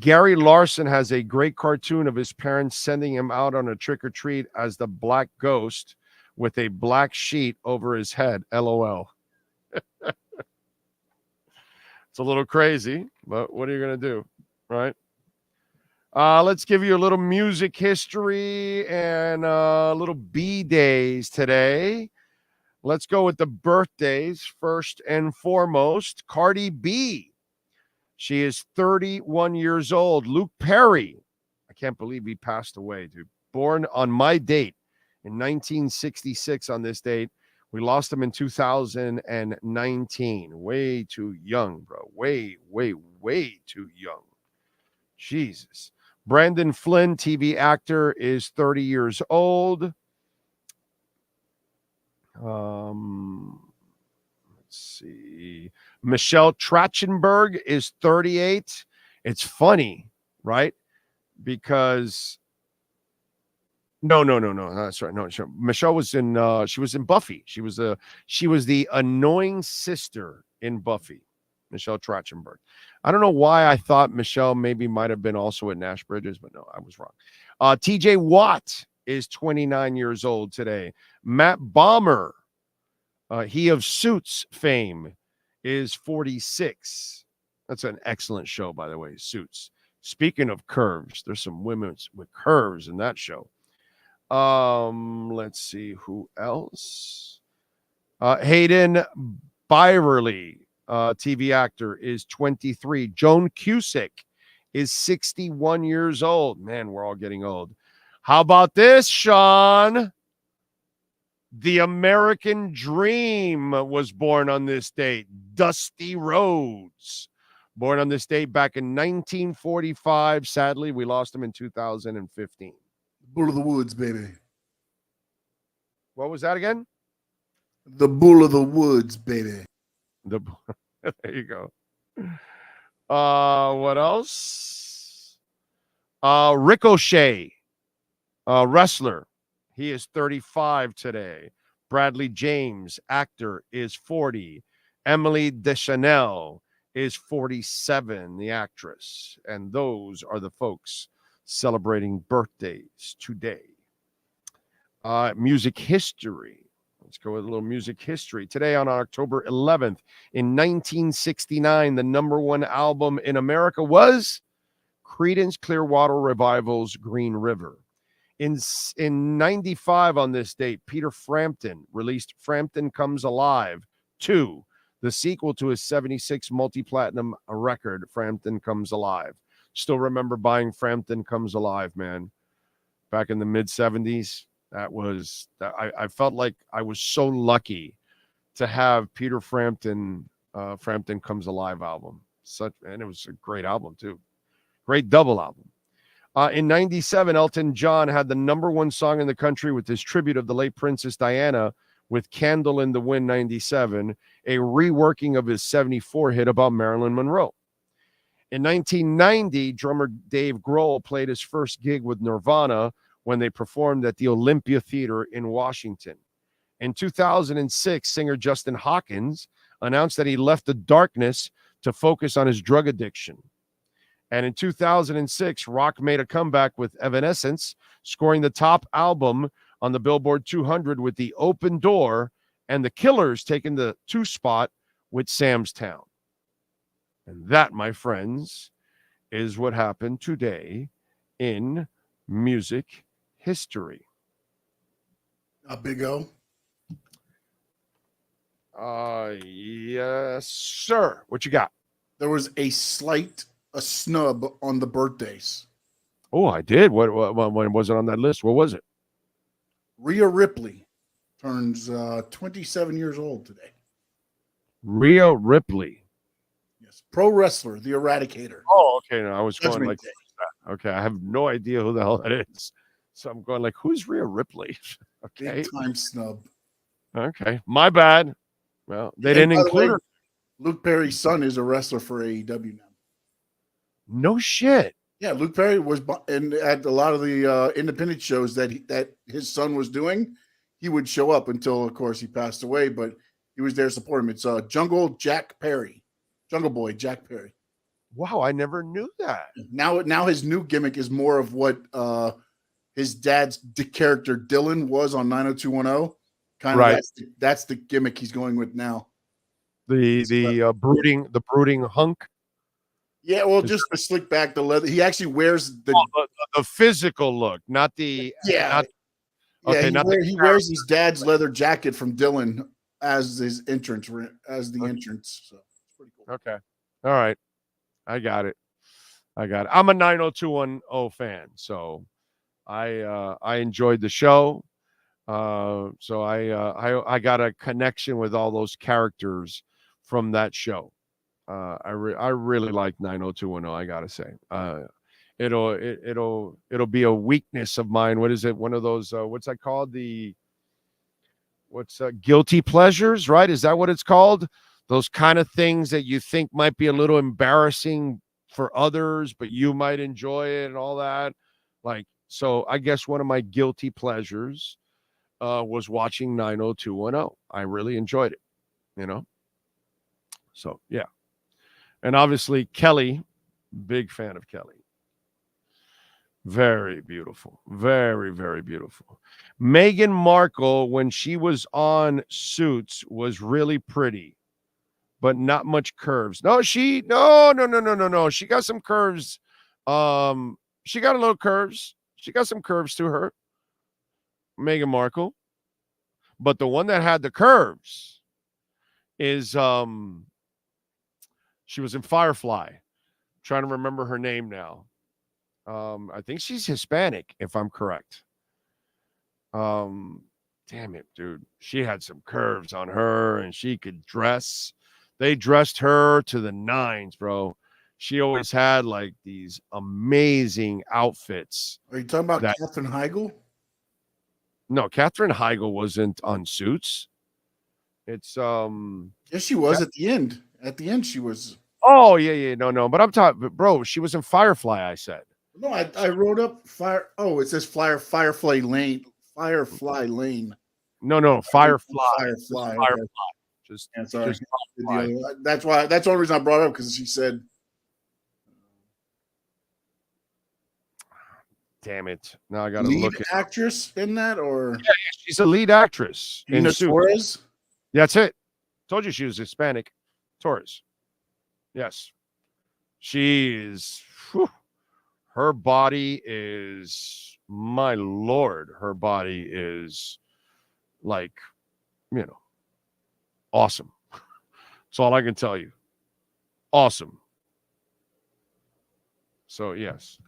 Gary Larson has a great cartoon of his parents sending him out on a trick-or-treat as the black ghost with a black sheet over his head. LOL. It's a little crazy, but what are you going to do, right? Let's give you a little music history and a little B-days today. Let's go with the birthdays first and foremost. Cardi B. She is 31 years old. Luke Perry. I can't believe he passed away, dude. Born on my date in 1966 on this date. We lost him in 2019. Way too young, bro. Way, way, way too young. Jesus. Brandon Flynn, TV actor, is 30 years old. Let's see. Michelle Trachtenberg is 38. It's funny, right? Because no, that's right. No, Michelle was in she was in Buffy. She was the annoying sister in Buffy. Michelle Trachtenberg. I don't know why I thought Michelle maybe might have been also at Nash Bridges, but no, I was wrong. TJ Watt is 29 years old today. Matt Bomer, he of Suits fame, is 46. That's an excellent show, by the way, Suits. Speaking of curves, there's some women with curves in that show. Let's see who else. Hayden Byerly, TV actor, is 23. Joan Cusack is 61 years old. Man, we're all getting old. How about this, Sean? The American Dream was born on this date. Dusty Rhodes, born on this date back in 1945. Sadly, we lost him in 2015. Bull of the Woods, baby. What was that again? The Bull of the Woods, baby. There you go. What else? Ricochet, wrestler. He is 35 today. Bradley James, actor, is 40. Emily Deschanel is 47, the actress. And those are the folks celebrating birthdays today. Music history. Let's go with a little music history. Today on October 11th, in 1969, the number one album in America was Creedence Clearwater Revival's Green River. In 95 on this date, Peter Frampton released Frampton Comes Alive 2, the sequel to his 76 multi-platinum record, Frampton Comes Alive. still remember buying Frampton Comes Alive, man, back in the mid 70s. I felt like I was so lucky to have Peter Frampton, Frampton Comes Alive album. And it was a great album too. Great double album. In 97, Elton John had the #1 song in the country with his tribute of the late Princess Diana with Candle in the Wind 97, a reworking of his 74 hit about Marilyn Monroe. In 1990, drummer Dave Grohl played his first gig with Nirvana when they performed at the Olympia Theater in Washington. In 2006, singer Justin Hawkins announced that he left the darkness to focus on his drug addiction. And in 2006, rock made a comeback with Evanescence, scoring the top album on the Billboard 200 with The Open Door, and the Killers taking the 2 spot with Sam's Town. And that, my friends, is what happened today in music history. Big O. Yes, sir. What you got? There was a snub on the birthdays. Oh, I did. What was it on that list? What was it? Rhea Ripley turns 27 years old today. Rhea Ripley. Yes, pro wrestler, the Eradicator. Oh, okay. No, I was going Judgment like, Day. okay, I have no idea who the hell that is. So I'm going like, who's Rhea Ripley? Okay. Big time snub. Okay. My bad. Well, they didn't include her. Luke Perry's son is a wrestler for AEW now. No shit. Yeah, Luke Perry was at a lot of the independent shows that his son was doing. He would show up until, of course, he passed away, but he was there to support him. It's Jungle Boy Jack Perry. Wow, I never knew that. Now his new gimmick is more of what his dad's character Dylan was on 90210. Kind of right. That's the gimmick he's going with now. The brooding hunk. Yeah, well, just the slick back, the leather. He actually wears the physical look, not the he wears his dad's leather jacket from Dylan as his entrance, entrance. So it's pretty cool. Okay, all right, I got it. I'm a 90210 fan, so I enjoyed the show. So I got a connection with all those characters from that show. I really like 90210. I gotta say, it'll be a weakness of mine. What is it? One of those what's that called? Guilty pleasures, right? Is that what it's called? Those kind of things that you think might be a little embarrassing for others, but you might enjoy it and all that. Like, so I guess one of my guilty pleasures was watching 90210. I really enjoyed it, So yeah. And obviously Kelly, big fan of Kelly. Very beautiful. Very, very beautiful. Meghan Markle, when she was on Suits, was really pretty, but not much curves. No. She got some curves. She got a little curves. She got some curves to her, Meghan Markle. But the one that had the curves is she was in Firefly. I'm trying to remember her name now. I think she's Hispanic, if I'm correct. Damn it, dude. She had some curves on her, and she could dress. They dressed her to the nines, bro. She always had like these amazing outfits. Are you talking about Katherine Heigl? No, Katherine Heigl wasn't on Suits. It's yes, she was at the end. At the end, she was. Oh yeah, no. But I'm talking, bro. She was in Firefly. I said. No, I wrote up fire. Oh, it says Firefly Lane. Firefly Lane. No, Firefly. Firefly. Firefly. Just Firefly. That's why. That's the only reason I brought it up, because she said. Damn it! Now I got to look. Lead actress in that, or yeah, she's a lead actress. Nina Torres. That's it. Told you she was Hispanic. Torres. Yes, she is. Whew, her body is, my lord. Her body is like, awesome. That's all I can tell you. Awesome. So yes.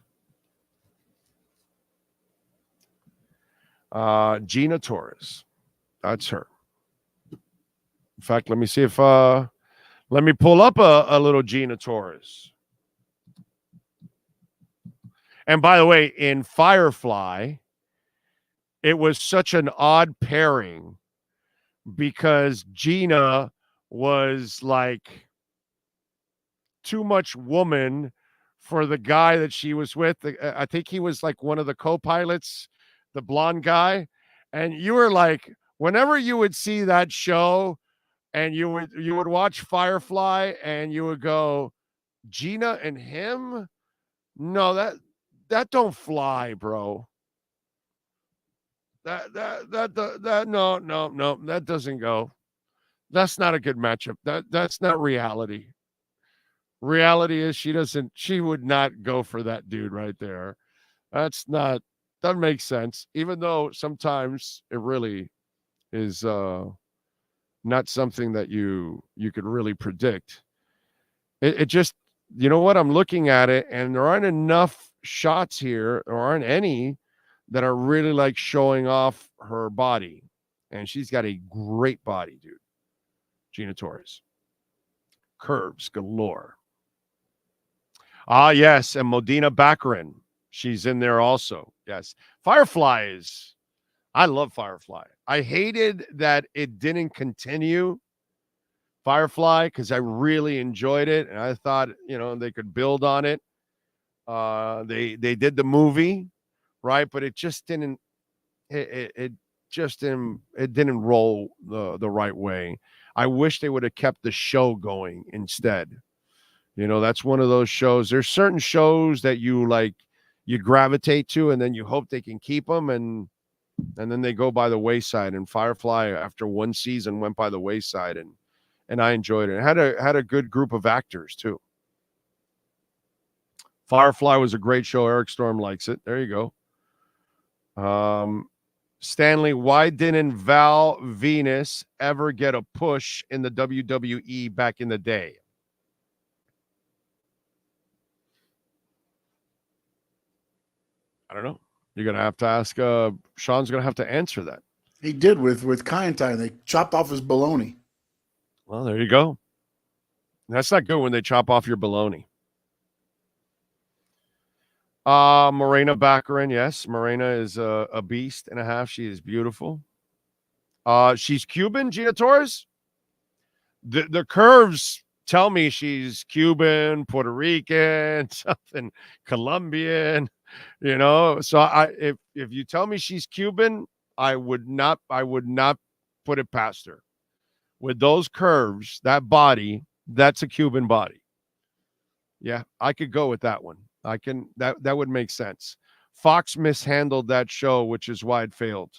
Gina Torres. That's her. In fact, let me see if let me pull up a little Gina Torres. And by the way, in Firefly, it was such an odd pairing because Gina was like too much woman for the guy that she was with. I think he was like one of the co-pilots, the blonde guy. And you were like, whenever you would see that show and you would watch Firefly and you would go, Gina and him? No, that don't fly, bro. That no, that doesn't go. That's not a good matchup. That's not reality. Reality is she would not go for that dude right there. Doesn't make sense. Even though sometimes it really is not something that you could really predict. It just, you know what? I'm looking at it and there aren't enough shots here, or aren't any that are really like showing off her body. And she's got a great body, dude. Gina Torres. Curves galore. Ah, yes. And Modena Baccarin. She's in there also. Yes. Firefly is, I love Firefly. I hated that it didn't continue Firefly because I really enjoyed it. And I thought, they could build on it. They did the movie, right? But it just didn't, it didn't roll the right way. I wish they would have kept the show going instead. That's one of those shows. There's certain shows that you gravitate to, and then you hope they can keep them, and then they go by the wayside. And Firefly, after one season, went by the wayside, and I enjoyed it. It had a good group of actors too. Firefly was a great show. Eric Storm likes it. There you go. Stanley, why didn't Val Venus ever get a push in the WWE back in the day? I don't know. You're going to have to ask, Sean's going to have to answer that. He did with Kaientai. They chopped off his baloney. Well, there you go. That's not good when they chop off your baloney. Morena Baccarin, yes. Morena is a beast and a half. She is beautiful. She's Cuban, Gina Torres. The curves tell me she's Cuban, Puerto Rican, something Colombian, So if you tell me she's Cuban, I would not put it past her. With those curves, that body, that's a Cuban body. Yeah, I could go with that one. That would make sense. Fox mishandled that show, which is why it failed.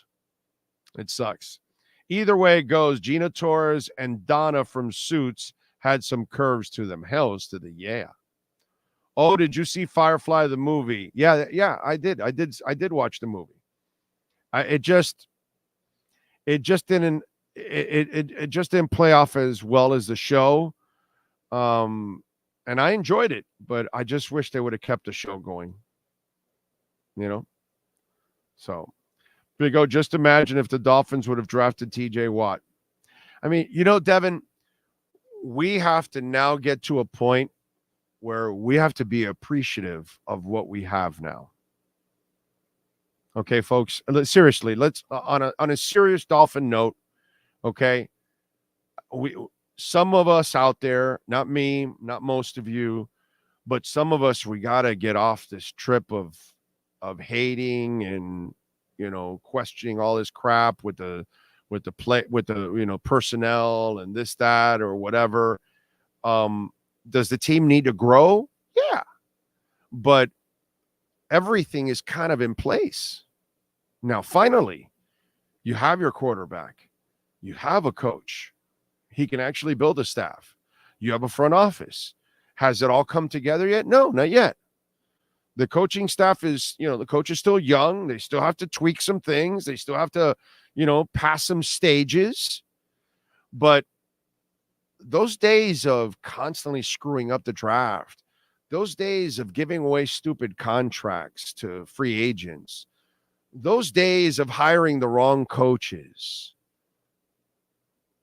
It sucks. Either way it goes, Gina Torres and Donna from Suits had some curves to them. Hells to the yeah. Oh, did you see Firefly the movie? Yeah, I did. I did watch the movie. It just didn't play off as well as the show. And I enjoyed it, but I just wish they would have kept the show going. So Big O, just imagine if the Dolphins would have drafted TJ Watt. I mean, Devin, we have to now get to a point where we have to be appreciative of what we have now. Okay, folks, seriously, let's on a serious Dolphin note. Okay, some of us out there, not me, not most of you, but some of us, we got to get off this trip of hating and, questioning all this crap with the personnel and this, that, or whatever. Does the team need to grow? Yeah. But everything is kind of in place. Now, finally, you have your quarterback. You have a coach. He can actually build a staff. You have a front office. Has it all come together yet? No, not yet. The coaching staff is, the coach is still young. They still have to tweak some things. They still have to, pass some stages. But those days of constantly screwing up the draft, those days of giving away stupid contracts to free agents, those days of hiring the wrong coaches,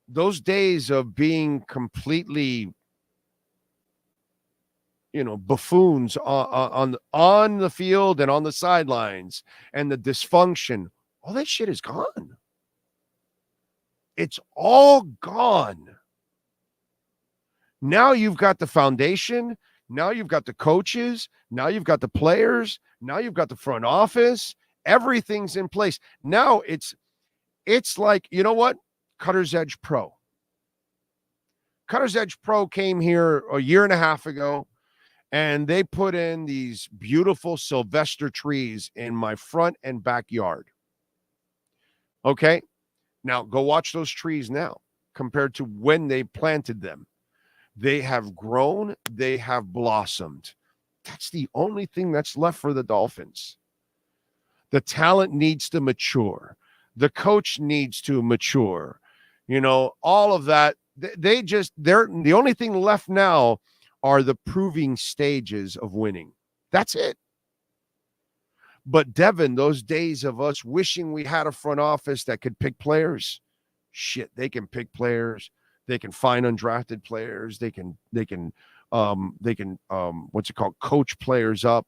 those days of being completely, buffoons on the field and on the sidelines, and the dysfunction, all that shit is gone. It's all gone. Now you've got the foundation. Now you've got the coaches. Now you've got the players. Now you've got the front office. Everything's in place. Now it's like, you know what? Cutter's Edge Pro. Cutter's Edge Pro came here a year and a half ago, and they put in these beautiful Sylvester trees in my front and backyard. Okay? Now go watch those trees now compared to when they planted them. They have grown. They have blossomed. That's the only thing that's left for the Dolphins. The talent needs to mature. The coach needs to mature. All of that. They're the only thing left now are the proving stages of winning. That's it. But Devin, those days of us wishing we had a front office that could pick players, shit, they can pick players. They can find undrafted players. They can coach players up.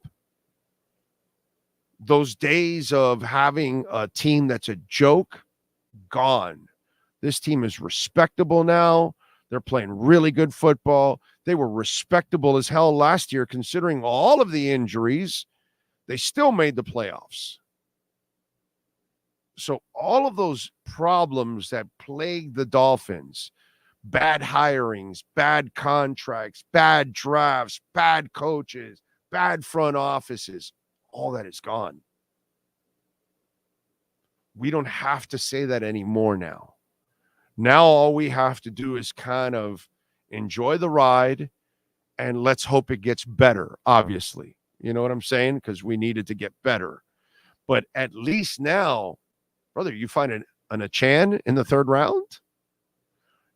Those days of having a team that's a joke, gone. This team is respectable now. They're playing really good football. They were respectable as hell last year, considering all of the injuries. They still made the playoffs. So all of those problems that plague the Dolphins, bad hirings, bad contracts, bad drafts, bad coaches, bad front offices, all that is gone. We don't have to say that anymore now. Now all we have to do is kind of enjoy the ride, and let's hope it gets better, obviously. You know what I'm saying? Because we needed to get better. But at least now, brother, you find an Achane in the 3rd round.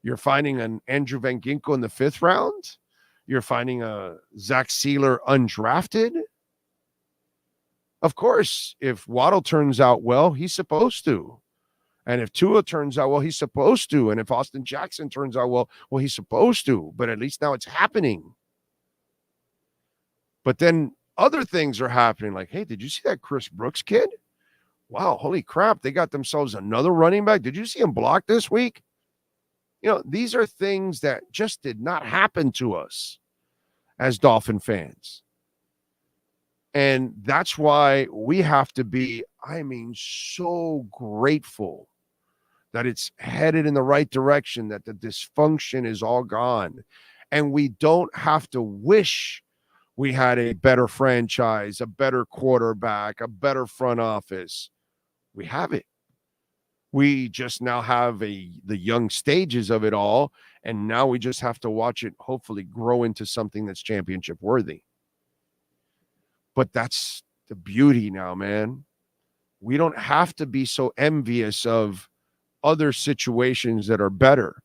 You're finding an Andrew Van Ginkel in the 5th round. You're finding a Zach Sealer undrafted. Of course, if Waddle turns out well, he's supposed to. And if Tua turns out well, he's supposed to. And if Austin Jackson turns out well, he's supposed to. But at least now it's happening. But then other things are happening. Like, hey, did you see that Chris Brooks kid? Wow, holy crap. They got themselves another running back. Did you see him block this week? These are things that just did not happen to us as Dolphin fans. And that's why we have to be, so grateful that it's headed in the right direction, that the dysfunction is all gone. And we don't have to wish we had a better franchise, a better quarterback, a better front office. We have it. We just now have the young stages of it all, and now we just have to watch it hopefully grow into something that's championship worthy. But that's the beauty now, man. We don't have to be so envious of other situations that are better.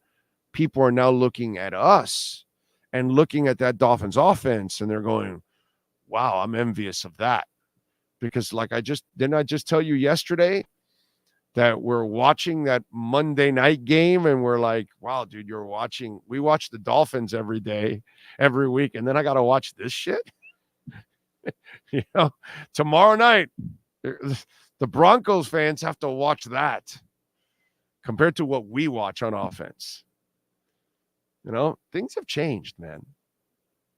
People are now looking at us and looking at that Dolphins offense, and they're going, wow, I'm envious of that. Because didn't I just tell you yesterday that we're watching that Monday night game, and we're like, wow, dude, we watch the Dolphins every day, every week, and then I got to watch this shit? Tomorrow night, the Broncos fans have to watch that compared to what we watch on offense. Things have changed, man.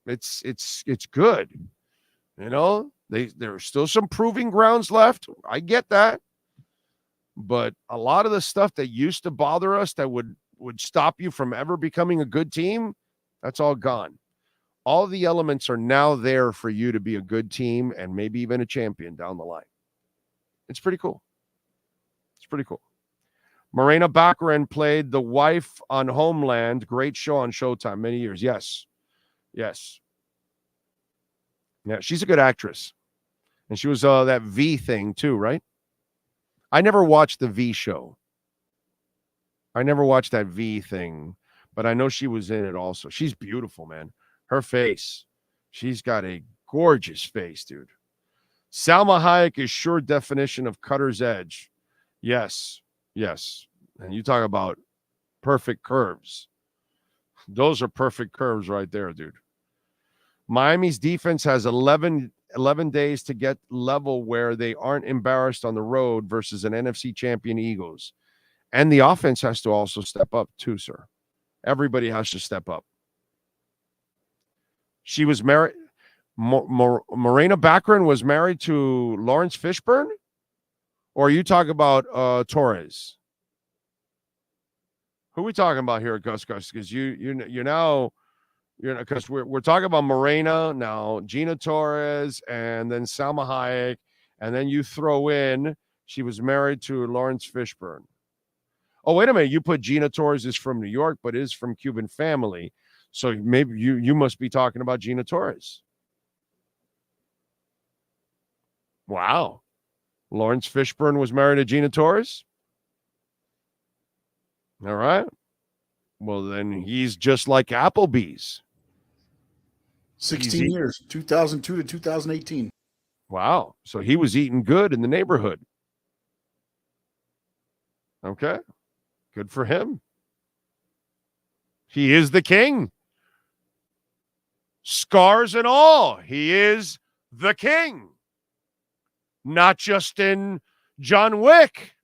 It's good. There's still some proving grounds left. I get that. But a lot of the stuff that used to bother us that would stop you from ever becoming a good team, that's all gone. All the elements are now there for you to be a good team and maybe even a champion down the line. It's pretty cool. It's pretty cool. Morena Baccarin played the wife on Homeland. Great show on Showtime. Many years. Yes. Yes. Yeah, she's a good actress. And she was that V thing too, right? I never watched the V show. I never watched that V thing, but I know she was in it also. She's beautiful, man. Her face She's got a gorgeous face, dude. Salma Hayek is sure definition of cutter's edge. Yes. And you talk about perfect curves. Those are perfect curves right there, dude. Miami's defense has 11 days to get level where they aren't embarrassed on the road versus an NFC champion Eagles. And the offense has to also step up too, sir. Everybody has to step up. She was married. Morena Baccarin was married to Lawrence Fishburne? Or are you talking about Torres? Who are we talking about here, Gus? Because you're now, because we're talking about Morena now, Gina Torres, and then Salma Hayek, and then you throw in she was married to Lawrence Fishburne. Oh, wait a minute. You put Gina Torres is from New York, but is from Cuban family. So maybe you must be talking about Gina Torres. Wow. Lawrence Fishburne was married to Gina Torres? All right. Well, then he's just like Applebee's. 16 years, 2002 to 2018. Wow. So he was eating good in the neighborhood. Okay. Good for him. He is the king. Scars and all. He is the king. Not just in John Wick.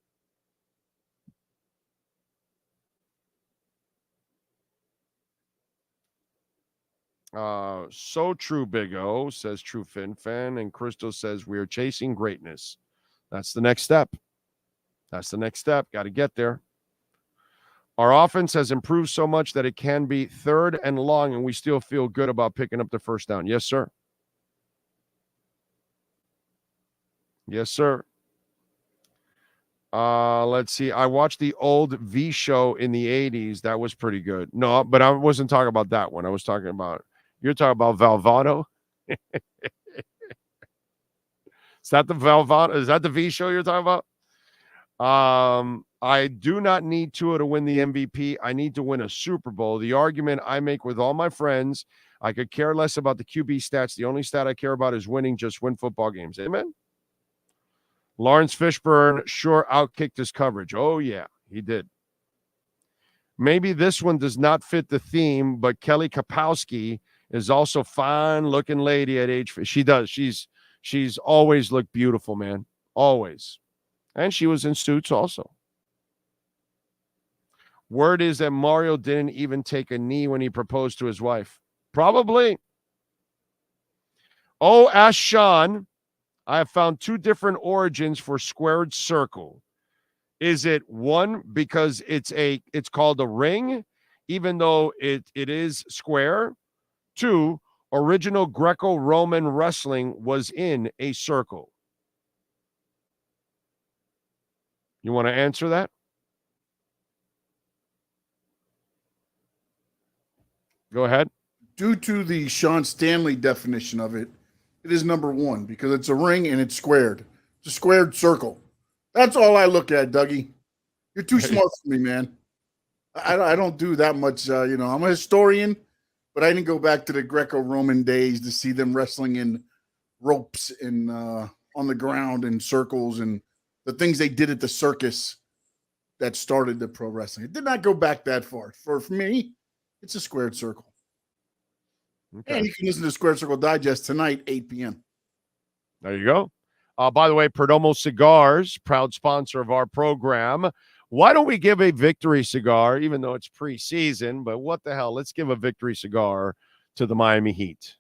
So true, Big O, says True Fin Fan. And Crystal says we are chasing greatness. That's the next step. That's the next step. Got to get there. Our offense has improved so much that it can be third and long, and we still feel good about picking up the first down. Yes, sir. Yes, sir. Let's see. I watched the old V show in the 80s. That was pretty good. No, but I wasn't talking about that one. I was talking about, you're talking about Valvano. Is that the Valvano? Is that the V show you're talking about? I do not need Tua to win the MVP. I need to win a Super Bowl. The argument I make with all my friends, I could care less about the QB stats. The only stat I care about is winning. Just win football games. Amen. Lawrence Fishburne sure outkicked his coverage. Oh, yeah, he did. Maybe this one does not fit the theme, but Kelly Kapowski is also fine-looking lady at age. She does. She's always looked beautiful, man. Always. And she was in Suits also. Word is that Mario didn't even take a knee when he proposed to his wife. Probably. Oh, ask Sean. I have found two different origins for squared circle. Is it one because it's called a ring, even though it is square? Two, original Greco-Roman wrestling was in a circle. You want to answer that? Go ahead. Due to the Sean Stanley definition of it, it is number one because it's a ring and it's squared. It's a squared circle. That's all I look at, Dougie. You're too smart for me, man. I don't do that much. I'm a historian, but I didn't go back to the Greco-Roman days to see them wrestling in ropes and on the ground in circles and the things they did at the circus that started the pro wrestling. It did not go back that far. For me, it's a squared circle. Okay. And you can listen to Squared Circle Digest tonight, 8 p.m. There you go. By the way, Perdomo Cigars, proud sponsor of our program. Why don't we give a victory cigar, even though it's preseason? But what the hell? Let's give a victory cigar to the Miami Heat.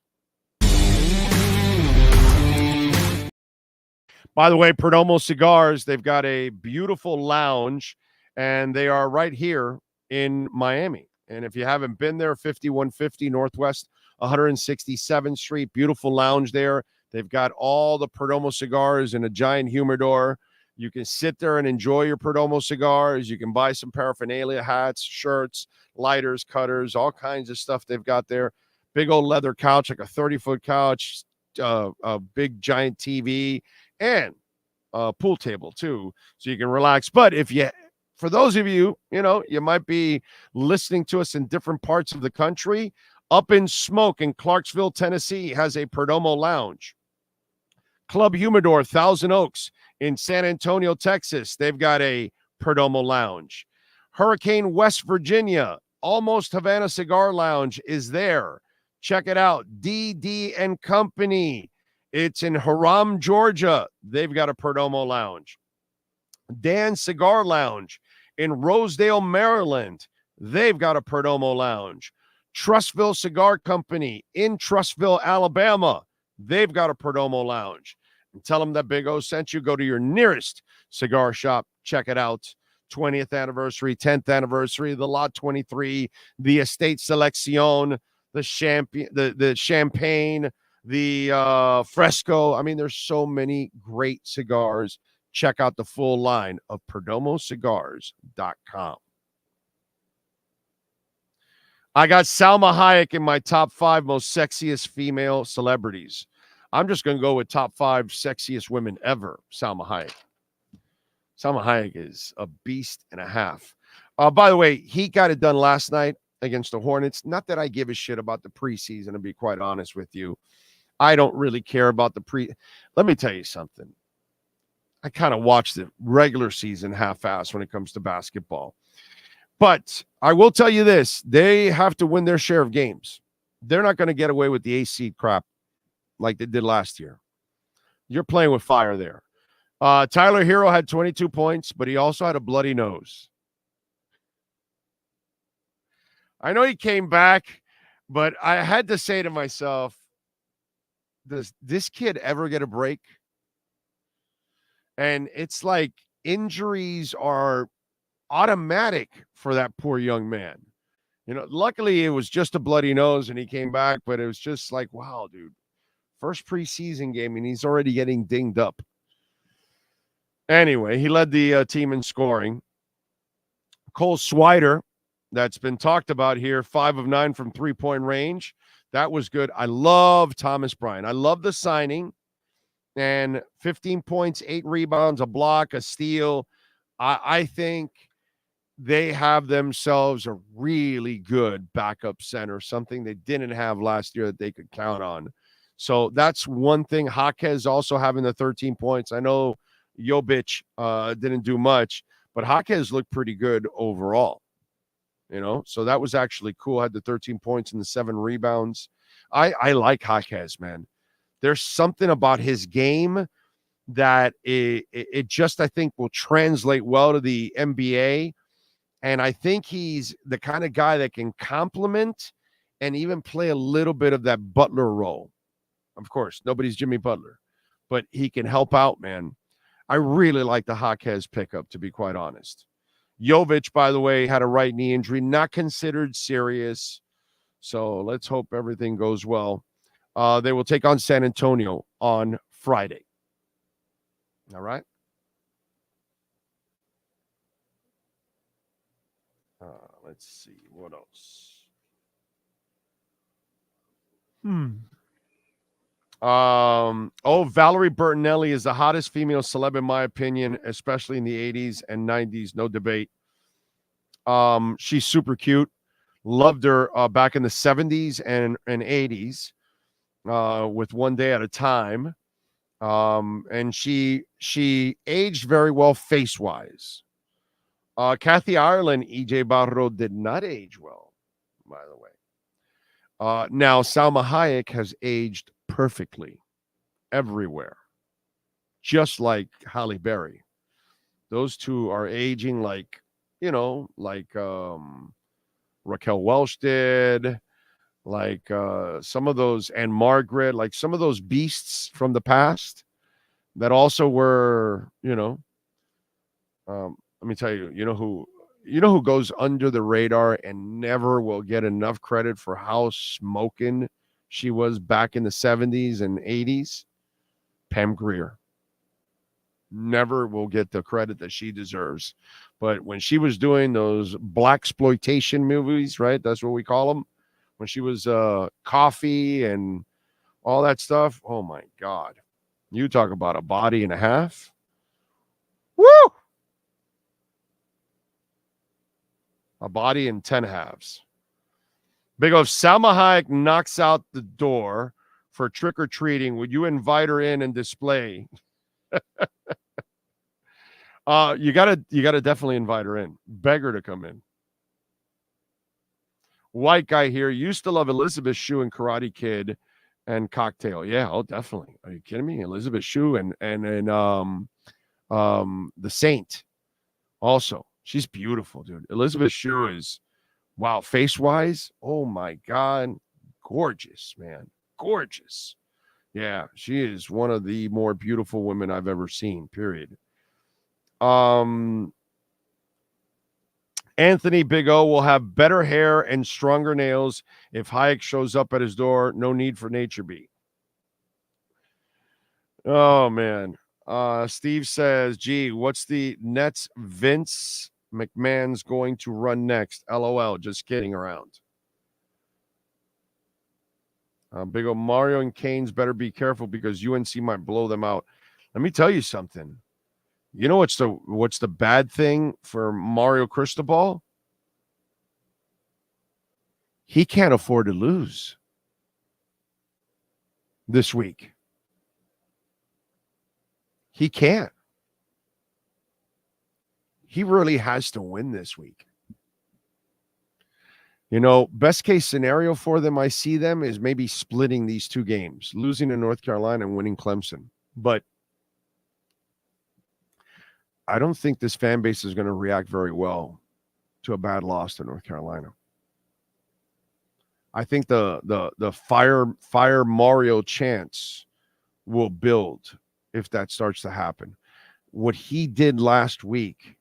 By the way, Perdomo Cigars, they've got a beautiful lounge, and they are right here in Miami. And if you haven't been there, 5150 Northwest 167th Street, beautiful lounge there. They've got all the Perdomo cigars in a giant humidor. You can sit there and enjoy your Perdomo cigars. You can buy some paraphernalia, hats, shirts, lighters, cutters, all kinds of stuff they've got there. Big old leather couch, like a 30-foot couch, a big giant TV, and a pool table too, so you can relax. But for those of you, you might be listening to us in different parts of the country. Up in Smoke in Clarksville, Tennessee has a Perdomo Lounge. Club Humidor, Thousand Oaks in San Antonio, Texas. They've got a Perdomo Lounge. Hurricane West Virginia, Almost Havana Cigar Lounge is there. Check it out. DD and Company. It's in Haram, Georgia. They've got a Perdomo Lounge. Dan Cigar Lounge in Rosedale, Maryland. They've got a Perdomo Lounge. Trustville Cigar Company in Trustville, Alabama. They've got a Perdomo Lounge. And tell them that Big O sent you. Go to your nearest cigar shop. Check it out. 20th anniversary, 10th anniversary, the Lot 23, the Estate Selection, the Champagne, the Fresco. I mean, there's so many great cigars. Check out the full line of PerdomoCigars.com. I got Salma Hayek in my top 5 most sexiest female celebrities. I'm just going to go with top 5 sexiest women ever, Salma Hayek. Salma Hayek is a beast and a half. By the way, he got it done last night against the Hornets. Not that I give a shit about the preseason, to be quite honest with you. I don't really care about the Let me tell you something. I kind of watch the regular season half-assed when it comes to basketball. But I will tell you this. They have to win their share of games. They're not going to get away with the AC crap like they did last year. You're playing with fire there. Tyler Hero had 22 points, but he also had a bloody nose. I know he came back, but I had to say to myself, does this kid ever get a break? And it's like injuries are automatic for that poor young man. You know, luckily it was just a bloody nose and he came back, but it was just like, wow, dude, first preseason game and he's already getting dinged up. Anyway, he led the team in scoring. Cole Swider, that's been talked about here, 5 of 9 from three-point range. That was good. I love Thomas Bryant. I love the signing. And 15 points, 8 rebounds, a block, a steal. I think they have themselves a really good backup center, something they didn't have last year that they could count on. So that's one thing. Jaquez also having the 13 points. I know Jovic didn't do much, but Jaquez looked pretty good overall. You know, so that was actually cool. Had the 13 points and the 7 rebounds. I like Jaquez, man. There's something about his game that it just, I think, will translate well to the NBA. And I think he's the kind of guy that can complement and even play a little bit of that Butler role. Of course, nobody's Jimmy Butler, but he can help out, man. I really like the Jaquez pickup, to be quite honest. Jovic, by the way, had a right knee injury, not considered serious. So let's hope everything goes well. They will take on San Antonio on Friday. All right. Let's see. What else? Valerie Bertinelli is the hottest female celeb in my opinion, especially in the 80s and 90s. No debate. She's super cute. Loved her back in the 70s and 80s with One Day at a Time. And she aged very well face-wise. Kathy Ireland, EJ Barro did not age well, by the way. Now, Salma Hayek has aged perfectly everywhere, just like Halle Berry. Those two are aging like, you know, like Raquel Welch did, like some of those, and Margaret, like some of those beasts from the past that also were, you know, let me tell you, you know who goes under the radar and never will get enough credit for how smoking she was back in the 70s and 80s? Pam Grier. Never will get the credit that she deserves. But when she was doing those blaxploitation movies, right? That's what we call them. When she was Coffee and all that stuff. Oh my God. You talk about a body and a half. Woo! A body and 10 halves. Big O, if Salma Hayek knocks out the door for trick-or-treating, would you invite her in and display? You gotta definitely invite her in. Beg her to come in. White guy here used to love Elizabeth Shue and Karate Kid and Cocktail. Yeah, oh, definitely. Are you kidding me? Elizabeth Shue and The Saint. Also, she's beautiful, dude. Elizabeth Shue is, wow, face-wise, oh my God, gorgeous, man, gorgeous. Yeah, she is one of the more beautiful women I've ever seen, period. Anthony Big O will have better hair and stronger nails if Hayek shows up at his door. No need for Nature Beat. Oh, man. Steve says, gee, what's the Nets Vince McMahon's going to run next? LOL, just kidding around. Big O, Mario and Canes better be careful because UNC might blow them out. Let me tell you something. You know what's the bad thing for Mario Cristobal? He can't afford to lose this week. He can't. He really has to win this week. You know, best case scenario for them, I see them, is maybe splitting these two games, losing to North Carolina and winning Clemson. But I don't think this fan base is going to react very well to a bad loss to North Carolina. I think the fire Mario chance will build if that starts to happen. What he did last week,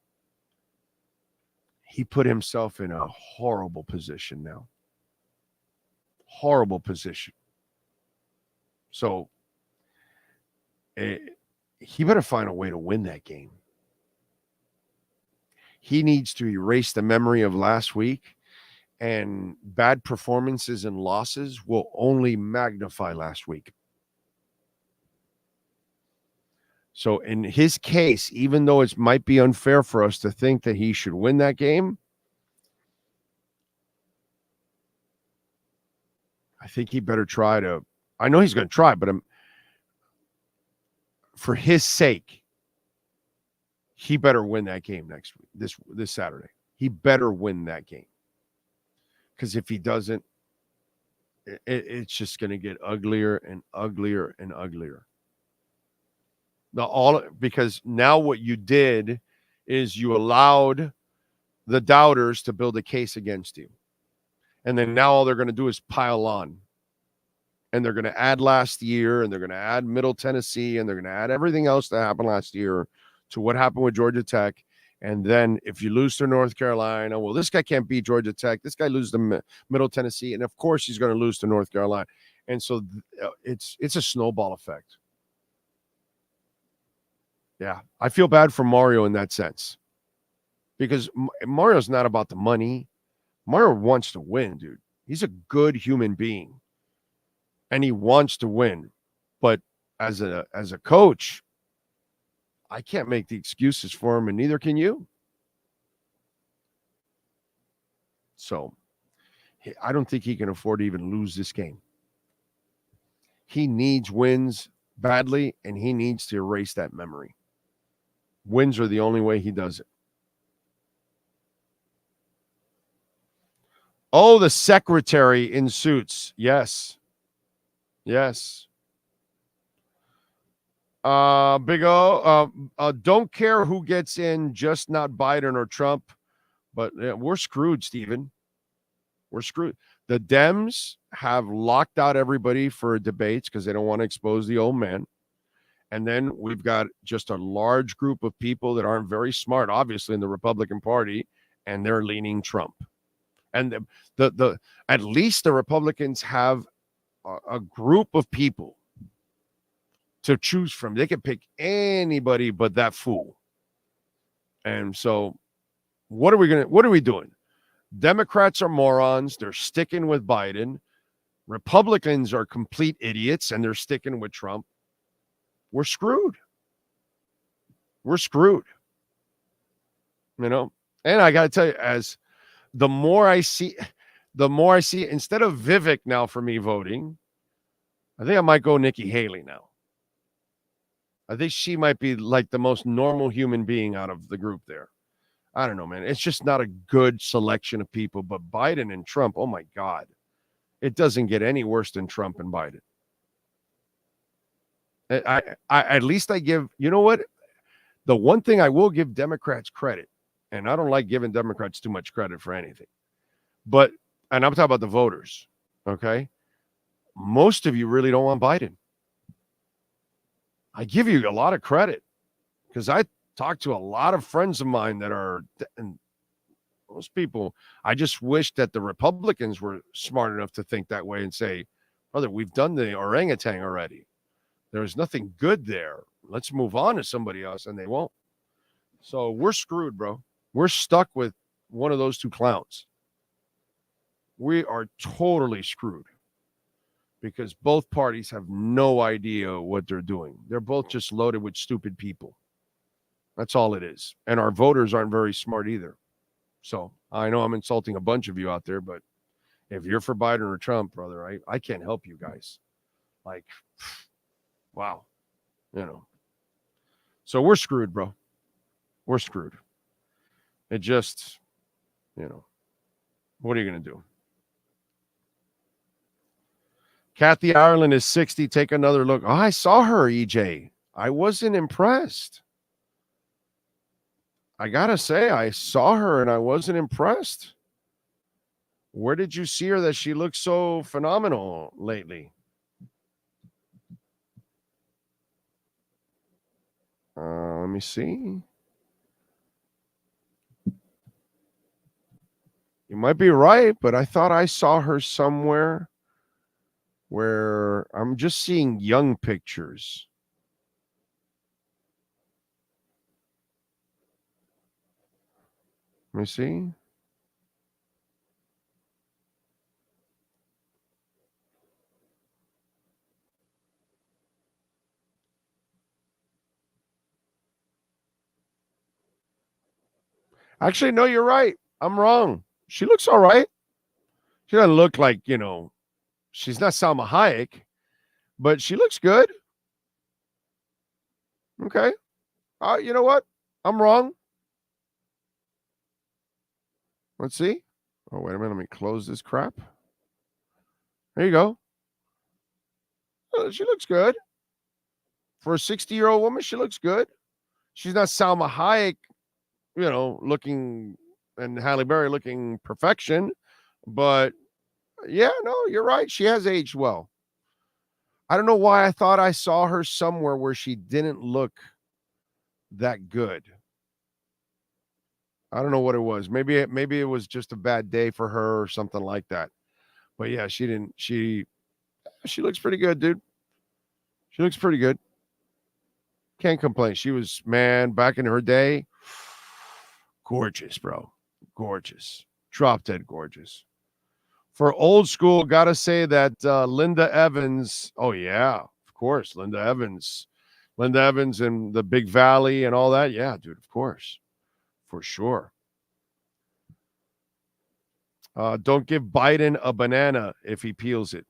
he put himself in a horrible position now. Horrible position. So he better find a way to win that game. He needs to erase the memory of last week, and bad performances and losses will only magnify last week. So in his case, even though it might be unfair for us to think that he should win that game, I think he better try to. I know he's going to try, but for his sake, he better win that game next week, this Saturday. He better win that game. Because if he doesn't, it's just going to get uglier and uglier and uglier. Because now what you did is you allowed the doubters to build a case against you. And then now all they're going to do is pile on. And they're going to add last year, and they're going to add Middle Tennessee, and they're going to add everything else that happened last year to what happened with Georgia Tech. And then if you lose to North Carolina, well, this guy can't beat Georgia Tech. This guy loses to Middle Tennessee. And, of course, he's going to lose to North Carolina. And so it's a snowball effect. Yeah, I feel bad for Mario in that sense. Because Mario's not about the money. Mario wants to win, dude. He's a good human being. And he wants to win. But as a coach, I can't make the excuses for him, and neither can you. So I don't think he can afford to even lose this game. He needs wins badly, and he needs to erase that memory. Wins are the only way he does it. Oh, the secretary in suits. Yes. Yes. Big O, don't care who gets in, just not Biden or Trump. But we're screwed, Stephen. We're screwed. The Dems have locked out everybody for debates because they don't want to expose the old man. And then we've got just a large group of people that aren't very smart, obviously, in the Republican Party, and they're leaning Trump. And the at least the Republicans have a group of people to choose from. They can pick anybody but that fool. And so what are we doing? Democrats are morons. They're sticking with Biden. Republicans are complete idiots, and they're sticking with Trump. We're screwed. We're screwed. You know? And I got to tell you, as the more I see, the more I see, instead of Vivek now for me voting, I think I might go Nikki Haley now. I think she might be like the most normal human being out of the group there. I don't know, man. It's just not a good selection of people. But Biden and Trump, oh my God. It doesn't get any worse than Trump and Biden. I at least I give, you know what? The one thing I will give Democrats credit, and I don't like giving Democrats too much credit for anything, but, and I'm talking about the voters, okay? Most of you really don't want Biden. I give you a lot of credit because I talked to a lot of friends of mine that are, and most people, I just wish that the Republicans were smart enough to think that way and say, brother, we've done the orangutan already. There's nothing good there. Let's move on to somebody else, and they won't. So we're screwed, bro. We're stuck with one of those two clowns. We are totally screwed because both parties have no idea what they're doing. They're both just loaded with stupid people. That's all it is. And our voters aren't very smart either. So I know I'm insulting a bunch of you out there, but if you're for Biden or Trump, brother, I can't help you guys. Like, wow. You know. So we're screwed, bro. We're screwed. It just, you know, what are you going to do? Kathy Ireland is 60. Take another look. Oh, I saw her, EJ. I wasn't impressed. I got to say, I saw her and I wasn't impressed. Where did you see her that she looks so phenomenal lately? Let me see. You might be right, but I thought I saw her somewhere where I'm just seeing young pictures. Let me see. Actually, no, you're right. I'm wrong. She looks all right. She doesn't look like, you know, she's not Salma Hayek, but she looks good. Okay. You know what? I'm wrong. Let's see. Oh, wait a minute. Let me close this crap. There you go. She looks good. For a 60-year-old woman, she looks good. She's not Salma Hayek, you know, looking, and Halle Berry looking perfection. But, yeah, no, you're right. She has aged well. I don't know why I thought I saw her somewhere where she didn't look that good. I don't know what it was. Maybe it was just a bad day for her or something like that. But yeah, she looks pretty good, dude. She looks pretty good. Can't complain. She was, man, back in her day, gorgeous, bro. Gorgeous. Drop dead gorgeous. For old school, gotta say that Linda Evans, oh yeah, of course, Linda Evans and the Big Valley and all that. Yeah, dude, of course. For sure. Don't give Biden a banana if he peels it.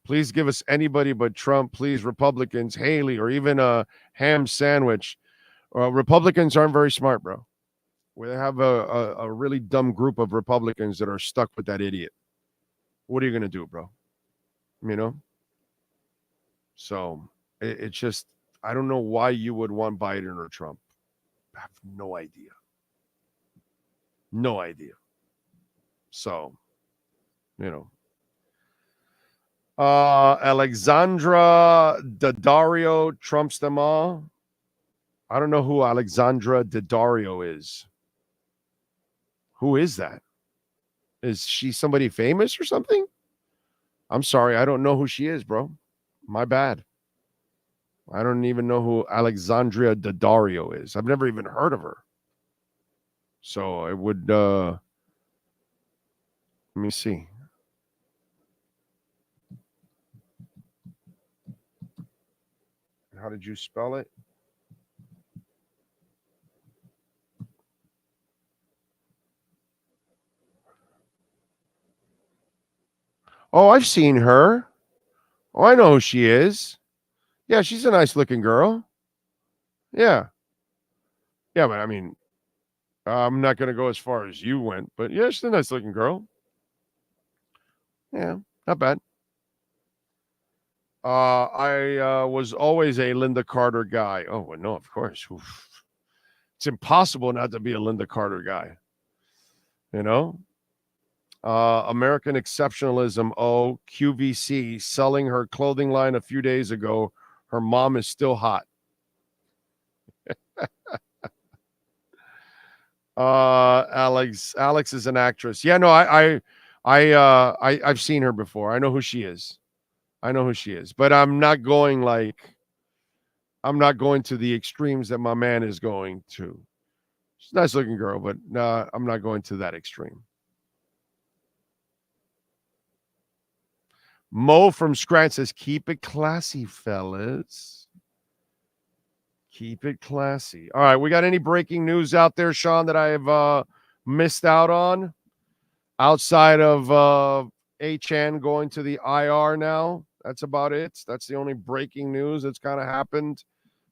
Please give us anybody but Trump. Please, Republicans, Haley, or even a ham sandwich. Republicans aren't very smart, bro. We have a really dumb group of Republicans that are stuck with that idiot. What are you going to do, bro? You know? So it's just, I don't know why you would want Biden or Trump. I have no idea. No idea. So, you know. Alexandra Daddario trumps them all. I don't know who Alexandra Daddario is. Who is that? Is she somebody famous or something? I'm sorry. I don't know who she is, bro. My bad. I don't even know who Alexandria Daddario is. I've never even heard of her. So it would, let me see. How did you spell it? Oh, I've seen her. Oh, I know who she is. Yeah, she's a nice looking girl. Yeah. Yeah, but I mean, I'm not going to go as far as you went, but yeah, she's a nice looking girl. Yeah, not bad. I was always a Linda Carter guy. Oh, well, no, of course. Oof. It's impossible not to be a Linda Carter guy. You know? American Exceptionalism, QVC, selling her clothing line a few days ago. Her mom is still hot. Alex is an actress. Yeah, no, I've seen her before. I know who she is. But I'm not going to the extremes that my man is going to. She's a nice looking girl, but I'm not going to that extreme. Mo from Scranton says, keep it classy, fellas. Keep it classy. All right, we got any breaking news out there, Sean, that I have missed out on? Outside of HN going to the IR now? That's about it. That's the only breaking news that's kind of happened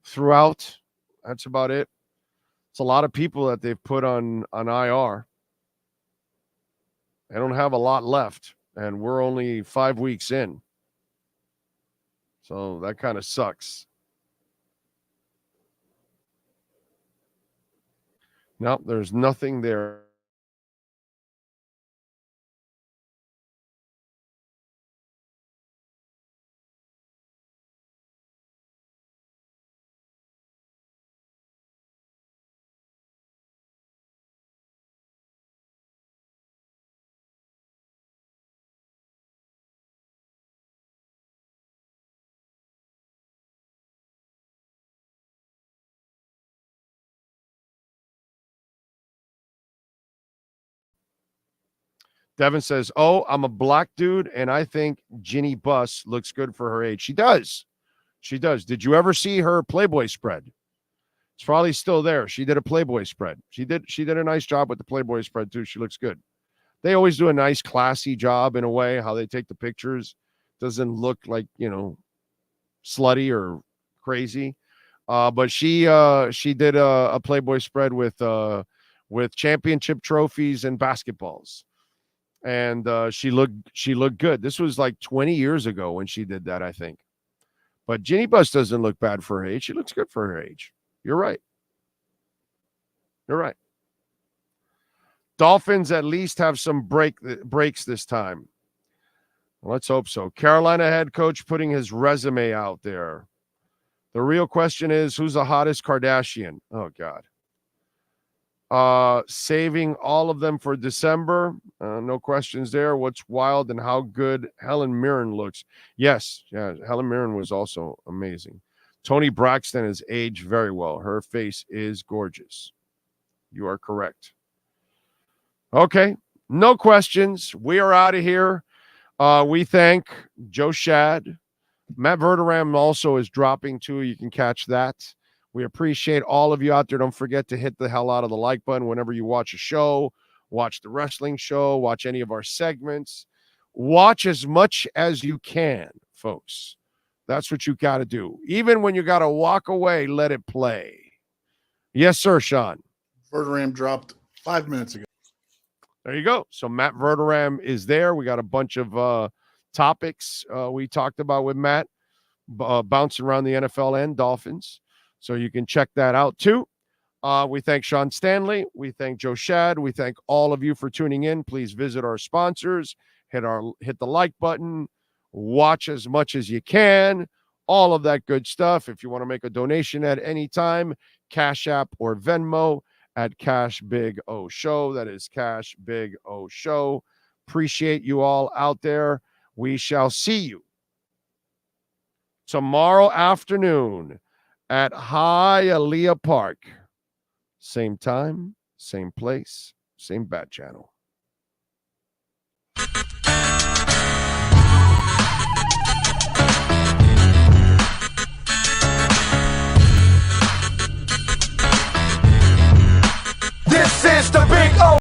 throughout. That's about it. It's a lot of people that they've put on IR. They don't have a lot left, and we're only 5 weeks in. So that kind of sucks. No, there's nothing there. Devin says, I'm a black dude, and I think Ginny Buss looks good for her age. She does. Did you ever see her Playboy spread? It's probably still there. She did a Playboy spread. She did a nice job with the Playboy spread, too. She looks good. They always do a nice, classy job in a way, how they take the pictures. Doesn't look like, slutty or crazy. But she did a Playboy spread with championship trophies and basketballs. And she looked good. This was like 20 years ago when she did that, I think. But Ginny Buss doesn't look bad for her age. She looks good for her age. You're right. Dolphins at least have some breaks this time. Let's hope so. Carolina head coach putting his resume out there. The real question is, who's the hottest Kardashian? Oh, God. Saving all of them for December. No questions there. What's wild and how good Helen Mirren looks. Yes. Yeah. Helen Mirren was also amazing. Toni Braxton has aged very well. Her face is gorgeous. You are correct. Okay. No questions. We are out of here. We thank Joe Shad. Matt Verderam also is dropping too. You can catch that. We appreciate all of you out there. Don't forget to hit the hell out of the like button whenever you watch a show, watch the wrestling show, watch any of our segments. Watch as much as you can, folks. That's what you got to do. Even when you got to walk away, let it play. Yes, sir, Sean. Verderam dropped 5 minutes ago. There you go. So Matt Verderam is there. We got a bunch of topics we talked about with Matt, bouncing around the NFL and Dolphins. So you can check that out too. We thank Sean Stanley. We thank Joe Shad. We thank all of you for tuning in. Please visit our sponsors. Hit the like button. Watch as much as you can. All of that good stuff. If you want to make a donation at any time, Cash App or Venmo at Cash Big O Show. That is Cash Big O Show. Appreciate you all out there. We shall see you tomorrow afternoon at Hialeah Park. Same time, same place, same bat channel.